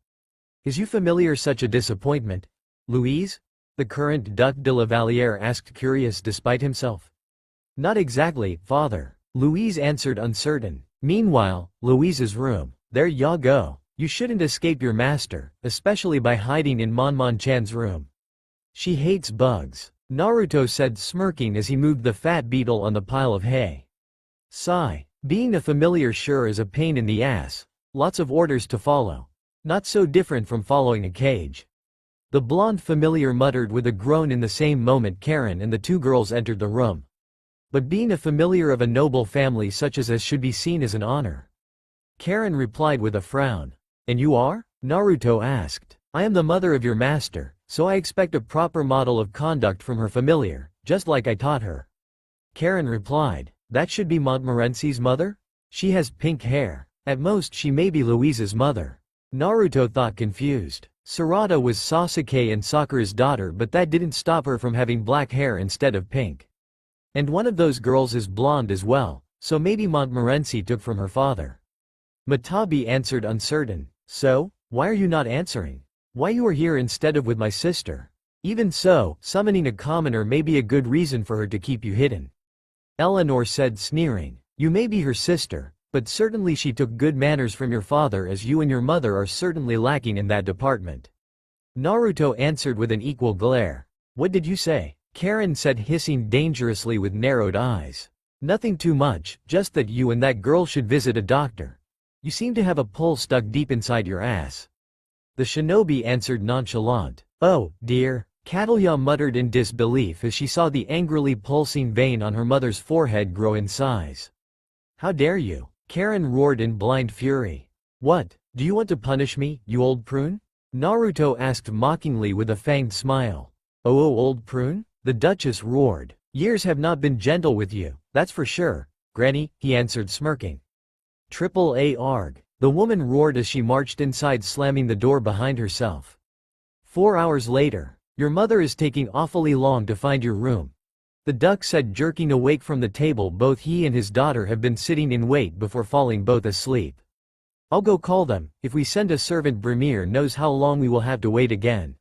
Is you familiar such a disappointment, Louise? The current Duc de la Valliere asked, curious despite himself. Not exactly, father, Louise answered, uncertain. Meanwhile, Louise's room. There ya go. You shouldn't escape your master, especially by hiding in Mon-Mon-chan's room. She hates bugs, Naruto said, smirking as he moved the fat beetle on the pile of hay. Sigh. Being a familiar sure is a pain in the ass. Lots of orders to follow. Not so different from following a cage. The blonde familiar muttered with a groan. In the same moment Karen and the two girls entered the room. But being a familiar of a noble family such as should be seen as an honor. Karen replied with a frown. And you are? Naruto asked. I am the mother of your master, so I expect a proper model of conduct from her familiar, just like I taught her. Karen replied. That should be Montmorency's mother? She has pink hair. At most she may be Louise's mother. Naruto thought, confused. Sarada was Sasuke and Sakura's daughter, but that didn't stop her from having black hair instead of pink. And one of those girls is blonde as well, so maybe Montmorency took from her father. Matabi answered, uncertain. So, why are you not answering? Why you are here instead of with my sister? Even so, summoning a commoner may be a good reason for her to keep you hidden. Eleanor said, sneering. You may be her sister, but certainly she took good manners from your father, as you and your mother are certainly lacking in that department. Naruto answered with an equal glare. What did you say? Karen said, hissing dangerously with narrowed eyes. Nothing too much, just that you and that girl should visit a doctor. You seem to have a pole stuck deep inside your ass. The shinobi answered, nonchalant. Oh, dear. Catalya muttered in disbelief as she saw the angrily pulsing vein on her mother's forehead grow in size. How dare you? Karen roared in blind fury. What, do you want to punish me, you old prune? Naruto asked mockingly with a fanged smile. Oh, old prune? The Duchess roared. Years have not been gentle with you, that's for sure, Granny, he answered, smirking. Triple A arg. The woman roared as she marched inside, slamming the door behind herself. 4 hours later. Your mother is taking awfully long to find your room, the duck said, jerking awake from the table. Both he and his daughter have been sitting in wait before falling both asleep. I'll go call them. If we send a servant, Brimir knows how long we will have to wait again.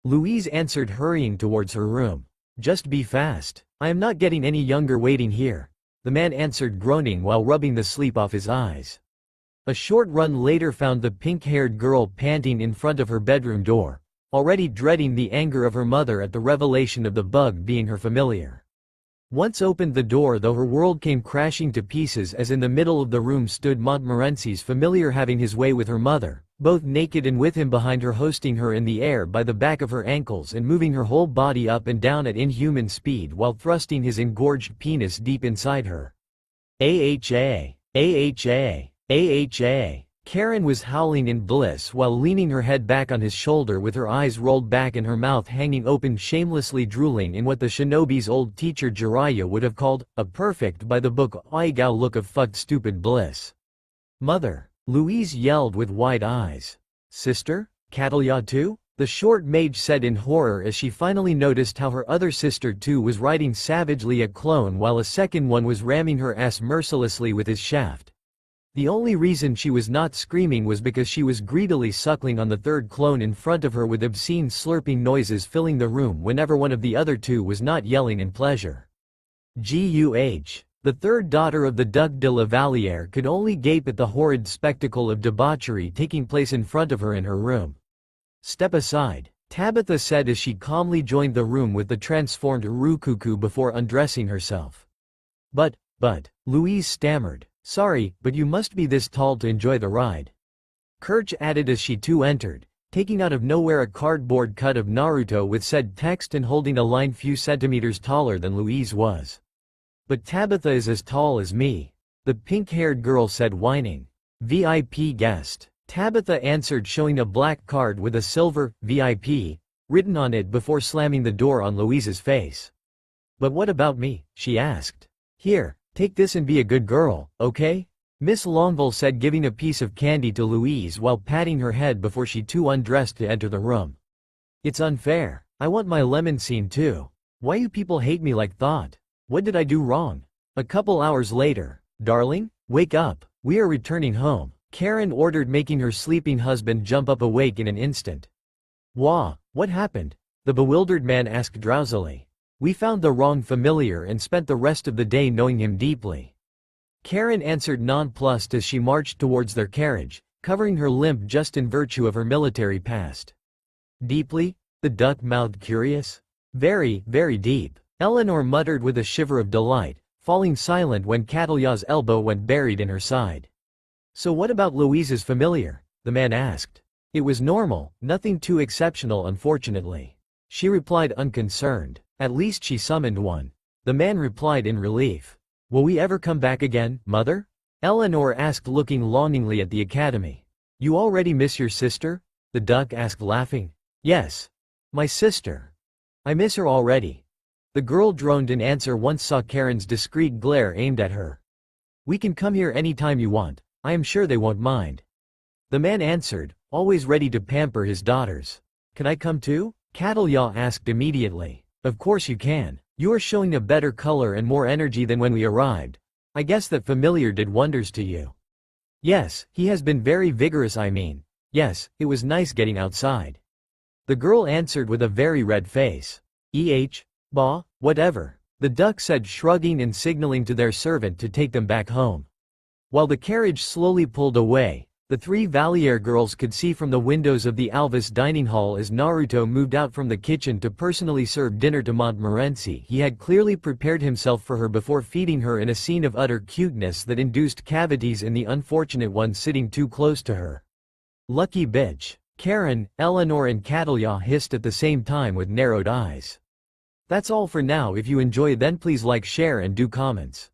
Louise answered, hurrying towards her room. Just be fast. I am not getting any younger waiting here, the man answered, groaning while rubbing the sleep off his eyes. A short run later found the pink-haired girl panting in front of her bedroom door, already dreading the anger of her mother at the revelation of the bug being her familiar. Once opened the door, though, her world came crashing to pieces, as in the middle of the room stood Montmorency's familiar, having his way with her mother, both naked and with him behind her, hosting her in the air by the back of her ankles and moving her whole body up and down at inhuman speed while thrusting his engorged penis deep inside her. AHA, AHA, AHA. Karen was howling in bliss while leaning her head back on his shoulder with her eyes rolled back and her mouth hanging open, shamelessly drooling in what the shinobi's old teacher Jiraiya would have called a perfect by the book Aigao look of fucked stupid bliss. Mother, Louise yelled with wide eyes. Sister? Catalya too? The short mage said in horror as she finally noticed how her other sister too was riding savagely a clone while a second one was ramming her ass mercilessly with his shaft. The only reason she was not screaming was because she was greedily suckling on the third clone in front of her, with obscene slurping noises filling the room whenever one of the other two was not yelling in pleasure. Guh. The third daughter of the Duc de la Valliere could only gape at the horrid spectacle of debauchery taking place in front of her in her room. Step aside, Tabitha said as she calmly joined the room with the transformed Rukuku before undressing herself. But, Louise stammered. Sorry, but you must be this tall to enjoy the ride. Kirch added as she too entered, taking out of nowhere a cardboard cut of Naruto with said text and holding a line few centimeters taller than Louise was. But Tabitha is as tall as me, the pink-haired girl said, whining. VIP guest. Tabitha answered, showing a black card with a silver VIP written on it before slamming the door on Louise's face. But what about me? She asked. Here. Take this and be a good girl, okay? Miss Longville said, giving a piece of candy to Louise while patting her head before she too undressed to enter the room. It's unfair. I want my lemon scene too. Why you people hate me like that? What did I do wrong? A couple hours later. Darling, wake up. We are returning home, Karen ordered, making her sleeping husband jump up awake in an instant. Wah, what happened? The bewildered man asked drowsily. We found the wrong familiar and spent the rest of the day knowing him deeply. Karen answered, nonplussed, as she marched towards their carriage, covering her limp just in virtue of her military past. Deeply? The duck mouthed, curious. Very, very deep, Eleanor muttered with a shiver of delight, falling silent when Catalya's elbow went buried in her side. So what about Louise's familiar? The man asked. It was normal, nothing too exceptional unfortunately. She replied, unconcerned. At least she summoned one. The man replied in relief. Will we ever come back again, mother? Eleanor asked, looking longingly at the academy. You already miss your sister? The duck asked, laughing. Yes. My sister. I miss her already. The girl droned in answer once saw Karen's discreet glare aimed at her. We can come here anytime you want. I am sure they won't mind. The man answered, always ready to pamper his daughters. Can I come too? Catalya asked immediately. Of course you can. You are showing a better color and more energy than when we arrived. I guess that familiar did wonders to you. Yes, he has been very vigorous, I mean. Yes, it was nice getting outside. The girl answered with a very red face. Bah, whatever. The duck said, shrugging and signaling to their servant to take them back home. While the carriage slowly pulled away, the three Valier girls could see from the windows of the Alvis dining hall as Naruto moved out from the kitchen to personally serve dinner to Montmorency. He had clearly prepared himself for her before feeding her in a scene of utter cuteness that induced cavities in the unfortunate one sitting too close to her. Lucky bitch. Karen, Eleanor and Catalya hissed at the same time with narrowed eyes. That's all for now. If you enjoy, then please like, share and do comments.